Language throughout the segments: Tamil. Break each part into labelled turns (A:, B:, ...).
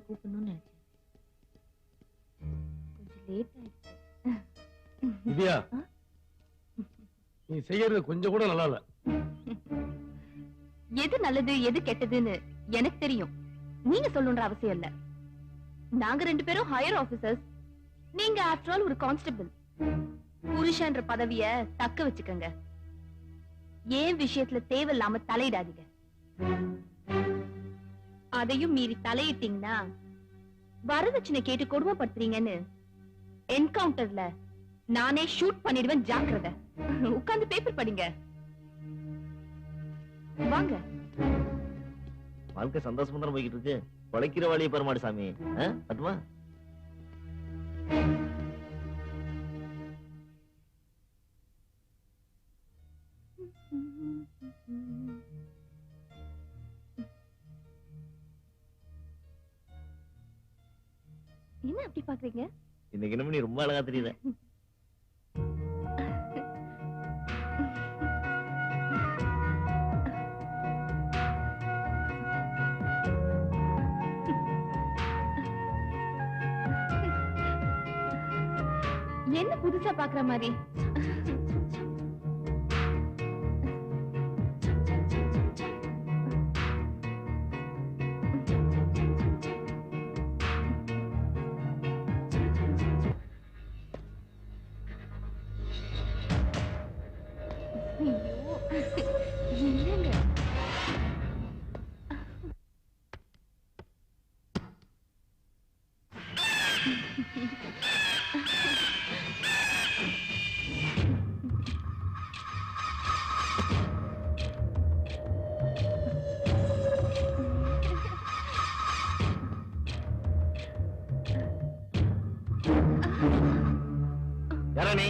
A: கூப்பிடணும்னு நினைச்சேன். கொஞ்சம் லேட் ஆயிடுச்சு.
B: திவ்யா, நீ செய்யறது கொஞ்சம் கூட நல்லா இல்ல.
A: எது நல்லது எது கெட்டதுன்னு எனக்கு தெரியும். நீங்க சொல்லணும்ன்ற அவசியம் இல்ல. நாங்க 2 பேரும் ஹையர் ஆபீசர்ஸ். நீங்க ஆஃப்டர் ஆல் ஒரு கான்ஸ்டபிள். புருஷன்ற பதவிய தக்க வச்சுக்கங்க. ஏன் விஷயத்துல தேவையில்லாம தலையிடாதீங்க. அதையும் மீறி தலையிட்டீங்கன்னா வரதட்சணை கேட்டு கொடுமைப்படுத்துறீங்கன்னு என்கவுண்டர்ல நானே ஷூட் பண்ணிடுவேன். ஜாக்கிரதை. உட்கார்ந்து பேப்பர் படிங்க. வாங்க.
C: வாழ்க்கை சந்தோஷமா தான் போய்கிட்டு இருக்கு. உழைக்கிற வழியை பெறமாடு சாமி. அதுவா
A: என்ன அப்படி பாக்குறீங்க?
C: இன்னைக்கு என்ன நீ ரொம்ப அழகா தெரியல.
A: என்ன புதுசா பாக்குற மாதிரி? என்னங்க
C: யாரா நீ?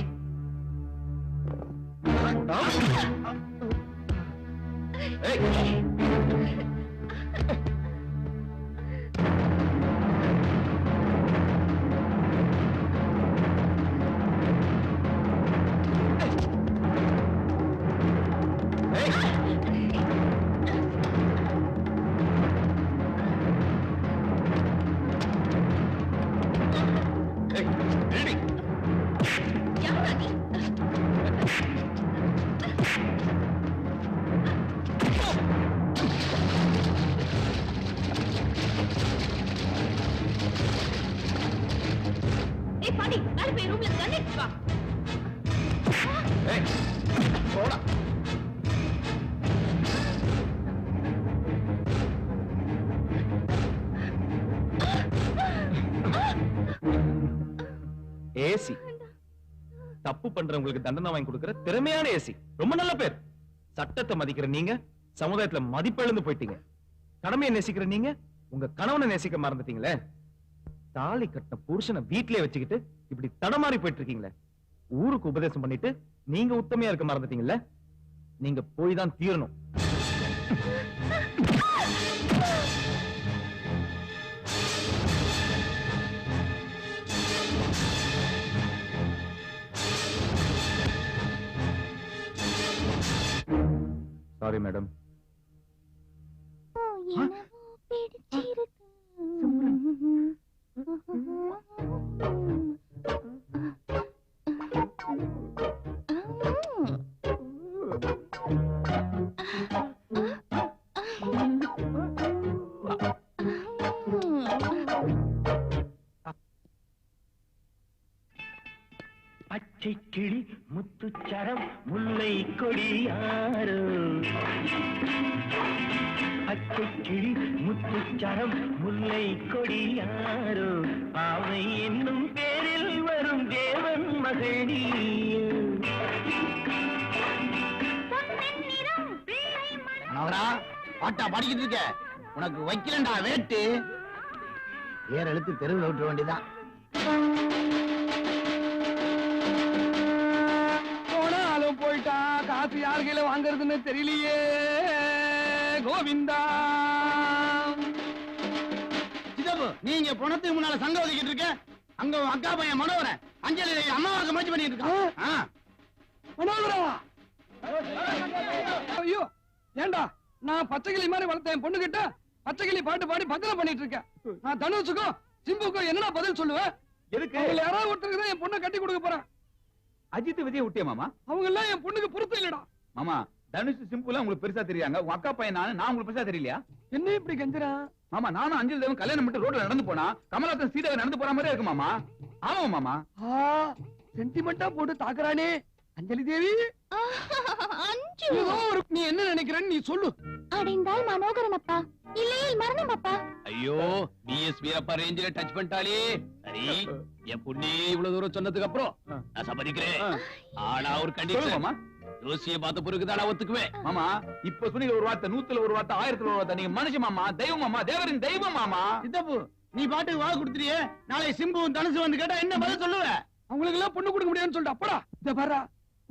B: ஏசி தப்பு பண்றவங்களுக்கு தண்டனை வாங்கி கொடுக்கிற திறமையான ஏசி. ரொம்ப நல்ல பேர். சட்டத்தை மதிக்கிற நீங்க சமுதாயத்துல மதிப்பிழந்து போயிட்டீங்க. கடமையை நேசிக்கிற நீங்க உங்க கணவனை நேசிக்க மறந்துட்டீங்களே. தாலி கட்ட புருஷனை வீட்டிலே வச்சுக்கிட்டு இப்படி தடமாறி போயிட்டு இருக்கீங்களே. ஊருக்கு உபதேசம் பண்ணிட்டு நீங்க உத்தமையா இருக்க மறந்துட்டீங்கல்ல. நீங்க போய் தான் தீரணும். Sorry madam.
D: பச்சை கிளி முத்துச்சரம் முல்லை கொடியாரோ. பச்சை கிளி முத்துச்சரம் முல்லை கொடியாரோ. பாவை என்னும் பேரில் வரும் தேவன் மகளி.
E: பாட்டா பாடிக்கிட்டு இருக்க. உனக்கு வைக்கலண்டா வேட்டு. வேற எழுத்து தெருவில் விட்டுற வேண்டியதான்.
F: போனாலும் போயிட்டா காசு யார் கையில வாங்கறதுன்னு தெரியலையே. கோவிந்தா.
E: சிதப்பு, நீங்க பணத்துக்கு முன்னால சங்கம் ஒதுக்கிட்டு இருக்க. அங்க அக்கா பையன் மனோகரன் அஞ்சலி அம்மாவாக்க முயற்சி பண்ணிட்டு இருக்கான்.
F: மனோகரா? ஐயோ, ஏண்டா நான் பச்சைக்கிளி மாதிரி வளர்த்தேன் பொண்ணு கிட்ட பச்சைக்கிளி பாட்டு பாடி பத்திரம் பண்ணிட்டு இருக்கேன். நான் தனுஷுக்கும் சிம்புக்கும் என்னடா பதில் சொல்லுவேன்?
B: எதுக்கு
F: அவங்கள யாராவது ஒருத்தருக்கு தான் என் பொண்ணை கட்டி கொடுக்க போறேன்.
B: அஜித் விஜய் விட்டியா மாமா?
F: அவங்க எல்லாம் என் பொண்ணுக்கு பொருத்தம் இல்லடா.
B: மாமா தனுஷ் சிம்பிளா உங்களுக்கு பெருசா தெரியாங்க. உங்க அக்கா பையன் நான் உங்களுக்கு பெருசா தெரியலையா?
F: என்ன இப்படி கெஞ்சரா?
B: மாமா நானும் அஞ்சல் தேவன் கல்யாணம் பண்ணிட்டு ரோட்ல நடந்து போனா கமலாசன் சீதாவை நடந்து போற மாதிரியே இருக்கு மாமா. ஆமா மாமா.
F: சென்டிமெண்டா போட்டு தாக்குறானே அஞ்சலி தேவி.
A: அஞ்சு
F: ஏதோ ஒரு நீ என்ன நினைக்கிறன்னு நீ சொல்லு.
A: அடைந்தால் மனோகரன் அப்பா, இல்லையே மரணம் அப்பா.
F: ஐயோ பிஎஸ் வீரப்பா ரேஞ்சில டச் பண்ணிட்டாலே. சரி என் புண்ணே இவ்வளவு தூரம் சொன்னதுக்கு அப்புறம் நான் சம்மதிக்கிறேன். ஆனா ஒரு கண்டிஷன்
B: மாமா.
F: ஜோசியை பார்த்த பிறகு தான் ஒத்துக்குவேன்.
B: மாமா இப்ப சொன்னீங்க ஒரு வார்த்தை, 100ல ஒரு வார்த்தை, 1000ல ஒரு வார்த்தை. நீங்க மனுஷ மாமா, தெய்வம் மாமா, தேவரின் தெய்வம் மாமா.
E: சித்தப்பு நீ பாட்டுக்கு வாக்கு கொடுத்துறியே, நாளை சிம்புவும் தனுசு வந்து கேட்டா என்ன பதில் சொல்லுவ?
F: அவங்களுக்கு எல்லாம் பொண்ணு கொடுக்க முடியாதுன்னு சொல்லிட்டு அப்படா இத பாரு,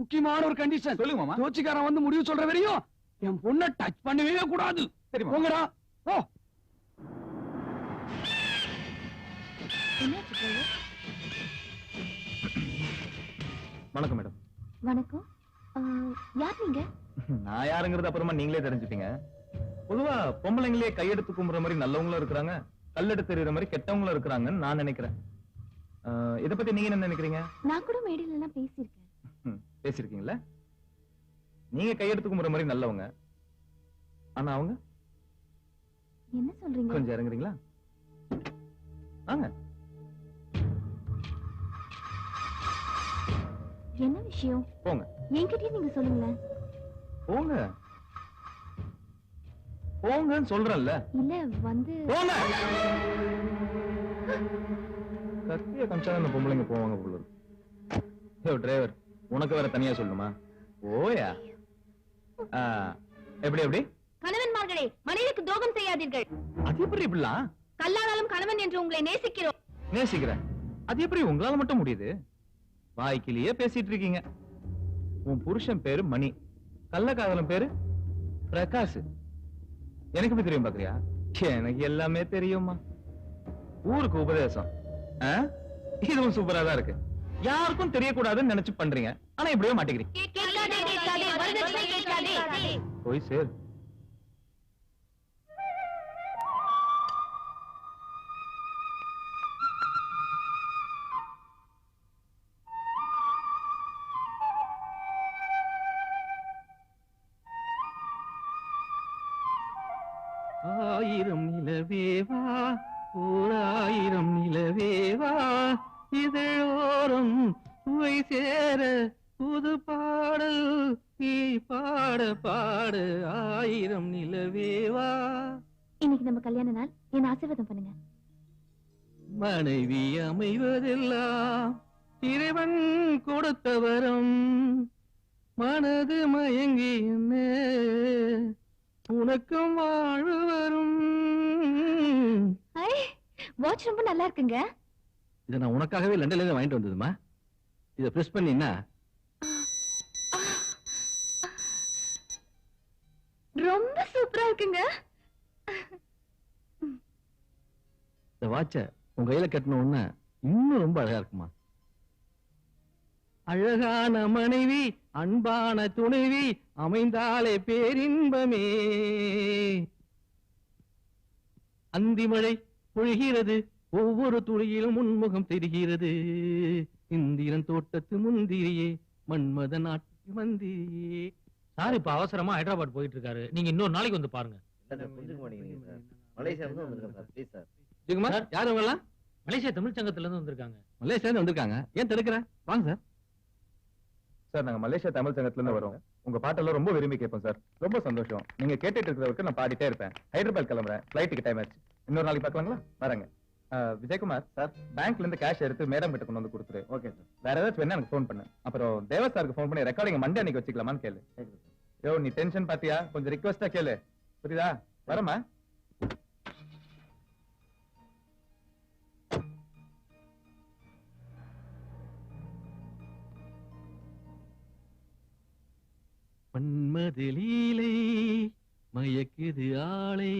F: முக்கியமான ஒரு கண்டிஷன்.
B: சொல்லுங்க மாமா.
F: ஜோசிக்காரன் வந்து முடிவு சொல்ற வரையும் என் பொண்ணை டச் பண்ணவே கூடாது.
B: சரி மாமா.
F: போங்கடா ஓ.
B: வணக்கம் மேடம்.
A: வணக்கம். யார் நீங்க?
B: நான் யாருங்கிறது அப்புறமா நீங்களே தெரிஞ்சுப்பீங்க. பொதுவா பொம்பளைங்களே கையெடுத்து கும்புற மாதிரி நல்லவங்களும் இருக்கிறாங்க, கல்லெடுத்து தெரியுற மாதிரி கெட்டவங்களும் இருக்கிறாங்கன்னு நான் நினைக்கிறேன். இத பத்தி நீங்க என்ன நினைக்கிறீங்க?
A: நான் கூட மேடையில எல்லாம் பேசியிருக்கேன்.
B: பேசிருக்கீங்களா? நீங்க கையெடுத்து கும்புற மாதிரி நல்லவங்க, ஆனா அவங்க
A: என்ன சொல்றீங்க?
B: கொஞ்சம் இறங்குறீங்களா? வாங்க.
A: என்ன விஷயம்?
B: போங்க
A: என்கிட்டயே நீங்க சொல்லுங்களேன்.
B: போங்க போங்கன்னு சொல்றேன்ல.
A: இல்ல வந்து
B: போங்க. கத்திய கமிச்சா அந்த பொம்பளைங்க போவாங்க போல இருக்கு. ஏ டிரைவர், உனக்கு வேற தனியா சொல்லணுமா? ஓயா. எப்படி எப்படி?
A: கணவன்மார்களே, மனைவிக்கு துரோகம் செய்யாதீர்கள்.
B: அது எப்படி இப்படிலாம்?
A: கல்லானாலும் கணவன் என்று உங்களை நேசிக்கிறோம்.
B: நேசிக்கிறேன். அது எப்படி உங்களால மட்டும் முடியுது? வாய்க்கிலேயே பேசிட்டு இருக்கீங்க. உன் புருஷன் பேரு மணி, கள்ளக்காதலன் பேரு பிரகாஷ். எனக்கு எப்படி தெரியும் பாக்குறியா? எனக்கு எல்லாமே தெரியுமா. ஊருக்கு உபதேசம். இதுவும் சூப்பரா தான் இருக்கு. யாருக்கும் தெரியக்கூடாதுன்னு நினைச்சு பண்றீங்க, ஆனா இப்படியே மாட்டேங்கிறீங்க.
A: கேட்காதே, கேட்காதே, வரதட்சணை கேட்காதே.
B: போய் சேர்.
D: ஆயிரம் நிலவேவா, ஓராயிரம் நிலவேவா, இதழோரம் சுவை சேர புது பாடல் நீ பாட பாட. ஆயிரம் நிலவேவா.
A: இன்னைக்கு நம்ம கல்யாண நாள், என்ன ஆசீர்வாதம் பண்ணுங்க.
D: மனைவி அமைவதெல்லாம் இறைவன் கொடுத்த வரம். மனது மயங்கி என்ன உனக்கும் வாழ்வு வரும்.
A: வாட்ச் ரொம்ப நல்லா இருக்குங்க.
D: இதை நான் உனக்காகவே லண்டன்ல இருந்து வாங்கிட்டு வந்ததுமா. இதை பிரஸ் பண்ணினா
A: ரொம்ப சூப்பரா இருக்குங்க.
D: இந்த வாட்ச உங்க கையில கட்டின உடனே இன்னும் ரொம்ப அழகா இருக்குமா. அழகான மனைவி, அன்பான துணைவி அமைந்தாலே பேரின்பமே. அந்திமழை பொழிகிறது, ஒவ்வொரு துளியிலும் முன்முகம் தெரிகிறது. இந்திரன் தோட்டத்து முந்திரியே, மன்மத நாட்டு மந்திரியே.
G: சார் இப்ப அவசரமா ஹைதராபாத் போயிட்டு இருக்காரு, நீங்க இன்னொரு நாளைக்கு வந்து பாருங்க.
C: புரிஞ்சுக்க மாட்டேங்கிறீங்க சார். மலேசியா இருந்து வந்திருக்கேன் சார். Please sir.
D: ஜிகுமார், யார் அவங்க எல்லாம்?
G: மலேசியா தமிழ் சங்கத்துல இருந்து வந்திருக்காங்க.
D: மலேசியா இருந்து வந்திருக்காங்க. ஏன் தடுக்கிற? வாங்க சார்.
B: சார் நாங்க மலேசியா தமிழ் சங்கத்துல இருந்து வரோம். உங்க பாட்டெல்லாம் ரொம்ப விரும்பி கேட்போம் சார். ரொம்ப சந்தோஷம். நீங்க கேட்டுட்டு இருக்கிறவருக்கு நான் பாடிட்டே இருப்பேன். ஹைதராபாத் கிளம்புறேன், ஃபிளைட்டுக்கு டைம் ஆச்சு. இன்னொரு நாளைக்கு பார்க்கலாங்களா? வரேங்க. விஜயகுமார் சார், பேங்க்ல இருந்து கேஷ் எடுத்து மேடம் கிட்ட கொண்டு வந்து கொடுத்துரு.
C: Okay sir.
B: வேற ஏதாச்சும் வேணா எனக்கு ஃபோன் பண்ணு. அப்புறம் தேவ சாருக்கு ஃபோன் பண்ணி ரெக்கார்டிங் மண்டே அன்னைக்கு வச்சுக்கலாமான்னு கேளு. யோ நீ டென்ஷன் பாத்தியா? கொஞ்சம் ரிக்வெஸ்டா கேளு, புரியுதா? வரமா.
D: மன்மத லீலை மயக்குது ஆளே.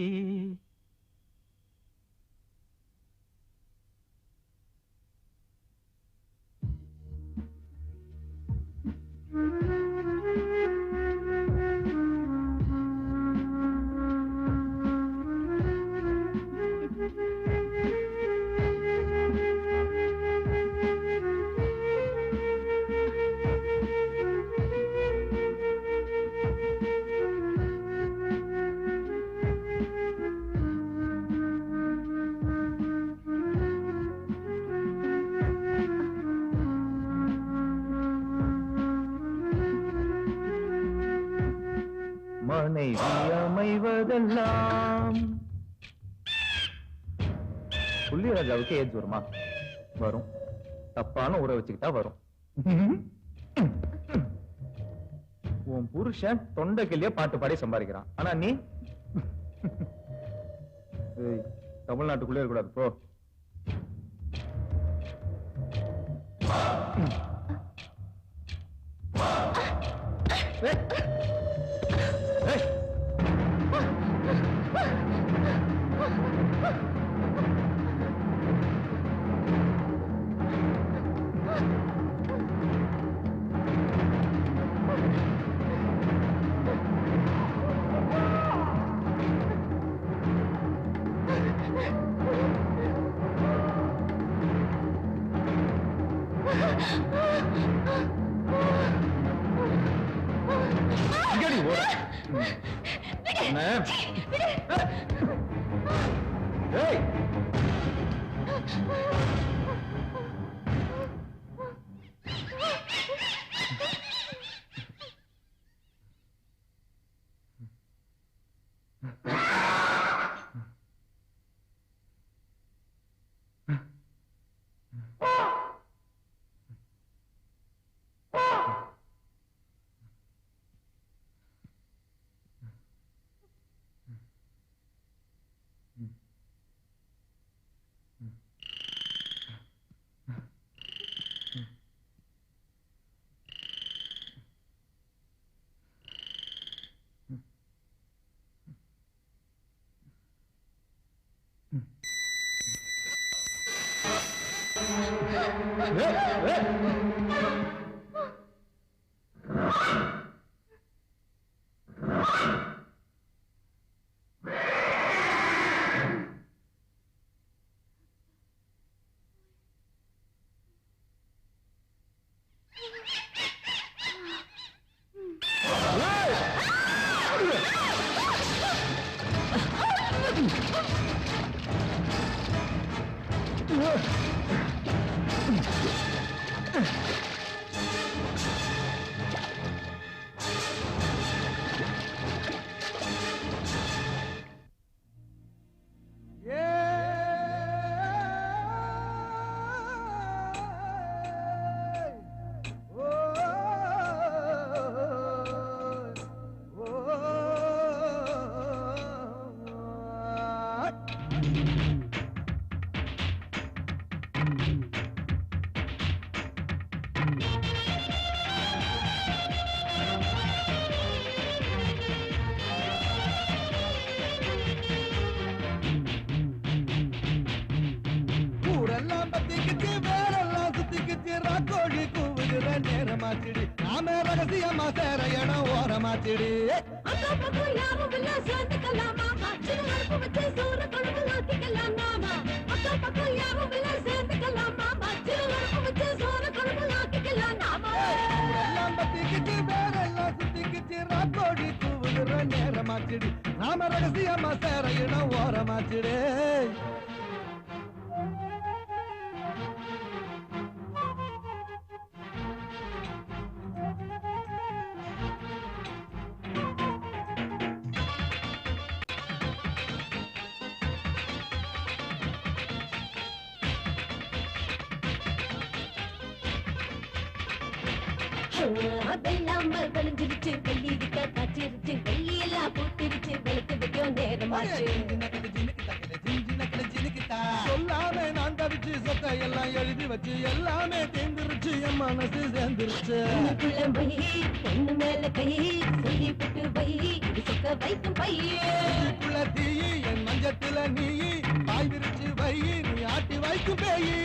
B: போதெல்லாம் புள்ளிராஜாவுக்கு ஏஜ் வருமா? வரும். தப்பான ஊரை வச்சுக்கிட்டா வரும். உன் புருஷன் தொண்டைக்கிளிய பாட்டு பாடி சம்பாதிக்கிறான். ஆனா நீ தமிழ்நாட்டுக்குள்ளே இருக்கக்கூடாது போ.
H: நாம ரகசியமா சேர இடம் ஓரமாச்சிடு.
A: வெள்ளாமல் விளைஞ்சிருச்சு, வெள்ளிருக்க காய்ச்சிருச்சு, வெள்ளியெல்லாம் பூத்திருச்சு, வெளுத்து வைக்கும் நேரமாச்சு.
H: சொல்லாம நான் தவிச்சு சொத்தை எல்லாம் எழுதி வச்சு எல்லாமே தேர்ந்துருச்சு, என் மனசு சேர்ந்துருச்சு.
A: பொண்ணு மேல கை சொல்லிவிட்டு வை, சொக்க வைக்கும் பையுள்ள
H: தீயி என் மஞ்சத்துல நீ பாய் விரிச்சு வை, நீ ஆட்டி வைக்கும் பேயி.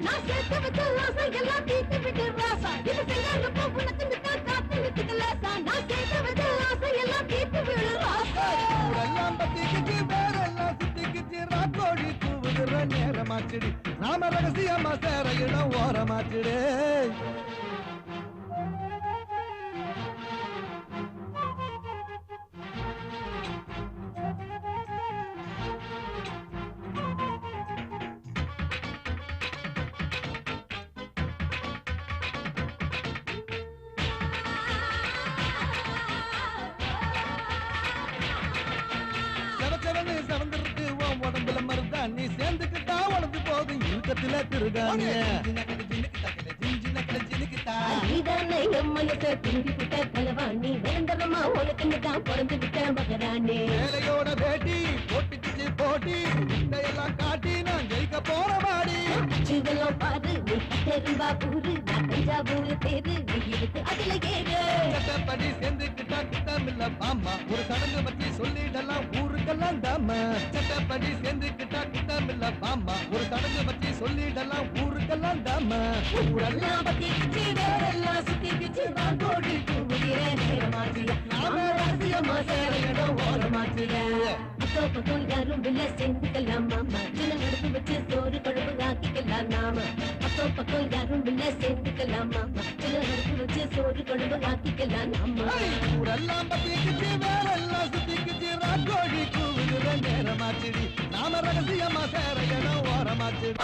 A: நான் சேர்த்து வச்ச ராசா எல்லாம் தீர்த்து விட்டு ராசா, இது செங்கால உனக்கு மிட்டால் காத்து நிறுத்துக்கு லேசா. நான் சேர்த்து வச்ச ராசா எல்லாம் தீர்த்து விடு ராசா.
H: எல்லாம் பத்திக்கிச்சு வேறெல்லாம் சுத்திக்கிச்சு ராக்கோழி கூவுகிற நேரமாச்சிடு. நாம ரகசியமா சேர இடம் ஓரமாச்சிடு. மனசுல திருகாணிய வேலையோட பேட்டி போட்டுக்கிச்சு போட்டி எல்லாம் காட்டி நான் ஜெயிக்க போற பாடி சட்டப்படி சேர்ந்துக்கிட்டா கிட்டமில்ல பாமா ஒரு சடங்கு பத்தி சொல்லிடலாம் ஊருக்கெல்லாம் தாம சட்டப்படி சேர்ந்துக்கிட்டா கிட்டமில்ல பாமா ஒரு சடங்கு பத்தி சொல்லிடலாம் ஊருக்கெல்லாம் தாம ஊரெல்லாம் பத்தி கிச்சு வேறெல்லாம் சுத்தி கிச்சு நான் கோடி நாம ரகசியமா சேர இடம் ஓரமாச்சுல
I: யாரும் வில்ல சேர்ந்துக்கலாம் மாமா சின்ன நடத்து வச்சு சோறு குழம்பு ஆக்கிக்கலாம் நாம அப்போ பக்கம் யாரும் வில்ல சேர்ந்துக்கலாம் மாமா சின்ன நடத்து வச்சு சோறு குழம்பு ஆக்கிக்கலாம் நாம
H: ஊரெல்லாம் பத்தி கிச்சு வேறெல்லாம் சுத்தி கிச்சு ராக்கோடி கூவுகிற நேரமாச்சுடி நாம ரகசியமா சேர இடம் ஓரமாச்சுடி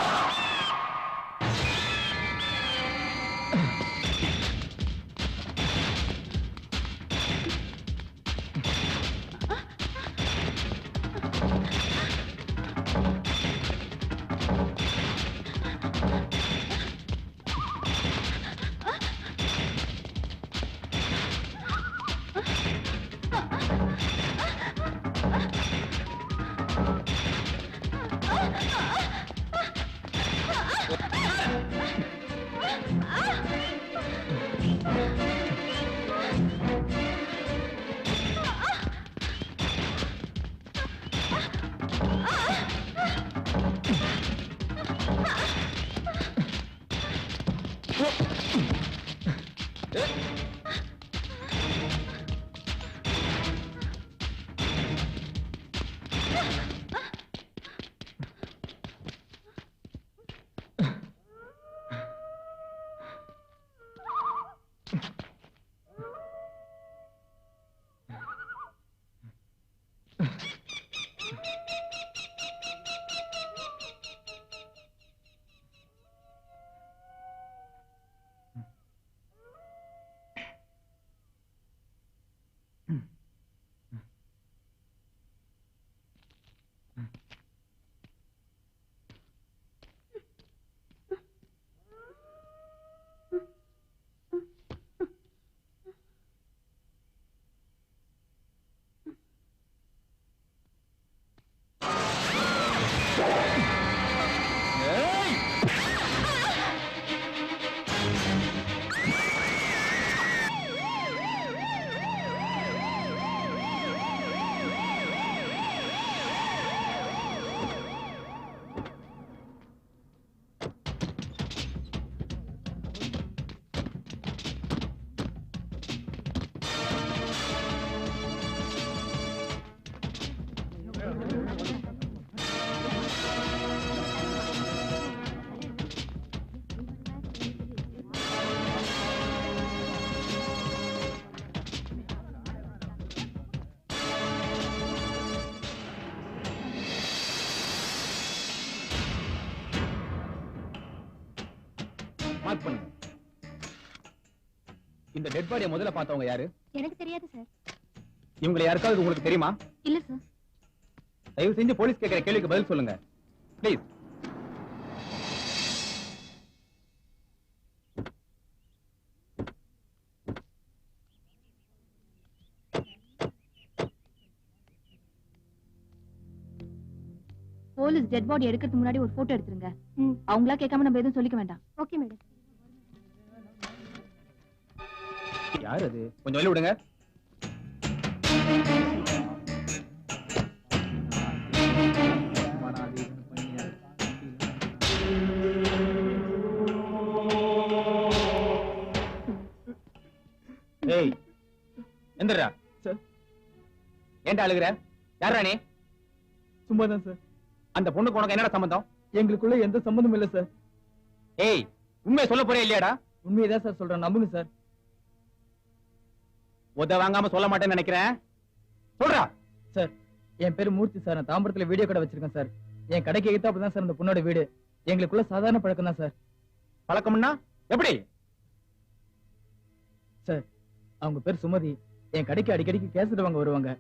F: மார்க் பண்ணுங்க. இந்த டெட் பாடியை முதல்ல பார்த்தவங்க யாரு?
A: எனக்கு தெரியாது சார்.
F: இவங்களை யாருக்காவது உங்களுக்கு தெரியுமா?
A: இல்ல சார்.
F: தயவு செஞ்சு போலீஸ் கேட்கிற கேள்விக்கு பதில் சொல்லுங்க ப்ளீஸ்.
A: போலீஸ் டெட் பாடி எடுக்கிறதுக்கு முன்னாடி ஒரு போட்டோ எடுத்துருங்க. அவங்களா கேட்காம நம்ம எதுவும் சொல்லிக்க வேண்டாம். Okay madam.
F: யார் அது? கொஞ்சம் வெளிய விடுங்க. ஏய் எந்திரா. சார் ஏன்டா அழுகுற? யாரா நீ?
H: சும்மா தான் சார்.
F: அந்த பொண்ணுக்கு உனக்கு என்னடா சம்பந்தம்?
H: எங்களுக்குள்ள எந்த சம்பந்தமும் இல்ல சார்.
F: ஏய் உண்மையை சொல்ல போறே இல்லையாடா?
H: உண்மையதான் சார் சொல்றேன், நம்புங்க சார்.
F: உத வாங்காம சொல்ல மாட்டேன்னு நினைக்கிறேன். சொல்றா.
H: சார் என் பேரு மூர்த்தி சார். நான் தாம்பரத்துல வீடியோ கடை வச்சிருக்கேன் சார். என் கடைக்கு எதிர்த்தாப்புல தான் சார் இந்த பொண்ணோட வீடு. எங்களுக்குள்ள சாதாரண பழக்கம் தான் சார்.
F: பழக்கம்னா எப்படி?
H: சார் அவங்க பேர் சுமதி. என் கடைக்கு அடிக்கடிக்கு கேசட் வாங்க வருவாங்க.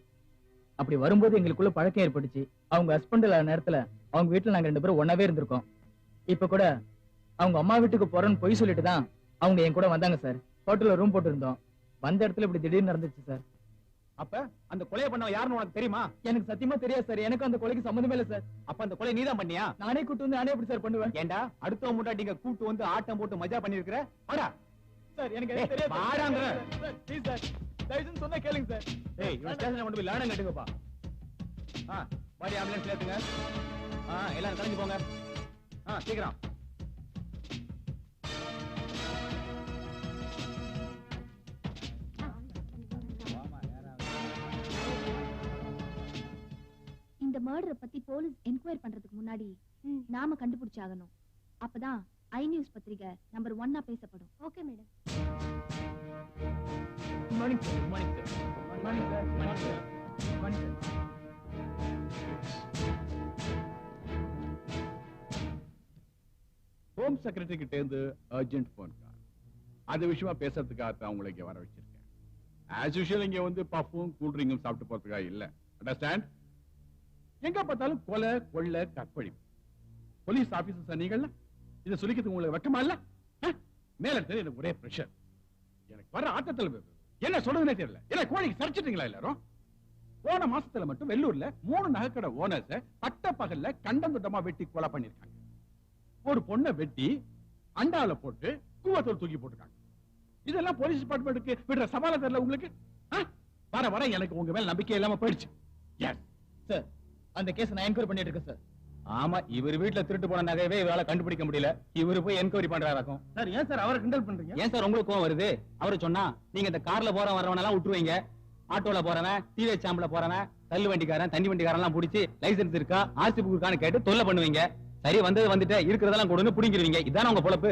H: அப்படி வரும்போது எங்களுக்குள்ள பழக்கம் ஏற்பட்டுச்சு. அவங்க ஹஸ்பண்ட் இல்லாத நேரத்துல அவங்க வீட்டுல நாங்க 2 பேரும் ஒன்னாவே இருந்திருக்கோம்.
J: இப்ப கூட அவங்க அம்மா வீட்டுக்கு போறேன்னு பொய் சொல்லிட்டு தான் அவங்க என் கூட வந்தாங்க சார். ஹோட்டல்ல ரூம் போட்டு இருந்தோம். வந்த இடத்துல இப்படி திடீர்னு நடந்துச்சு சார்.
B: அப்ப அந்த கொலையை பண்ண யாருன்னு உனக்கு தெரியுமா?
J: எனக்கு சத்தியமா தெரியாது சார். எனக்கு அந்த கொலைக்கு சம்மந்தமே இல்ல சார்.
B: அப்ப அந்த கொலை நீதான் பண்ணியா?
J: நானே கூட்டு வந்து நானே எப்படி சார் பண்ணுவேன்?
B: ஏண்டா அடுத்தவங்க முன்னாடி கூட்டு வந்து ஆட்டம் போட்டு மஜா பண்ணிருக்கிற? வாடா
J: சார் எனக்கு எதுவும் தெரியாது.
B: வாடாங்க.
J: சார் ப்ளீஸ் சார், தயவுசெய்து சொன்னா கேளுங்க சார்.
B: ஏய் இவன் ஸ்டேஷன்ல கொண்டு போய் லாடம் கட்டுங்கப்பா. பாடி ஆம்புலன்ஸ்ல ஏத்துங்க. எல்லாரும் கலந்து போங்க. சீக்கிரம்.
A: இந்த மர்டரை பத்தி போலீஸ் என்கொயரி பண்றதுக்கு முன்னாடி நாம கண்டுபிடிச்சாகணும். அப்பதான் ஐ நியூஸ் பத்திரிகை நம்பர் 1 பேசப்படும். Okay madam.
J: Good morning sir. Good morning sir. Good morning sir. Good morning sir. Good morning sir.
F: Home secretary கிட்ட இருந்து அர்ஜென்ட் போன் கால். அது விஷயமா பேசுறதுக்காக தான் உங்களை இங்க வர வச்சிருக்கேன். ஆஸ் யூஷுவல் இங்க வந்து பஃபும் கூல் ட்ரிங்கும் சாப்பிட்டு போறதுக்காக இல்ல. அண்டர்ஸ்டாண்ட்? எங்க பார்த்தாலும் கொலை கொள்ளை கற்பழிப்பு. போலீஸ் ஆபீசர்ஸ் நீங்கள்ல இதை சொல்லிக்கிறதுக்கு உங்களுக்கு வெக்கமா இல்ல? மேல இருந்து எனக்கு ஒரே பிரஷர். எனக்கு வர ஆட்டத்தில் என்ன சொல்றதுனே தெரியல. என்ன கோழிக்கு சரிச்சிட்டீங்களா எல்லாரும்? போன மாசத்துல மட்டும் வெள்ளூர்ல 3 நகைக்கடை ஓனர்ஸ் பட்ட பகல்ல கண்டந்துட்டமா வெட்டி கொலை பண்ணிருக்காங்க. ஒரு பொண்ணை வெட்டி அண்டால போட்டு கூவத்தோடு தூக்கி போட்டுருக்காங்க. இதெல்லாம் போலீஸ் டிபார்ட்மெண்ட்டுக்கு விடுற சவால தெரியல உங்களுக்கு? வர வர எனக்கு உங்க மேல நம்பிக்கை இல்லாம போயிடுச்சு.
J: சார் அந்த கேஸ் நான் என்கொயரி பண்ணிட்டு இருக்கேன் சார்.
B: ஆமா, இவர் வீட்டுல திருட்டு போன நகையவே இவரால கண்டுபிடிக்க முடியல. இவரு போய் என்கொயரி பண்றாராக்கும்.
J: சார் ஏன் சார் அவரை கிண்டல் பண்றீங்க?
B: ஏன் சார் உங்களுக்கு கோவம் வருது? அவரு சொன்னா நீங்க இந்த கார்ல போறவன் வரவன் எல்லாம் விட்டுருவீங்க. ஆட்டோல போறவன், டிவி சாம்பல போறவன், தள்ளு வண்டிக்காரன், தண்ணி வண்டிக்காரன் எல்லாம் புடிச்சு லைசன்ஸ் இருக்கா, ஆர்சி புக் இருக்கான்னு கேட்டு தொல்லை பண்ணுவீங்க. சரி வந்தது வந்துட்டு இருக்கிறதெல்லாம் கொடுன்னு புடிங்கிருவீங்க. இதான உங்க பொழப்பு?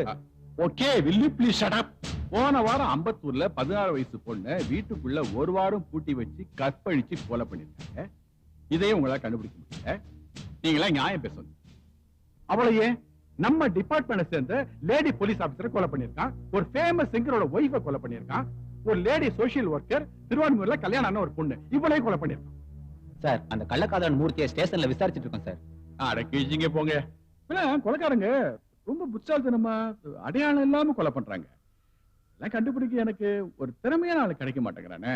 F: Okay, will you please shut up? போன வாரம் அம்பத்தூர்ல 16 வயசு பொண்ணு வீட்டுக்குள்ள ஒரு வாரம் பூட்டி வச்சு கற்பழிச்சு கொலை பண்ணிருக்காங்க. இதையும் உங்களால கண்டுபிடிக்க முடியல. நீங்களா நியாயம் பேசணும். அவளையே நம்ம டிபார்ட்மெண்ட் சேர்ந்த லேடி போலீஸ் ஆபீசர் கொலை பண்ணிருக்கான். ஒரு ஃபேமஸ் சிங்கரோட ஒய்ஃபை கொலை பண்ணிருக்கான். ஒரு லேடி சோசியல் ஒர்க்கர் திருவான்மூர்ல கல்யாணம் ஆன ஒரு பொண்ணு இவளையும் கொலை பண்ணிருக்கான்.
B: சார் அந்த கள்ளக்காதலன் மூர்த்தியை ஸ்டேஷன்ல விசாரிச்சுட்டு இருக்கோம் சார்.
F: அடக்கிங்க போங்க. கொலைக்காரங்க ரொம்ப புத்தால்தனமா அடையாளம் இல்லாம கொலை பண்றாங்க. எல்லாம் கண்டுபிடிக்க எனக்கு ஒரு திறமையான ஆளு கிடைக்க மாட்டேங்கிறானே.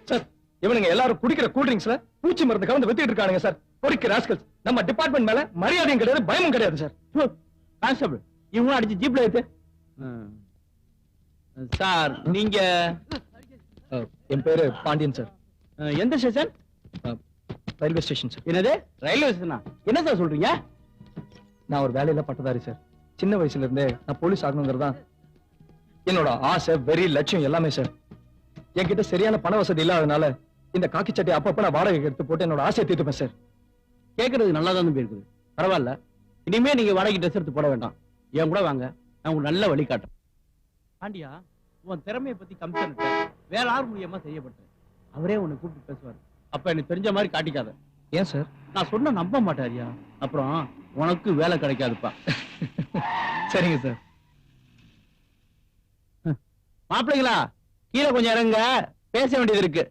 D: சார் இவனுங்க எல்லாரும் குடிக்கிற கூல் ட்ரிங்க்ஸ்ல பூச்சி மருந்து கலந்து வித்துட்டு இருக்கானுங்க சார். பொறுக்கி ராஸ்கல்ஸ். நம்ம டிபார்ட்மெண்ட் மேல மரியாதையும் கிடையாது, பயமும் கிடையாது சார்.
B: கான்ஸ்டபிள் இவங்க அடிச்சு ஜீப்ல ஏத்து. சார் நீங்க?
D: என் பேரு பாண்டியன் சார்.
B: எந்த ஸ்டேஷன்?
D: Railway station sir.
B: என்னது ரயில்வே ஸ்டேஷனா? என்ன சார் சொல்றீங்க?
D: நான் ஒரு வேலையில பட்டதாரி சார். சின்ன வயசுல இருந்தே நான் போலீஸ் ஆகணுங்கிறதா என்னோட ஆசை, வெறி, லட்சியம் எல்லாமே சார். என்கிட்ட சரியான பண வசதி இல்லாதனால இந்த காக்கி சட்டை அப்பப்ப நான் வாடகை எடுத்து போட்டு என்னோட ஆசையை தீர்த்துப்பேன் சார்.
B: கேட்கறது நல்லா தான் இருக்குது. பரவாயில்ல, இனிமே நீங்க வாடகை ட்ரெஸ் எடுத்து போட வேண்டாம். என் கூட வாங்க, நான் உங்களுக்கு நல்ல வழி காட்டுறேன். பாண்டியா, உன் திறமையை பத்தி கமிஷன் வேற ஆறு மூலியமா செய்யப்பட்டேன். அவரே உன்னை கூப்பிட்டு பேசுவார். அப்ப எனக்கு தெரிஞ்ச மாதிரி காட்டிக்காத.
D: ஏன் சார்?
B: நான் சொன்ன நம்ப மாட்டாரியா? அப்புறம் உனக்கு வேலை கிடைக்காதுப்பா.
D: சரிங்க சார்.
B: மாப்பிள்ளைங்களா, கீழே கொஞ்சம் இறங்க, பேச வேண்டியது இருக்கு.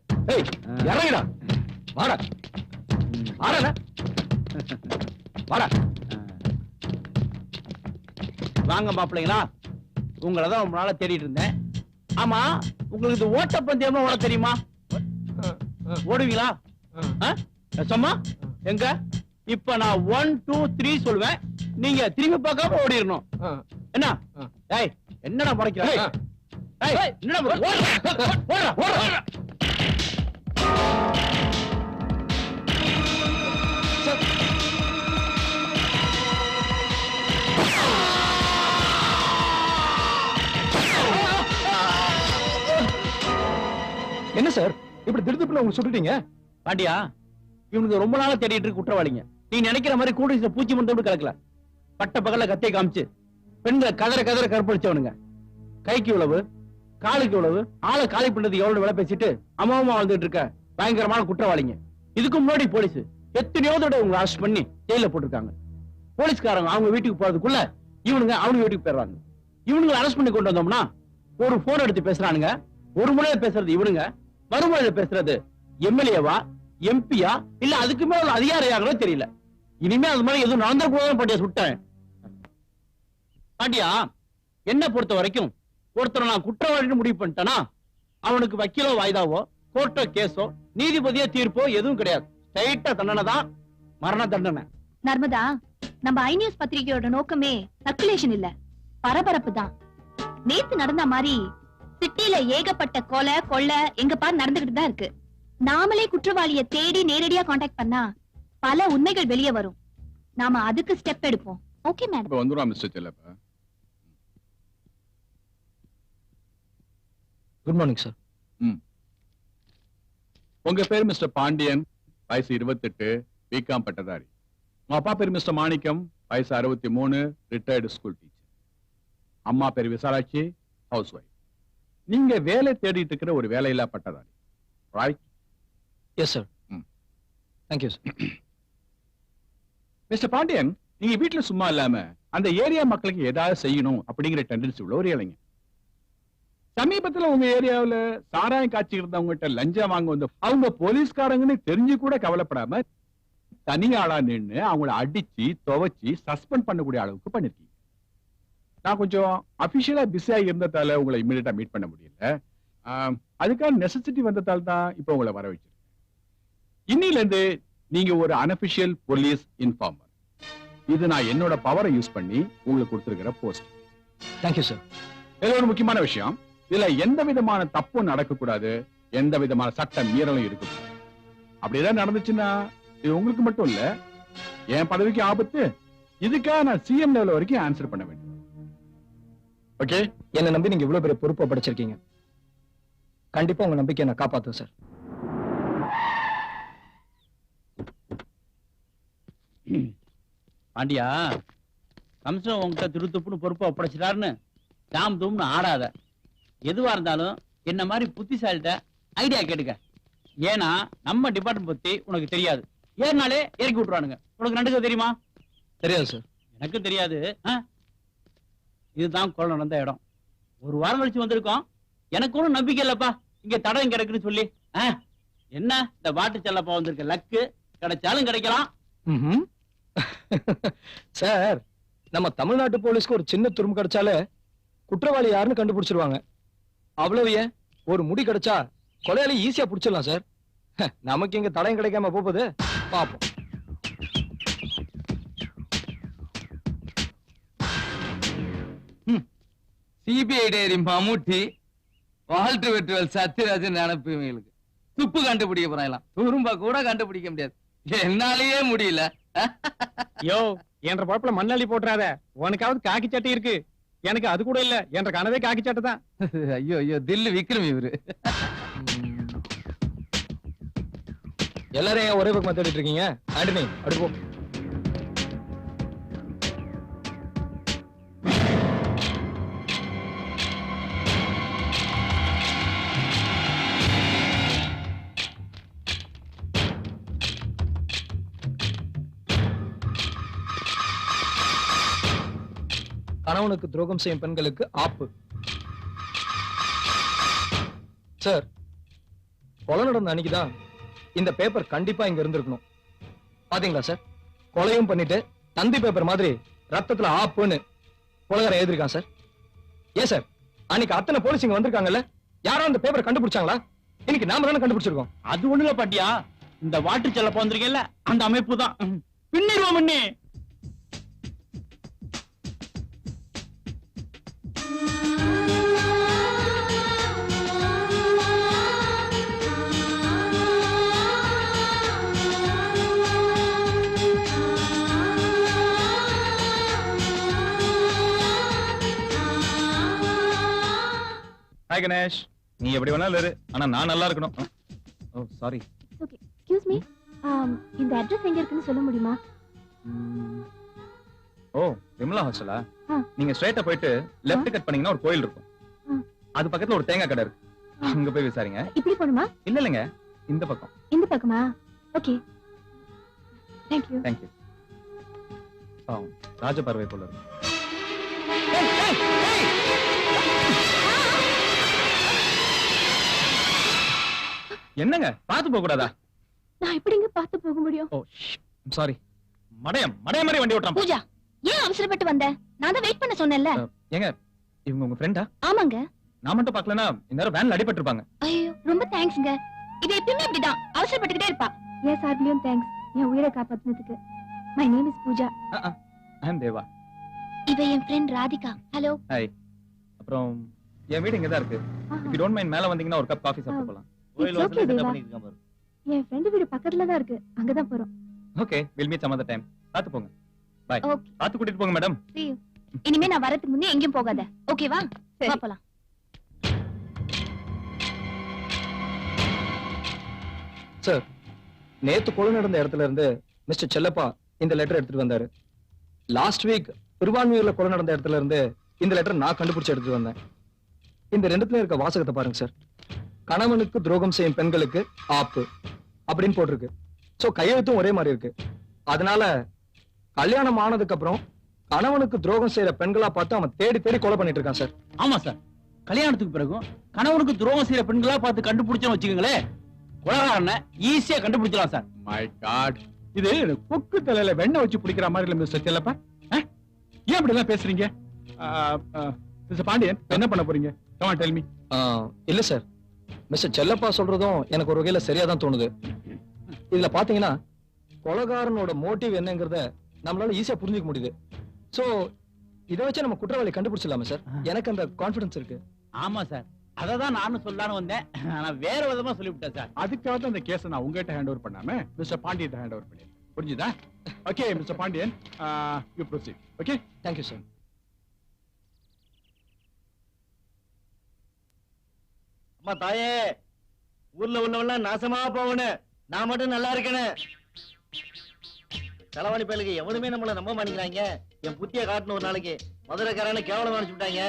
D: இறங்குடா. வாடா வாடா வாடா.
B: வாங்க மாப்பிள்ளைங்களா, உங்களதான் ரொம்ப நாளா தேடிட்டு இருந்தேன். ஆமா, உங்களுக்கு இது ஓட்ட பந்தயமா ஓட தெரியுமா? ஓடுவீங்களா? சும்மா எங்க? இப்ப நான் 1 2 3 சொல்லுவேன், நீங்க திரும்பி பார்க்காம ஓடிடணும். என்ன? ஏய், என்னடா படைக்கிற? என்னடா ஓடுற?
D: என்ன சார் இப்படி திடுதிப்புல உங்க சுட்டுட்டீங்க?
E: பாண்டியா, இவனுக்கு ரொம்ப நாளா தேடிட்டு இருக்கு குற்றவாளிங்க. நீ நினைக்கிற மாதிரி கூட்டத்துல பூச்சி மருந்து கலக்கல. பட்ட பகல கத்தையை காமிச்சு பெண்களை கதற கதற கற்பழிச்சவனுங்க. கைக்கு உழவு, காலுக்கு உழவு, ஆளை காலி பண்ணது எவ்வளவு விலை பேசிட்டு அம்மாவமா வாழ்ந்துட்டு இருக்க பயங்கரமான குற்றவாளிங்க. இதுக்கு முன்னாடி போலீஸ் எத்தனையோ தடவை உங்களை அரெஸ்ட் பண்ணி ஜெயில போட்டிருக்காங்க. போலீஸ்காரங்க அவங்க வீட்டுக்கு போறதுக்குள்ள இவனுங்க அவங்க வீட்டுக்கு போயிடுறாங்க. இவனுங்களை அரெஸ்ட் பண்ணி கொண்டு வந்தோம்னா ஒரு போன் எடுத்து பேசுறானுங்க. ஒரு முறையில பேசுறது இவனுங்க, மறுமுறையில பேசுறது எம்எல்ஏவா எம்பியா இல்ல அதுக்கு மேல அதிகாரியாங்களோ தெரியல. இனிமே அது மாதிரி எதுவும் நடந்த போதும் பாண்டியா சுட்டேன். பாண்டியா, என்ன பொறுத்த வரைக்கும் ஒருத்தரை நான் குற்றவாளின்னு முடிவு பண்ணிட்டேனா அவனுக்கு வக்கீலோ வாய்தாவோ கோர்ட்டோ கேஸோ நீதிபதியோ தீர்ப்போ எதுவும் கிடையாது. ஸ்ட்ரைட்டா தண்டனை தான், மரண தண்டனை.
A: நர்மதா, நம்ம ஐ நியூஸ் பத்திரிகையோட நோக்கமே சர்க்குலேஷன் இல்ல, பரபரப்பு தான். நேத்து நடந்த மாதிரி சிட்டில ஏகப்பட்ட கொலை கொள்ளை எங்க பார் நடந்துகிட்டு தான் இருக்கு. நாமளே குற்றவாளியை தேடி நேரடியா காண்டாக்ட் பண்ணா பல உண்மைகள் வெளியே வரும். நாம அதுக்கு ஸ்டெப் எடுப்போம். Okay madam.
F: வந்துடும் mister Chellappa.
D: Good morning sir.
F: உங்க பேர் மிஸ்டர் பாண்டியன், வயசு 28, பிகாம் பட்டதாரி. உங்க அப்பா பேர் மிஸ்டர் மாணிக்கம், வயசு 63, ரிட்டையர்டு ஸ்கூல் டீச்சர். அம்மா பேர் விசாலாட்சி, ஹவுஸ் ஒய்ஃப். நீங்க வேலை தேடிட்டு இருக்கிற ஒரு வேலையில்லா பட்டதாரி, right?
D: Yes sir. Thank you sir.
F: Mister Pandian, நீங்க வீட்டுல சும்மா இல்லாம அந்த ஏரியா மக்களுக்கு ஏதாவது செய்யணும் அப்படிங்கிற டெண்டன்சி உள்ள ஒரு இளைஞன். சமீபத்துல உங்க ஏரியாவுல சாராயம் காட்சி இருந்தவங்ககிட்ட லஞ்சம் வாங்க வந்து அவங்க போலீஸ்காரங்கன்னு தெரிஞ்சு கூட கவலைப்படாம தனியாளா நின்று அவங்கள அடிச்சு துவைச்சு சஸ்பெண்ட் பண்ணக்கூடிய அளவுக்கு பண்ணிருக்கீங்க. நான் கொஞ்சம் அபிஷியலா பிஸியா இருந்ததால உங்களை இமீடியட்டா மீட் பண்ண முடியல. அதுக்கான நெசசிட்டி வந்ததால தான் இப்ப உங்களை வர வச்சிருக்கேன். இன்னில இருந்து நீங்க ஒரு அன்அபிஷியல் போலீஸ் இன்ஃபார்மர். இது நான் என்னோட பவரை யூஸ் பண்ணி உங்களுக்கு கொடுத்திருக்கிற போஸ்ட்.
D: Thank you sir.
F: இது ஒரு முக்கியமான விஷயம். இதுல எந்த விதமான தப்பும் நடக்கக்கூடாது, எந்த விதமான சட்ட மீறலும் இருக்கக்கூடாது. அப்படிதான் நடந்துச்சுன்னா இது உங்களுக்கு மட்டும் இல்ல, என் பதவிக்கு ஆபத்து. இதுக்காக நான் சிஎம் லெவல் வரைக்கும் ஆன்சர் பண்ண வேண்டும். ஓகே?
D: என்ன நம்பி நீங்க இவ்வளவு பெரிய பொறுப்பை படைச்சிருக்கீங்க. கண்டிப்பா உங்க நம்பிக்கையை நான் காப்பாத்துவேன் சார்.
E: பாண்டியா, கம்சன் உங்ககிட்ட திருத்துப்புன்னு பொறுப்பை ஒப்படைச்சிட்டாருன்னு தாம் தூம்னு ஆடாத. எதுவா இருந்தாலும் என்ன மாதிரி புத்திசாலிட்ட ஐடியா கேட்டுக்க. ஏன்னா நம்ம டிபார்ட்மெண்ட் பத்தி உனக்கு தெரியாது. ஏறினாலே இறக்கி விட்டுறானுங்க. உனக்கு நடுக்க தெரியுமா?
D: தெரியாது சார்.
E: எனக்கு தெரியாது. இதுதான் கொலை நடந்த இடம். ஒரு வாரம் கழிச்சு வந்திருக்கோம். எனக்கு ஒன்றும் நம்பிக்கை இல்லப்பா இங்க தடம் கிடக்குன்னு சொல்லி. என்ன இந்த வாட்டு செல்லப்பா வந்திருக்க லக்கு, கிடைச்சாலும் கிடைக்கலாம்.
D: சார், நம்ம தமிழ்நாட்டு போலீஸ்க்கு ஒரு சின்ன துரும்பு கிடைச்சாலே குற்றவாளி யாருன்னு கண்டுபிடிச்சிருவாங்க. அவ்வளவு ஏன், ஒரு முடி கிடைச்சா கொலையாளி ஈஸியா பிடிச்சிடலாம் சார். நமக்கு இங்க தடயம் கிடைக்காம போகுது. பாப்போம்.
H: சிபிஐ டைரி மம்முட்டி, வால்டர் வெட்டுவல் சத்யராஜன் நினைப்பு இவங்களுக்கு. துப்பு கண்டுபிடிக்க போறாங்களாம், துரும்பா கூட கண்டுபிடிக்க முடியாது. என்னாலேயே முடியல.
K: யோ, என்ற பழப்புல மண்ணாளி போட்டுறாத. உனக்காவது காக்கி சட்டை இருக்கு, எனக்கு அது கூட இல்ல. என்ற கனவே காக்கி சட்டை தான்.
H: ஐயோ ஐயோ, தில்லு விக்ரம் இவரு.
D: எல்லாரையும் ஒரே பக்கம் தேடிட்டு இருக்கீங்க. ஆண்டனி, அப்படி போ. கணவனுக்கு துரோகம் செய்யும் பெண்களுக்கு ஆப்பு. சார், கொலை நடந்த அன்னைக்குதான் இந்த பேப்பர் கண்டிப்பா இங்க இருந்திருக்கணும். பாத்தீங்களா சார்? கொலையும் பண்ணிட்டு தந்தி பேப்பர் மாதிரி ரத்தத்துல ஆப்புன்னு கொலைகார எழுதிருக்கான் சார். ஏன் சார், அன்னைக்கு அத்தனை போலீஸ் இங்க வந்திருக்காங்கல்ல, யாரும் அந்த பேப்பரை கண்டுபிடிச்சாங்களா? இன்னைக்கு நாம தானே கண்டுபிடிச்சிருக்கோம்.
E: அது ஒண்ணுல பாட்டியா, இந்த வாட்டு செல்லப்பா வந்திருக்கேன்ல அந்த அமைப்பு தான். பின்னிடுவோம் முன்னே.
B: ஹாய் கணேஷ். நீ எப்படி வேணாலும் இரு, ஆனா நான் நல்லா இருக்கணும். ஓ சாரி.
A: Okay, excuse me. இந்த அட்ரஸ் எங்க இருக்குன்னு சொல்ல முடியுமா?
B: ஓ விமலா ஹாஸ்டலா?
A: ஆ.
B: நீங்க ஸ்ட்ரைட்டா போயிட்டு லெஃப்ட் கட் பண்ணீங்கன்னா ஒரு கோயில் இருக்கும். அது பக்கத்துல ஒரு தேங்காய் கடை இருக்கு, அங்க போய் விசாரிங்க.
A: இப்படி போணுமா?
B: இல்ல இல்லங்க, இந்த பக்கம்.
A: இந்த பக்கமா? Okay, thank you.
B: Thank you. Raja Paarvai போல இருக்கு. என்னங்க பாத்து போக கூடாதா?
A: நான் எப்படிங்க பார்த்து போக முடியும்?
B: ஓ சாரி. மடையம் மாதிரி வண்டி ஓட்டுறான்.
A: பூஜா, ஏன் அவசரப்பட்டு வந்த? நான் தான் வெயிட் பண்ண சொன்னேன்ல.
B: ஏங்க இவங்க உங்க ஃப்ரெண்டா?
A: ஆமாங்க.
B: நான் மட்டும் பார்க்கலனா இந்த வேன்ல அடிபட்டு இருப்பாங்க.
A: ஐயோ ரொம்ப தேங்க்ஸ்ங்க. இது எப்பவுமே இப்படிதான், அவசரப்பட்டுக்கிட்டே இருப்பா. எஸ் சார்பிலியும் தேங்க்ஸ், என் உயிரை காப்பாத்துனதுக்கு. My name is Pooja.
B: I am Deva.
A: இவ என் ஃப்ரெண்ட் ராதிகா. ஹலோ.
B: ஹாய். அப்புறம் என் வீடு இங்க தான் இருக்கு. இஃப் யூ டோன்ட் மைண்ட் மேல வந்தீங்கன்னா ஒரு கப் காபி சாப்பிட்டு போலாம்.
C: கோயில் வாசல்ல செட்டப் பண்ணிருக்கான் பாரு.
A: என் ஃப்ரெண்ட் வீடு பக்கத்துல தான் இருக்கு, அங்க தான் போறோம்.
B: Okay, will meet some other time. பாத்து போங்க. பை.
A: ஓகே.
B: பாத்து கூட்டிட்டு போங்க மேடம்.
A: See you. இனிமே நான் வரதுக்கு முன்னே எங்கேயும் போகாத. ஓகேவா? வா போலாம்.
D: சார், நேத்து கொலை நடந்த இடத்துல இருந்து மிஸ்டர் செல்லப்பா இந்த லெட்டர் எடுத்துட்டு வந்தாரு. லாஸ்ட் வீக் திருவான்மியூர்ல கொலை நடந்த இடத்துல இருந்து இந்த லெட்டர் நான் கண்டுபிடிச்சு எடுத்துட்டு வந்தேன். இந்த ரெண்டுத்துல இருக்க வாசகத்தை பாருங்க சார். கணவனுக்கு துரோகம் செய்யும் பெண்களுக்கு ஆப்பு அப்படின்னு போட்டிருக்கு. சோ கையெழுத்தும் ஒரே மாதிரி இருக்கு. அதனால கல்யாணம் ஆனதுக்கு அப்புறம் கணவனுக்கு துரோகம் செய்யற பெண்களா பார்த்து அவன் தேடி தேடி கொலை பண்ணிட்டு இருக்கான் சார்.
E: ஆமா சார், கல்யாணத்துக்கு பிறகும் கணவனுக்கு துரோகம் செய்யற பெண்களா பார்த்து கண்டுபிடிச்சோம் வச்சுக்கோங்களேன், கொலைகாரனை ஈஸியா கண்டுபிடிச்சலாம் சார்.
F: மை காட், இது கொக்கு தலையில வெண்ணெய் வச்சு பிடிக்கிற மாதிரி இல்ல மிஸ்டர் செல்லப்பா. ஏன் அப்படி எல்லாம் பேசுறீங்க? மிஸ்டர் பாண்டியன் என்ன பண்ண போறீங்க? come on tell me.
D: இல்ல சார், மிஸ்டர் செல்லப்பா சொல்றதும் எனக்கு ஒரு வகையில சரியா தான் தோணுது. இதுல பாத்தீங்கன்னா கொலைகாரனோட மோட்டிவ் என்னங்கறத நம்மளால ஈஸியா புரிஞ்சுக்க முடியுது. சோ இதை வச்சு நம்ம குற்றவாளி கண்டுபிடிச்சிடலாமா சார்? எனக்கு அந்த கான்பிடன்ஸ் இருக்கு.
E: ஆமா சார், அததான் நானும் சொல்லலான்னு வந்தேன், ஆனா வேற விதமா சொல்லிவிட்டேன் சார்.
F: அதுக்காக தான் இந்த கேஸை நான் உங்ககிட்ட ஹேண்ட் ஓவர் பண்ணாம மிஸ்டர் பாண்டியன் ஹேண்ட் ஓவர் பண்ணேன். புரிஞ்சுதா? Okay mister Pandian, you proceed. Okay,
D: thank you sir.
C: அம்மா தாயே, ஊர்ல உள்ளவெல்லாம் நாசமா போகணும், நான் மட்டும் நல்லா இருக்கேன். தலைவாணி பயலுக்கு எவனுமே நம்மள நம்ப மாட்டேங்கிறாங்க. என் புத்திய காட்டணும் ஒரு நாளைக்கு. மதுரைக்காரன்னு கேவலம் அனுப்பிச்சு விட்டாங்க.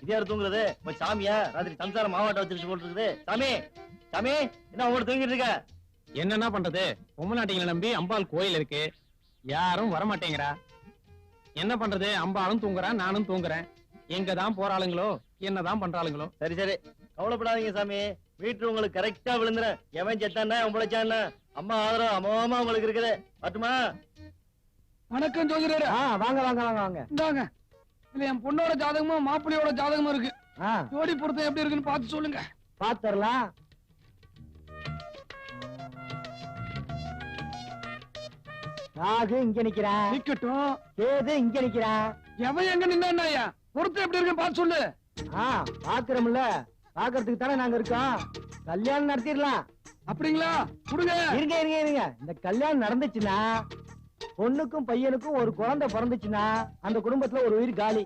C: இதே தூங்குறது சாமியா? ராத்திரி சம்சாரம் மாவாட்ட வச்சிருச்சு போட்டு இருக்குது. சாமி சாமி, என்ன உங்களோட தூங்கிட்டு இருக்க?
K: என்னன்னா பண்றது, பொம்மநாட்டிகளை நம்பி அம்பாள் கோயில் இருக்கு, யாரும் வரமாட்டேங்கிறா. என்ன பண்றது, அம்பாளும் தூங்குறா, நானும் தூங்குறேன். எங்க தான் போறாளுங்களோ, என்னதான் பண்றாளுங்களோ.
C: சரி சரி, கவலைப்படாதீங்க சாமி, வீட்டு உங்களுக்கு கரெக்டா விழுந்துறேன். எவன் செத்தானா உழைச்சானா அம்மா ஆதரவு அமோகமா உங்களுக்கு இருக்குது. பட்டுமா?
J: வணக்கம் ஜோதிடர்.
C: வாங்க வாங்க வாங்க வாங்க.
J: இந்தாங்க, இதுல என் பொண்ணோட ஜாதகமும் மாப்பிள்ளையோட ஜாதகமும் இருக்கு. ஜோடி பொருத்தம் எப்படி இருக்குன்னு பார்த்து சொல்லுங்க.
C: பாத்துறலாம். ராகு இங்க நிக்கிறான்.
J: நிக்கட்டும்.
C: கேது இங்க நிக்கிறான்.
J: எவன் எங்க நின்னா பொருத்தம் எப்படி இருக்குன்னு பார்த்து சொல்லு.
C: பாக்குறோம்ல, பாக்குறதுக்கு தானே நாங்க இருக்கோம். கல்யாணம் நடத்திடலாம்.
J: அப்படிங்களா? கொடுங்க.
C: இருங்க இருங்க இருங்க. இந்த கல்யாணம் நடந்துச்சுன்னா, பொண்ணுக்கும் பையனுக்கும் ஒரு குழந்தை பிறந்துச்சுன்னா, அந்த குடும்பத்துல ஒரு உயிர் காலி.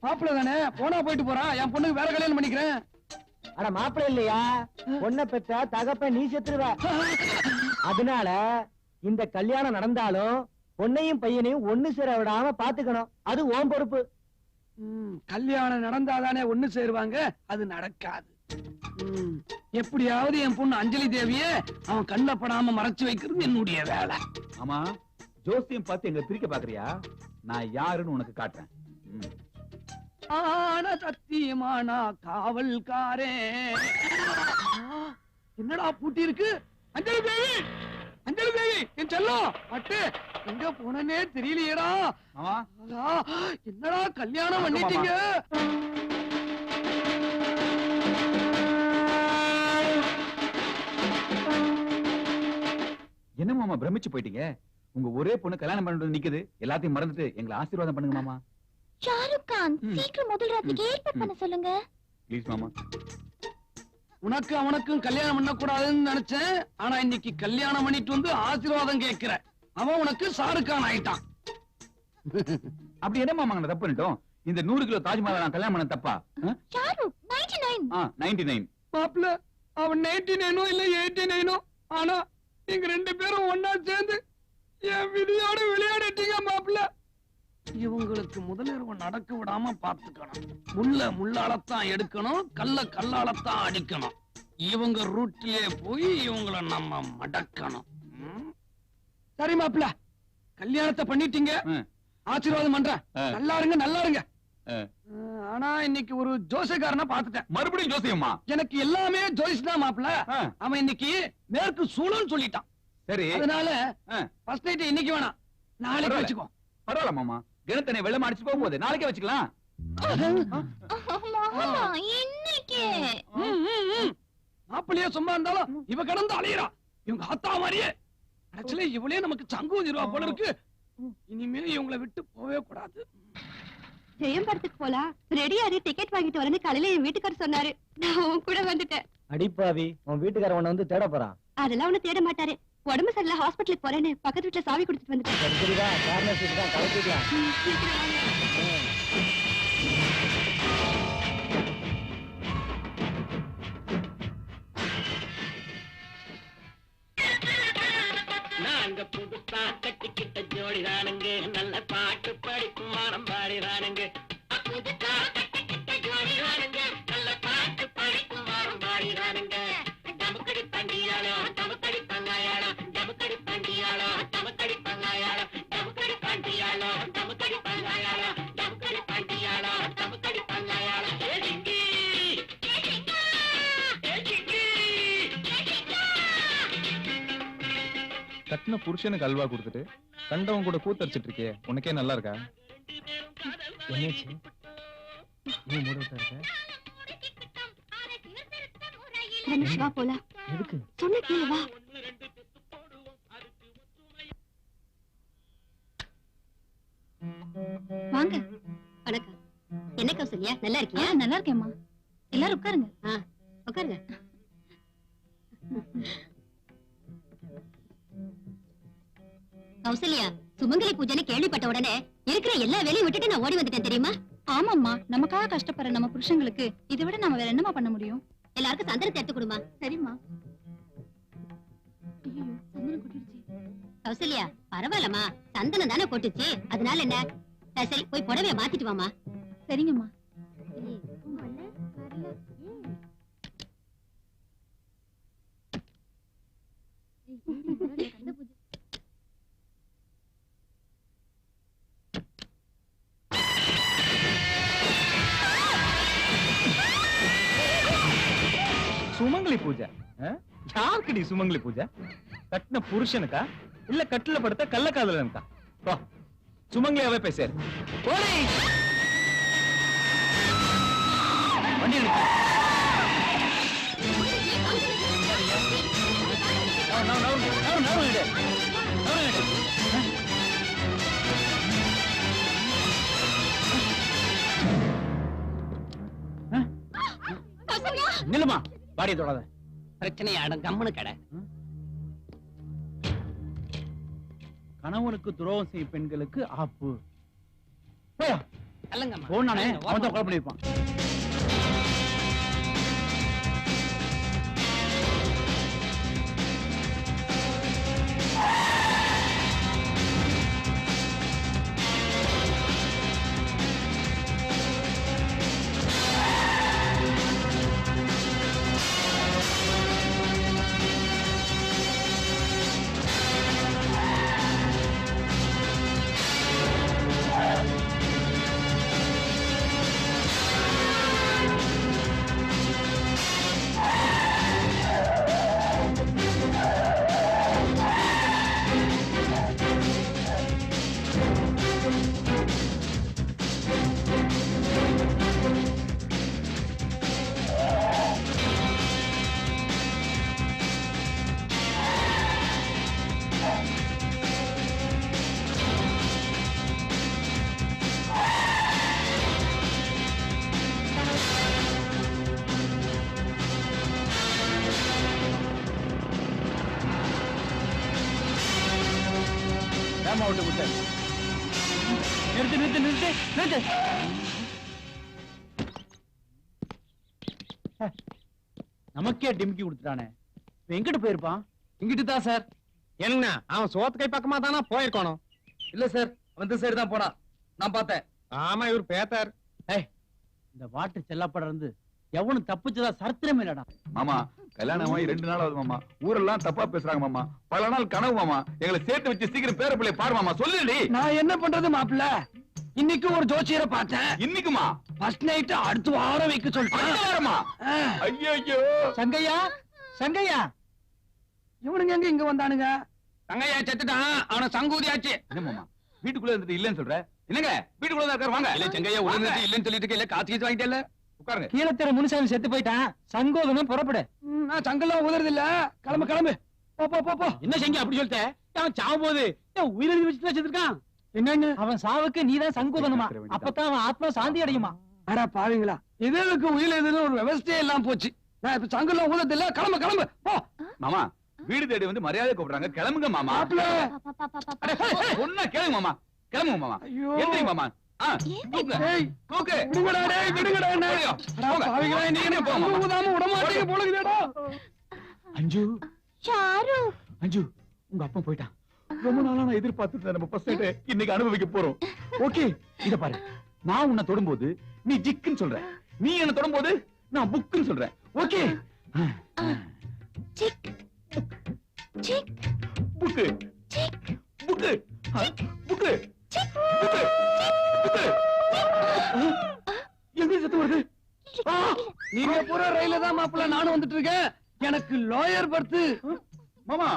J: மாப்பிள்ளை தானே, போனா போயிட்டு போறான். என் பொண்ணுக்கு வேற கல்யாணம் பண்ணிக்கிறேன்.
C: ஆனா மாப்பிள்ளை இல்லையா? பொண்ணை பெற்ற தகப்ப நீ செத்துருவ. அதனால இந்த கல்யாணம் நடந்தாலும் பொண்ணையும் பையனையும் ஒண்ணு சேர விடாம பாத்துக்கணும். அது உன் பொறுப்பு.
J: கல்யாணம் நடந்தாதானே ஒண்ணு சேருவாங்க, அது நடக்காது. எப்படியாவது என் பொண்ணு அஞ்சலி தேவிய அவன் கண்ணுல படாம மறைச்சு வைக்கிறது என்னுடைய வேலை.
F: ஆமா, ஜோசியம் பார்த்து எங்க பிரிக்க பாக்குறியா? நான் யாருன்னு உனக்கு காட்டுறேன்.
J: ஆன சத்தியமானா காவல்காரே. என்னடா பூட்டி இருக்கு? அஞ்சலி தேவி, அஞ்சலி தேவி, என் செல்லம் அட்டு எங்க போனே தெரியலையேடா. என்னடா கல்யாணம் பண்ணிட்டீங்க?
F: என்ன மாமா பிரமிச்சு போயிட்டீங்க? உங்க ஒரே பொண்ணு கல்யாணம் பண்ணிட்டு நிக்குது, எல்லாத்தையும் மறந்துட்டு எங்களை ஆசீர்வாதம் பண்ணுங்க மாமா.
A: ஷாருக் கான், சீக்கிரம் முதல் ராத்திரிக்கு ஏற்பாடு பண்ண சொல்லுங்க.
F: ப்ளீஸ் மாமா.
J: உனக்கு அவனுக்கும் கல்யாணம் பண்ண கூடாதுன்னு நினைச்சேன், ஆனா இன்னைக்கு கல்யாணம் பண்ணிட்டு வந்து ஆசீர்வாதம் கேட்கிற. அவன் உனக்கு ஷாருக் கான் ஆயிட்டான்.
F: அப்படி என்ன மாமா தப்பு பண்ணிட்டோம்? இந்த 100 கிலோ தாஜ்மஹால் நான் கல்யாணம் பண்ண தப்பா?
A: ஷாருக் 99.
F: 99.
E: மாப்பிள்ள அவன் 99 இல்ல 89 ஆனா நீங்க 2 பேரும் ஒன்னா சேர்ந்து என் விதியோட விளையாடிட்டீங்க மாப்பிள்ள. இவங்களுக்கு முதலிரவு நடக்க விடாம பாத்துக்கணும். முள்ள முள்ளாலத்தான் எடுக்கணும், கல்ல கல்லாலத்தான் அடிக்கணும். இவங்க ரூட்லயே போய் இவங்கள நம்ம மடக்கணும். சரி மாப்பிள்ள, கல்யாணத்தை பண்ணிட்டீங்க, ஆசீர்வாதம் பண்றேன். நல்லா இருங்க, நல்லா இருங்க. ஆனா இன்னைக்கு ஒரு ஜோசியக்காரனை பாத்துட்டேன்.
F: மறுபடியும் ஜோசியம்மா?
E: எனக்கு எல்லாமே ஜோசியம் தான் மாப்பிள்ள. அவன் இன்னைக்கு மேற்கு சூழல் சொல்லிட்டான்.
F: சரி,
E: அதனால ஃபர்ஸ்ட் நைட் இன்னைக்கு வேணாம், நாளைக்கு வச்சுக்கோ.
F: பரவாயில்ல மாமா, கிணத்தனை வெள்ளம் அடிச்சு போகும்போது நாளைக்கே வச்சுக்கலாம்.
A: இன்னைக்கு
E: மாப்பிள்ளையே சும்மா இருந்தாலும் இவ கிடந்து அலையிறா. இவங்க ஆத்தா மாதிரியே ஆக்சுவலி இவளே நமக்கு சங்கூதிருவா போல இருக்கு. இனிமே இவங்களை விட்டு போவே கூடாது.
A: ஜெயம் படத்துக்கு போலாம், ரெடியாரு டிக்கெட் வாங்கிட்டு வரேன்னு காலையில என் வீட்டுக்காரர் சொன்னாரு. நான் உன் கூட வந்துட்டேன்.
C: அடிப்பாவி, உன் வீட்டுக்காரன் உன்னை வந்து தேட போறான்.
A: அதெல்லாம் ஒண்ணு தேட மாட்டாரு. உடம்பு சரியில்லை, ஹாஸ்பிட்டலுக்கு போறேன்னு பக்கத்து வீட்டுல சாவி கொடுத்துட்டு வந்துட்டேன்.
C: சரிதா, கார்னர் சீட் தான் கலக்கிக்கலாம்.
L: நாங்க புதுசா கட்டிக்கிட்ட ஜோடிதானுங்க, நல்ல பாட்டு படிக்கும் மனம் பாடிதானுங்க. புதுசா கட்டிக்கிட்ட ஜோடிதானுங்க, நல்ல பாட்டு படிக்கும் மனம் பாடிதானுங்க. டமுக்கடி பண்டியாளோ டமுக்கடி பங்காயாளோ, டமுக்கடி பண்டியாளோ டமுக்கடி பங்காயாளோ, டமுக்கடி பண்டியாளோ டமுக்கடி பங்காயாளோ, டமுக்கடி பண்டியாளோ டமுக்கடி பங்காயாளோ.
B: கட்டின புருஷனுக்கு அல்வா கொடுத்துட்டு கண்டவன் கூட கூத்தரிச்சிட்டு இருக்கே, உனக்கே நல்லா இருக்கா?
C: என்னாச்சு? நீ மூடவிட்டா இருக்க?
A: ரமேஷ் வா போலாம்.
C: எதுக்கு?
A: சொன்ன கேளு வா. வாங்க. வணக்கம். என்ன கௌசல்யா, நல்லா இருக்கியா? நல்லா இருக்கேம்மா. எல்லாரும் உட்காருங்க. உட்காருங்க. கௌசல்யா, சுமங்கலி பூஜைன்னு கேள்விப்பட்ட உடனே இருக்கிற எல்லா வேலையும் விட்டுட்டு நான் ஓடி வந்துட்டேன் தெரியுமா? ஆமாம்மா, நமக்காக கஷ்டப்படுற நம்ம புருஷங்களுக்கு இதை விட நம்ம வேற என்னமா பண்ண முடியும்? எல்லாருக்கும் சந்தனத்தை எடுத்து கொடுமா. சரிம்மா. கௌசல்யா, பரவாயில்லம்மா, சந்தனம் தானே கொட்டுச்சு, அதனால என்ன? சரி, போய் புடவைய மாத்திட்டு வாமா. சரிங்கம்மா.
B: சுமங்கலி பூஜை? யாருக்குடி சுமங்கலி பூஜை? கட்டின புருஷனுக்கா இல்ல கட்டில படுத்த கள்ளக்காதலனுக்கா? சுமங்கலியாவே பேச வண்டி
E: நில்லுமா, பாடி தொடாத.
L: பிரச்சனையாடும் கம்முனு கடை.
E: கணவனுக்கு துரோகம் செய்யும் பெண்களுக்கு ஆப்பு.
L: அல்லங்கம்மா.
E: போனானே அவன் தான் கொலை பண்ணிருப்பான். நிறுத்து நிறுத்து நிறுத்து நிறுத்து. நமக்கே டிமிக்கி கொடுத்துட்டானே எங்கிட்டு போயிருப்பான்?
D: இங்கிட்டு தான் சார்.
K: என்ன அவன் சோத்து கை பக்கமா தானா போயிருக்கணும்.
D: இல்ல சார், அந்த சைடு தான் போனா நான் பார்த்தேன்.
K: ஆமா இவர் பேத்தார்.
E: இந்த வாட்டு செல்லப்பட இருந்து எவனும் தப்பிச்சதா சரித்திரமே இல்லடா.
F: மாமா கல்யாணமாயி 2 நாள் ஆகுது மாமா. ஊரெல்லாம் தப்பா பேசுறாங்க மாமா. பல நாள் கனவு மாமா. எங்களை சேர்த்து வச்சு சீக்கிரம் பேர பிள்ளை பாரு மாமா. சொல்லுடி.
E: நான் என்ன பண்றது மாப்பிள்ள? இன்னைக்கு ஒரு ஜோசியரை பார்த்தேன்.
F: இன்னைக்குமா?
E: ஃபர்ஸ்ட் நைட் அடுத்த வாரம் வைக்க சொல்லிட்டாரமா.
F: ஐயோ
E: சங்கையா, சங்கையா, இவனுங்க எங்க இங்க வந்தானுங்க?
K: தங்கையா செத்துட்டான், அவன சங்கூதி ஆச்சு.
F: என்ன மாமா வீட்டுக்குள்ள இருந்துட்டு இல்லன்னு சொல்ற? என்னங்க வீட்டுக்குள்ள தான் இருக்காரு, வாங்க.
K: இல்ல செங்கையா உள்ள இல்லன்னு சொல்லிட்டு இருக்கே, காசு கீச்சு வாங்கிட்டே.
F: உட்காருங்க.
C: கீழத்தர முனுசாமி செத்து போயிட்டான். சங்கோதனும் புறப்படு.
E: நான் சங்கெல்லாம் உதறது இல்ல. கிளம்பு கிளம்பு. போ போ போ. என்ன செங்க அப்படி சொல்லிட்ட? அவன் சாவும் போது உயிரை வச்சுட்டு செத்துருக்கான். என்னன்னு?
C: அவன் சாவுக்கு நீதான் சங்கோதனுமா. அப்பதான் அவன் ஆத்மா சாந்தி அடையுமா.
E: அடா பாவீங்களா, இதற்கு உயிர் எதுன்னு ஒரு விவசாயம் எல்லாம் போச்சு. நான் இப்ப சங்கெல்லாம் உதறது இல்ல. கிளம்பு கிளம்பு போ.
F: மாமா வீடு தேடி வந்து மரியாதை கூப்பிடுறாங்க. கிளம்புங்க மாமா. ஒன்னா கேளுங்க மாமா. கிளம்புங்க மாமா. எந்திரி மாமா. அஞ்சு அஞ்சு உங்க அப்பா போயிட்டான். ரொம்ப நாளா நான் எதிர்பார்த்துட்டு நம்ம ஃபர்ஸ்ட் நைட் இன்னைக்கு அனுபவிக்க போறோம். ஓகே இத பாரு, நான் உன்னை தொடும்போது நீ ஜிக்குன்னு சொல்ற, நீ என்ன தொடும்போது நான் புக்குன்னு சொல்றேன். ஓகே
A: சிக் சிக்
F: புக்கு
A: சிக்
F: புக்கு புக்கு புக்கு புக்கு. எங்க சத்து வருது?
E: நீங்க போற ரயில தான் மாப்பிள்ள நானும் வந்துட்டு இருக்கேன். எனக்கு லாயர் பர்த்.
F: மாமா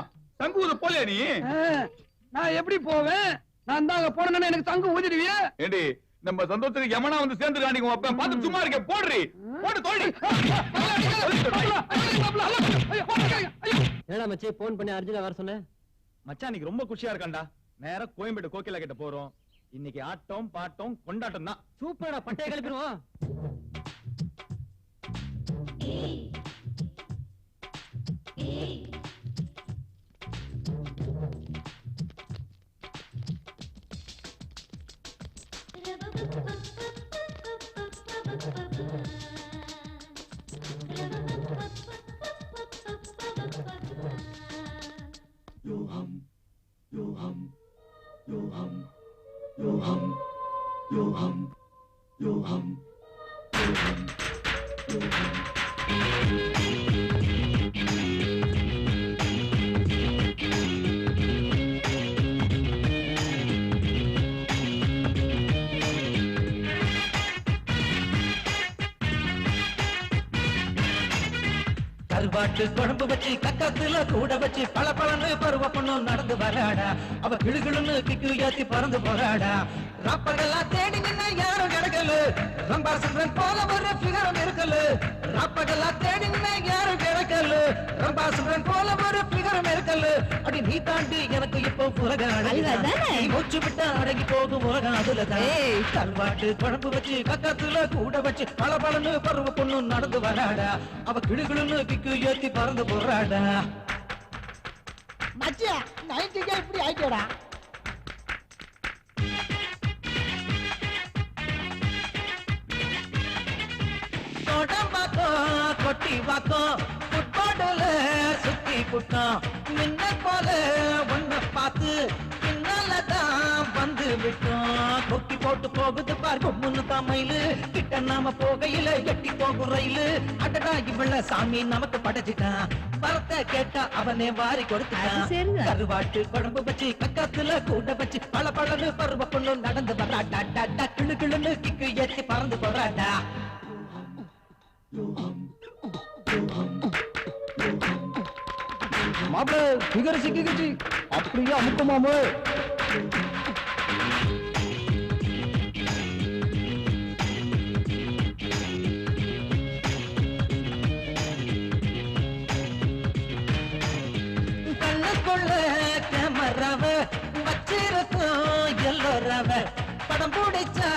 F: சங்கு போல நீ.
E: நான் எப்படி போவேன்? நான் தான் அங்க போனேன்னா எனக்கு சங்கு ஊதிடுவியே.
F: ஏண்டி நம்ம சந்தோஷத்துக்கு யமனா வந்து சேர்ந்து காணிக்கும். அப்ப பார்த்து சும்மா இருக்க, போடுறி போடு தோழி.
C: என்னடா மச்சி போன் பண்ணி அர்ஜுனா வர சொன்னேன்.
B: மச்சான் இன்னைக்கு ரொம்ப குஷியா இருக்கான்டா. நேரா கோயம்பேடு கோகிலா கிட்ட போறோம். இன்னைக்கு ஆட்டம் பாட்டம் கொண்டாட்டம் தான்.
C: சூப்பரா பட்டைய கிளப்பிடுவோம்.
H: கருவாட்டு குழம்பு வச்சு கக்கத்துல கூட வச்சு பல பழனு பருவ பொண்ணும் நடந்து வராடா. அவ கிளுகிளுன்னு கிக்கு ஏத்தி பறந்து போறாடா. ராப்பகெல்லாம் தேடி நின்ன யாரும் கிடைக்கல. ரம்பா சுந்தரன் போல ஒரு பிகரம் இருக்கல. ராப்பகெல்லாம் தேடி நின்ன யாரும் கிடைக்கல. ரம்பா சுந்தரன் போல ஒரு பிகரம் இருக்கல. அடி நீ தாண்டி எனக்கு இப்போ உலகாடா. நீ மூச்சு விட்டா அடங்கி போகும் உலகம் அதுலதான். கருவாட்டு குழம்பு வச்சு கக்கத்துல கூட வச்சு பல பழனு பருவ பொண்ணும் நடந்து வராடா. அவ கிளுகிளுன்னு கிக்கு ஏத்தி பறந்து போறாடா.
C: மச்சியா 90க்கு இப்படி ஆயிட்டடா.
H: கோடம்பாக்கம் கொட்டி வாக்கம் புட்பாடல சுத்தி புட்டோம். நின்ன போல ஒன்ன பார்த்து பின்னாலதான் வந்து விட்டோம். கொக்கி போட்டு போகுது பார் கொம்முன்னு தமிழு. கிட்ட நாம போகையில எட்டி போகும் ரயிலு. அடடா இவள சாமி நமக்கு படைச்சிட்டான். வரத்தை கேட்டா அவனே வாரி கொடுத்தான். கருவாட்டு குழம்பு வச்சு கக்கத்துல கூட வச்சு பல பழனு பருவ பொண்ணு நடந்து வராடா. கிளு கிளுன்னு கிக்கு ஏத்தி பறந்து போறாடா.
C: மாப்பிள பிகர் சிக்கிக்கிச்சு. அப்படியே அமுக்கமாமு.
H: கண்ணுக்குள்ள கேமராவ வச்சிருக்கும் எல்லோராவ. படம் பிடிச்சா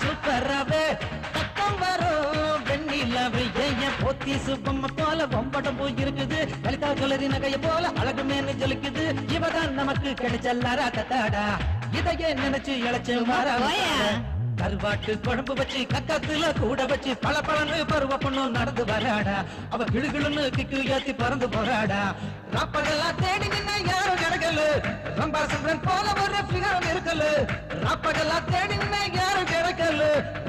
H: சூப்பராவ. பக்கம் வரும் வெண்ணிலாவு. ஏன் போத்தி சுப்பம்ம போல பொம்படம் போய் இருக்குது. லலிதா கலரி நகைய போல அழகு மேனு ஜொலிக்குது. இவதான் நமக்கு கிடைச்சல்லாரா கத்தாடா. இதையே நினைச்சு இழைச்சு மாறா. கருவாட்டு குழம்பு வச்சு கக்கத்துல கூட வச்சு பளபளன்னு பருவ பொண்ணும் நடந்து வராடா. அவ கிளுகிளுன்னு கிக்கு ஏத்தி பறந்து போறாடா. ராப்பகெல்லாம் தேடி நின்ன யாரும் கிடைக்கல. ரம்பா சுந்தரன் போல ஒரு பிகரம் இருக்கல. ராப்பகெல்லாம் தேடி நின்ன யாரும் கிடைக்கல.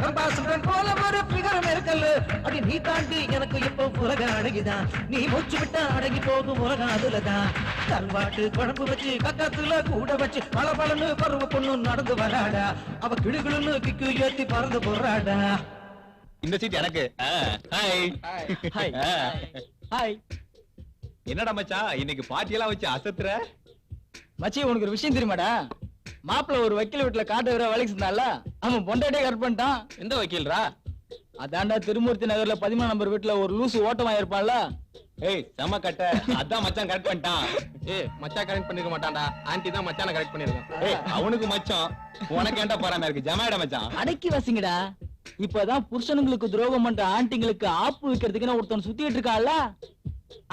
H: ரம்பா சுந்தரன் போல ஒரு பிகரம் இருக்கல. அடி நீ தாண்டி எனக்கு இப்போ உலக அழகிதான். நீ மூச்சு விட்டா அடங்கி போகும் உலகம் அதுலதான். கருவாட்டு குழம்பு வச்சு கக்கத்துல கூட வச்சு பளபளன்னு பருவ பொண்ணும் நடந்து வராடா. அவ கிளுகிளுன்னு கிக்கு ஏத்தி பறந்து போறாடா.
B: இந்த சீட் எனக்கு. Hi
J: hi hi.
B: என்னடா மச்சான் இன்னைக்கு பார்ட்டியெல்லாம் வச்சு அசத்துற?
J: மச்சி உனக்கு ஒரு விஷயம் தெரியுமாடா? மாப்பிள்ள ஒரு வக்கீல் வீட்டுல காட்டு வர வேலைக்கு செஞ்சால அவன் பொண்டாட்டியே கட் பண்ணிட்டான்.
K: எந்த வக்கீல்ரா?
J: அதான்டா திருமூர்த்தி நகர்ல 13 நம்பர் வீட்டுல ஒரு லூசு ஓட்டமா இருப்பான்ல.
B: ஏய் செம கட்ட அதான் மச்சான் கரெக்ட் பண்ணிட்டான்.
K: ஏய் மச்சான் கரெக்ட் பண்ணிருக்க மாட்டான்டா. ஆன்ட்டி தான் மச்சான கரெக்ட் பண்ணிருக்கான்.
B: ஏய் அவனுக்கு மச்சான் உனக்கு ஏன்டா போறாம இருக்கு? ஜமாடா மச்சான்.
J: அடக்கி வசிங்கடா. இப்பதான் புருஷனுங்களுக்கு துரோகம் பண்ற ஆண்டிங்களுக்கு ஆப்பு வைக்கிறதுக்குன்னு ஒருத்தன் சுத்திட்டு இருக்கான்ல,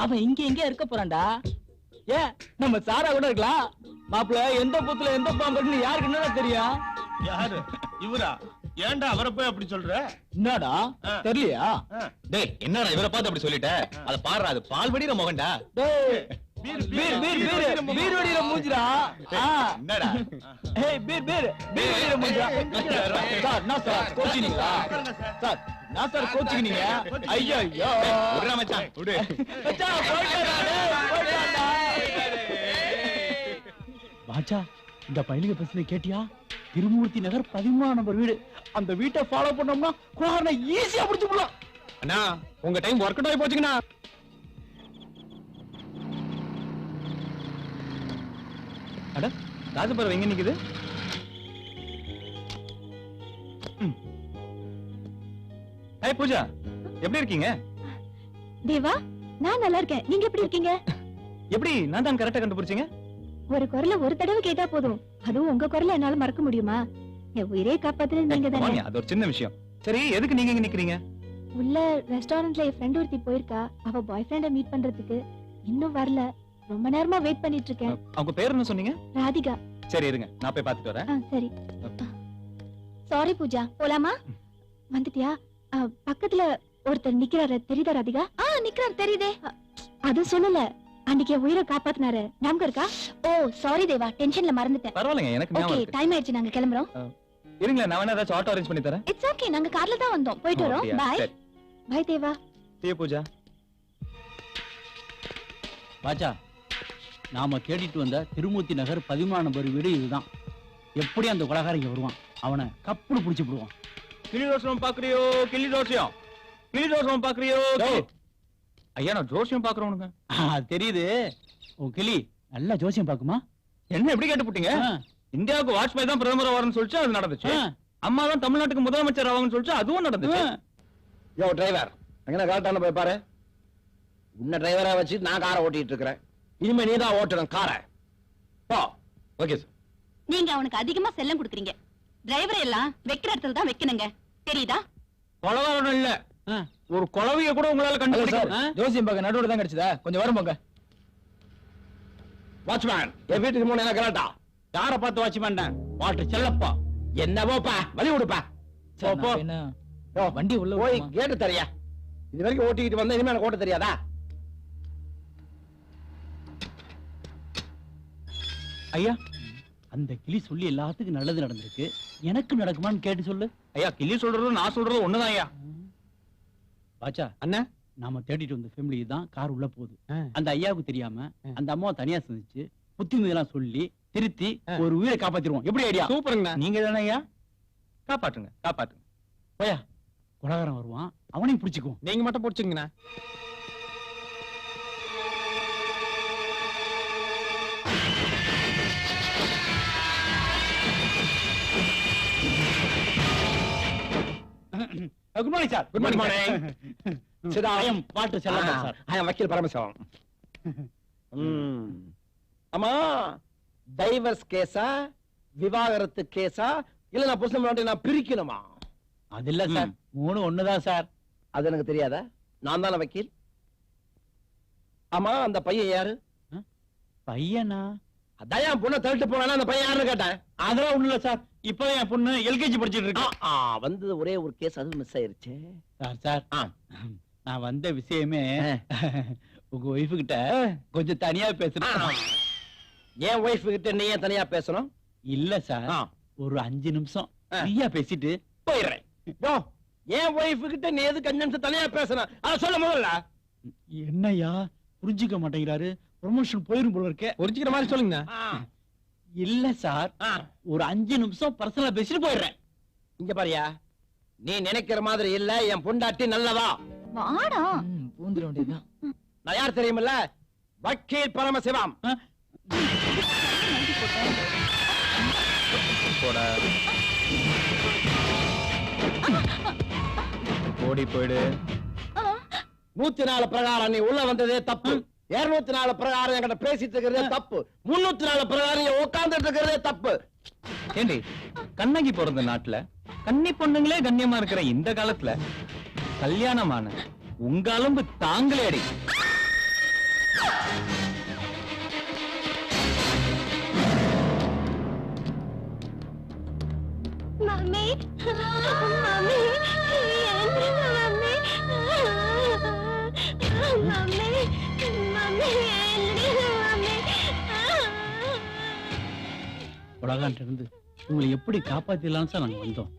J: அவன் இங்க எங்க இருக்க போறான்டா. ஏன் நம்ம சாரா கூட இருக்கலாம். மாப்பிள்ள எந்த புத்துல எந்த பாம்புன்னு யாருக்கு என்னடா தெரியும்?
K: யாரு இவரா? ஏன்டா அவரை போய் அப்படி சொல்ற?
J: என்னடா தெரியலையா?
B: டேய் என்னடா இவரை பார்த்து அப்படி சொல்லிட்ட? அத பாருடா, அது பால் வடிற மகன்டா.
J: டேய் பீர் வடியில மூஞ்சிரா.
B: என்னடா?
J: ஏய் பீர் வடியில மூஞ்சிரா. சார் நான் சார் கோச்சினீங்களா? சார் நான் சார் கோச்சினீங்க. ஐயோ ஐயோ
B: விடுறா மச்சான் விடு.
J: மச்சான் போய்டா.
E: பாச்சா இந்த பையனுக்கு பிரச்சனை கேட்டியா? திருமூர்த்தி நகர் 13 நம்பர் வீடு. அந்த வீட்டை ஃபாலோ பண்ணோம்னா கோஹனை ஈஸியா பிடிச்சு போடலாம்.
K: அண்ணா உங்க டைம் ஒர்க் அவுட் ஆகி போச்சுங்கண்ணா.
B: அட ராஜபுரம் எங்க நிக்குது? ஹாய் பூஜா, எப்படி இருக்கீங்க?
A: தேவா, நான் நல்லா இருக்கேன். நீங்க எப்படி இருக்கீங்க?
B: எப்படி நான் தான் கரெக்டா கண்டுபிடிச்சீங்க?
A: ஒரு குரல ஒரு தடவை கேட்டா போதும். அதுவும் உங்க குரல என்னால மறக்க முடியுமா? என் உயிரே காப்பாத்துறது நீங்க தானே.
B: வாங்க, அது ஒரு சின்ன விஷயம். சரி எதுக்கு நீங்க இங்க நிக்கிறீங்க?
A: உள்ள ரெஸ்டாரண்ட்ல என் ஃப்ரெண்ட் ஒருத்தி போயிருக்கா. அவ பாய் ஃப்ரெண்ட மீட் பண்றதுக்கு இன்னும் வரல. ரொம்ப நேரமா வெயிட் பண்ணிட்டு இருக்கேன்.
B: அவங்க பேர் என்ன சொன்னீங்க?
A: ராதிகா.
B: சரி இருங்க, நான் போய் பார்த்துட்டு வரேன்.
A: சரி. சாரி பூஜா, போலாமா? வந்துட்டியா? பக்கத்துல ஒருத்தர் நிக்கிறாரு, தெரியுதா ராதிகா? நிக்கிறார் தெரியுதே. அது சொல்லல, அன்னைக்கு என் உயிரை காப்பாத்தினாரு, ஞாபகம் இருக்கா? ஓ சாரி தேவா, டென்ஷன்ல மறந்துட்டேன்.
B: பரவாயில்லைங்க, எனக்கு ஞாபகம்
A: ஓகே,
B: இருக்கு.
A: டைம் ஆயிடுச்சு, நாங்க கிளம்புறோம்.
B: இருங்களேன், நான் வேணா ஏதாச்சும் ஆட்டோ அரேஞ்ச் பண்ணி தரேன்.
A: இட்ஸ் ஓகே, நாங்க கார்ல தான் வந்தோம். போயிட்டு வரோம்.
B: அப்படியா?
A: பை
B: சரி.
A: Bye Deva.
B: See you, Pooja.
E: பாச்சா நாம கேட்டுட்டு வந்த திருமூர்த்தி நகர் 13 நம்பர் வீடு இதுதான். எப்படி அந்த கொலகாரன் இங்க வருவான்? அவனை கப்புனு புடிச்சு விடுவான்.
B: கிளி தோசம் பாக்குறியோ? கிளி தோசம் கிளி தோசம் பாக்குறியோ? ஐயா நான் ஜோசியம் பாக்குறவனுங்க.
E: தெரியுது, உன் கிளி நல்லா ஜோசியம் பாக்குமா?
B: என்ன எப்படி கேட்டுப்புட்டீங்க? இந்தியாவுக்கு வாஜ்பாய் தான் பிரதமர் ஆவார்னு சொல்லிச்சு, அது நடந்துச்சு. அம்மா தான் தமிழ்நாட்டுக்கு முதலமைச்சர் ஆவாங்கன்னு சொல்லிச்சு, அதுவும் நடந்துச்சு.
C: யோ டிரைவர், எங்கன கரெக்டான போய் பாரு. உன்ன டிரைவரா வச்சு நான் காரை ஓட்டிட்டு இருக்கிறேன். இனிமே நீ தான் ஓட்டணும் காரை. போ.
B: Okay sir.
A: நீங்க அவனுக்கு அதிகமா செல்லம் கொடுக்குறீங்க. டிரைவர் எல்லாம் வைக்கிற இடத்துல தான் வைக்கணுங்க, தெரியுதா?
B: கொலகாரன் இல்ல, ஒரு கொலவைய கூட உங்களால கண்டுபிடிக்க.
J: ஜோசியம் பார்க்க நடுவுல தான் கிடைச்சதா? கொஞ்சம் வரும் போங்க.
C: வாட்ச்மேன், என் வீட்டுக்கு முன்ன என்ன கரெக்டா?
E: யாரை பார்த்து வாட்ச்மேன்? வாட்டர் செல்லப்பா.
C: என்னவோப்பா, வழி விடுப்பா. போ.
J: என்ன வண்டி உள்ள
C: போய் கேட்டு தரியா? இது வரைக்கும் ஓட்டிக்கிட்டு வந்தா இனிமே எனக்கு ஓட்ட தெரியாதா?
B: ஐயா
E: அந்த கிளி சொல்லி எல்லாத்துக்கும் நல்லது நடந்திருக்கு, எனக்கு நடக்குமான்னு கேட்டு சொல்லு.
B: ஐயா கிளி சொல்றதும் நான் சொல்றதும் ஒண்ணுதான் ஐயா.
E: பாச்சா
K: அண்ணா
E: நாம தேடிட்டு வந்த ஃபேமிலி தான் கார் உள்ள போகுது. அந்த ஐயாவுக்கு தெரியாம அந்த அம்மாவை தனியா சந்திச்சு புத்திமதியெல்லாம் சொல்லி திருத்தி ஒரு உயிரை காப்பாத்திடுவோம். எப்படி ஐடியா?
K: சூப்பருங்கண்ணா.
B: நீங்க தானே ஐயா? காப்பாற்றுங்க காப்பாற்றுங்க.
E: போயா, கொலகாரன் வருவான், அவனையும் பிடிச்சுக்குவோம்.
K: நீங்க மட்டும் பிடிச்சுங்கண்ணா.
E: Good morning sir.
C: Good morning.
E: சரி, I am water Chellappa sir.
C: I am வக்கீல் பரமசிவம். அம்மா, டைவர்ஸ் கேஸா, விவாகரத்து கேஸா, இல்ல நான் புருஷன் நான் பிரிக்கணுமா?
E: அது இல்ல சார், மூணு ஒண்ணுதான் சார்.
C: அது எனக்கு தெரியாதா? நான் தானே வக்கீல். ஆமா, அந்த பையன் யாரு?
E: பையனா?
C: அதான் என் பொண்ணை தள்ளிட்டு போனா அந்த பையன் யாருன்னு கேட்டேன்.
E: அதெல்லாம் ஒண்ணு இல்ல சார், இப்போ என் பொண்ணு எல்கேஜி படிச்சிட்டு இருக்கா.
L: வந்தது ஒரே ஒரு கேஸ் அது மிஸ் ஆயிருச்சு.
E: சார் நான் வந்த விஷயமே உங்க ஒய்ஃபு கிட்ட கொஞ்சம் தனியா பேசுறேன்.
L: என் ஒய்ஃப் கிட்ட நீ ஏன் தனியா பேசணும்?
E: இல்ல சார், ஒரு 5 நிமிஷம் ஃப்ரீயா பேசிட்டு
L: போயிடுறேன். என் ஒய்ஃப் கிட்ட நீ எதுக்கு 5 நிமிஷம் தனியா பேசணும்? அத சொல்ல முதல்ல.
E: என்னய்யா புரிஞ்சுக்க மாட்டேங்கிறாரு? ப்ரொமோஷன் போயிரும் போல இருக்கே.
K: புரிஞ்சுக்கிற மாதிரி சொல்லுங்க.
E: இல்ல சார், ஒரு 5 நிமிஷம் பர்சனலா பேசிட்டு போயிடுறேன்.
L: இங்க பாரியா, நீ நினைக்கிற மாதிரி இல்ல. என் பொண்டாட்டி நல்லவா.
A: வாடா.
J: பூந்துட வேண்டியதுதான்.
L: நான் யார் தெரியுமில்ல? வக்கீல் பரமசிவம்.
B: ஓடி போயிடு.
L: 104 பிரகாரம் நீ உள்ள வந்ததே தப்பு. 204 பிரகாரம் என்கிட்ட பேசிட்டு இருக்கிறதே தப்பு. 304 பிரகாரம் நீ உட்கார்ந்துட்டு இருக்கிறதே தப்பு.
B: ஏண்டி கண்ணகி பிறந்த நாட்டுல கன்னி பொண்ணுங்களே கண்ணியமா இருக்கிற இந்த காலத்துல கல்யாணமான உங்க அலும்பு தாங்களேடி.
I: மம்மி மம்மி மம்மி மம்மி
E: உலகான்ட்டு இருந்து உங்களை எப்படி காப்பாத்திடலாம் சார் நாங்க வந்தோம்.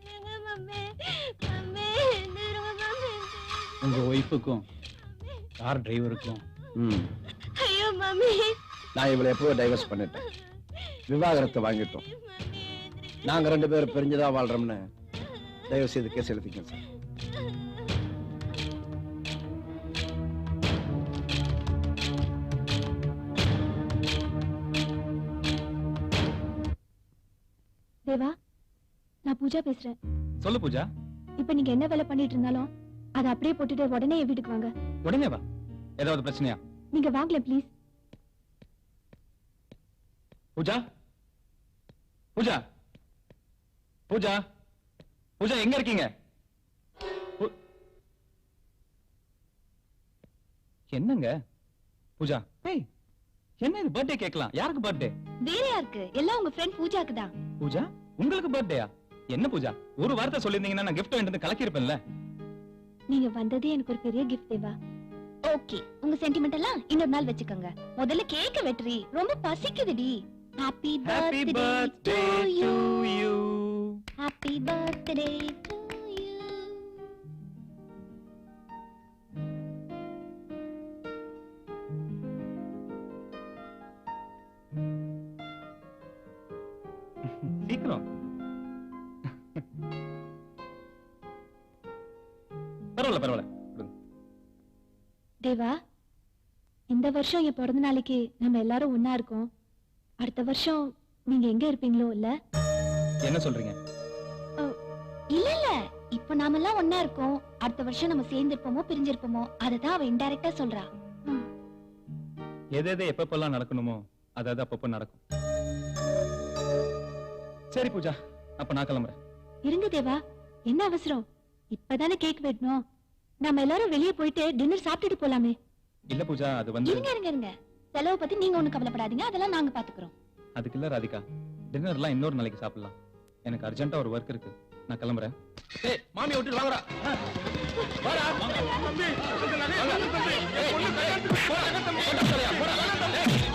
E: உங்க ஒய்ஃபுக்கும் கார் டிரைவருக்கும்
I: ஐயோ மம்மி,
L: நான் இவளை எப்போ டைவர்ஸ் பண்ணிட்டேன். விவாகரத்தை வாங்கிட்டோம். நாங்க 2 பேரும் பிரிஞ்சுதான் வாழ்றோம்னு தயவு செய்து கேஸ் எழுதிக்க சார்.
A: தேவா, நான் பூஜா பேசுறேன்.
B: சொல்லு பூஜா.
A: இப்ப நீங்க என்ன வேலை பண்ணிட்டு இருந்தாலும் அதை அப்படியே போட்டுட்டு உடனே என் வீட்டுக்கு வாங்க.
B: உடனே வா. ஏதாவது பிரச்சனையா?
A: நீங்க வாங்கல ப்ளீஸ்.
B: பூஜா பூஜா பூஜா பூஜா எங்க இருக்கீங்க? என்னங்க பூஜா? ஏய், என்ன இது? பர்த்டே கேக்கலாம். யாருக்கு பர்த்டே?
A: வேற யாருக்கு? எல்லாம் உங்க ஃப்ரெண்ட் பூஜாக்கு தான்.
B: பூஜா, உங்களுக்கு பர்த்டேயா? என்ன பூஜா, ஒரு வார்த்தை சொல்லிருந்தீங்கன்னா நான் கிஃப்ட் வாங்கிட்டு கலக்கி இருப்பேன்ல.
A: நீங்க வந்ததே எனக்கு ஒரு பெரிய கிஃப்ட் தேவா. ஓகே, உங்க சென்டிமெண்ட் எல்லாம் இன்னொரு நாள் வச்சுக்கோங்க. முதல்ல கேக்க வெட்றி. ரொம்ப பசிக்குதுடி. Happy birthday to you. Happy birthday to you.
B: சீக்கிரம். பரவாயில்ல பரவாயில்ல.
A: தேவா, இந்த வருஷம் என் பிறந்த நாளைக்கு நம்ம எல்லாரும் ஒன்னா இருக்கோம். அடுத்த வருஷம் நீங்க எங்க இருப்பீங்களோ? இல்ல
B: என்ன சொல்றீங்க?
A: இல்ல இல்ல, இப்ப நாம எல்லாம் ஒன்னா இருக்கோம். அடுத்த வருஷம் நம்ம சேர்ந்து இருப்போமோ பிரிஞ்சிருப்போமோ அததான் அவ இன்டைரக்டா சொல்றா.
B: எது எது எப்பப்பெல்லாம் நடக்கணுமோ அதாவது அப்பப்ப நடக்கும். சரி பூஜா, அப்ப நான் கிளம்புறேன்.
A: இருங்க தேவா, என்ன அவசரம்? இப்பதானே கேக் வெட்டணும். நம்ம எல்லாரும் வெளியே போயிட்டு டின்னர் சாப்பிட்டுட்டு போலாமே.
B: இல்ல பூஜா, அது வந்து
A: இருங்க இருங்க இருங்க, செலவு பத்தி நீங்க ஒண்ணும் கவலைப்படாதீங்க, அதெல்லாம் நாங்க பாத்துக்கிறோம்.
B: அதுக்கு இல்ல ராதிகா, டின்னர்லாம் இன்னொரு நாளைக்கு சாப்பிடலாம். எனக்கு அர்ஜென்ட்டா ஒரு ஒர்க் இருக்கு, நான் கிளம்புறேன்.
L: ஏய், மாமி விட்டுட்டு வாங்கடா. வாடா தம்பி, ஏய் பொண்ணு கல்யாணத்துக்கு போடா.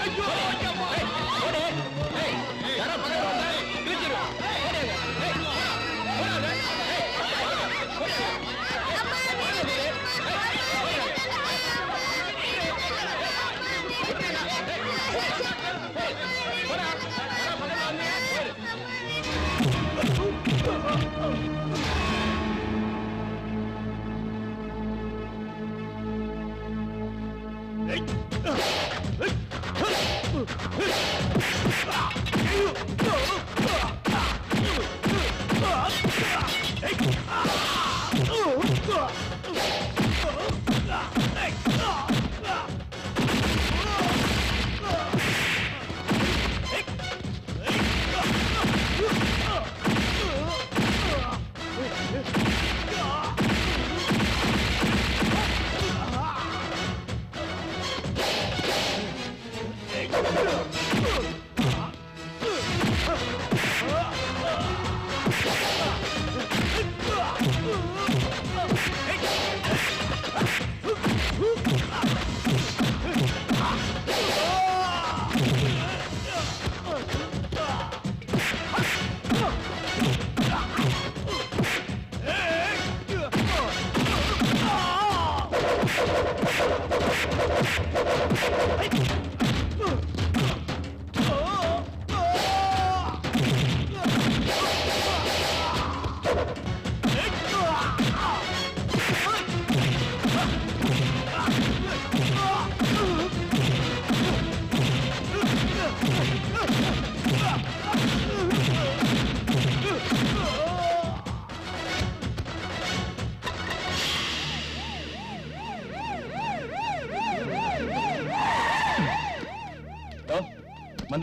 L: ஐயோ ஓடு. ஏய் யாரா பக்கத்துல வந்தா கிழிச்சிரு. ஓடு. ஏய் போடா.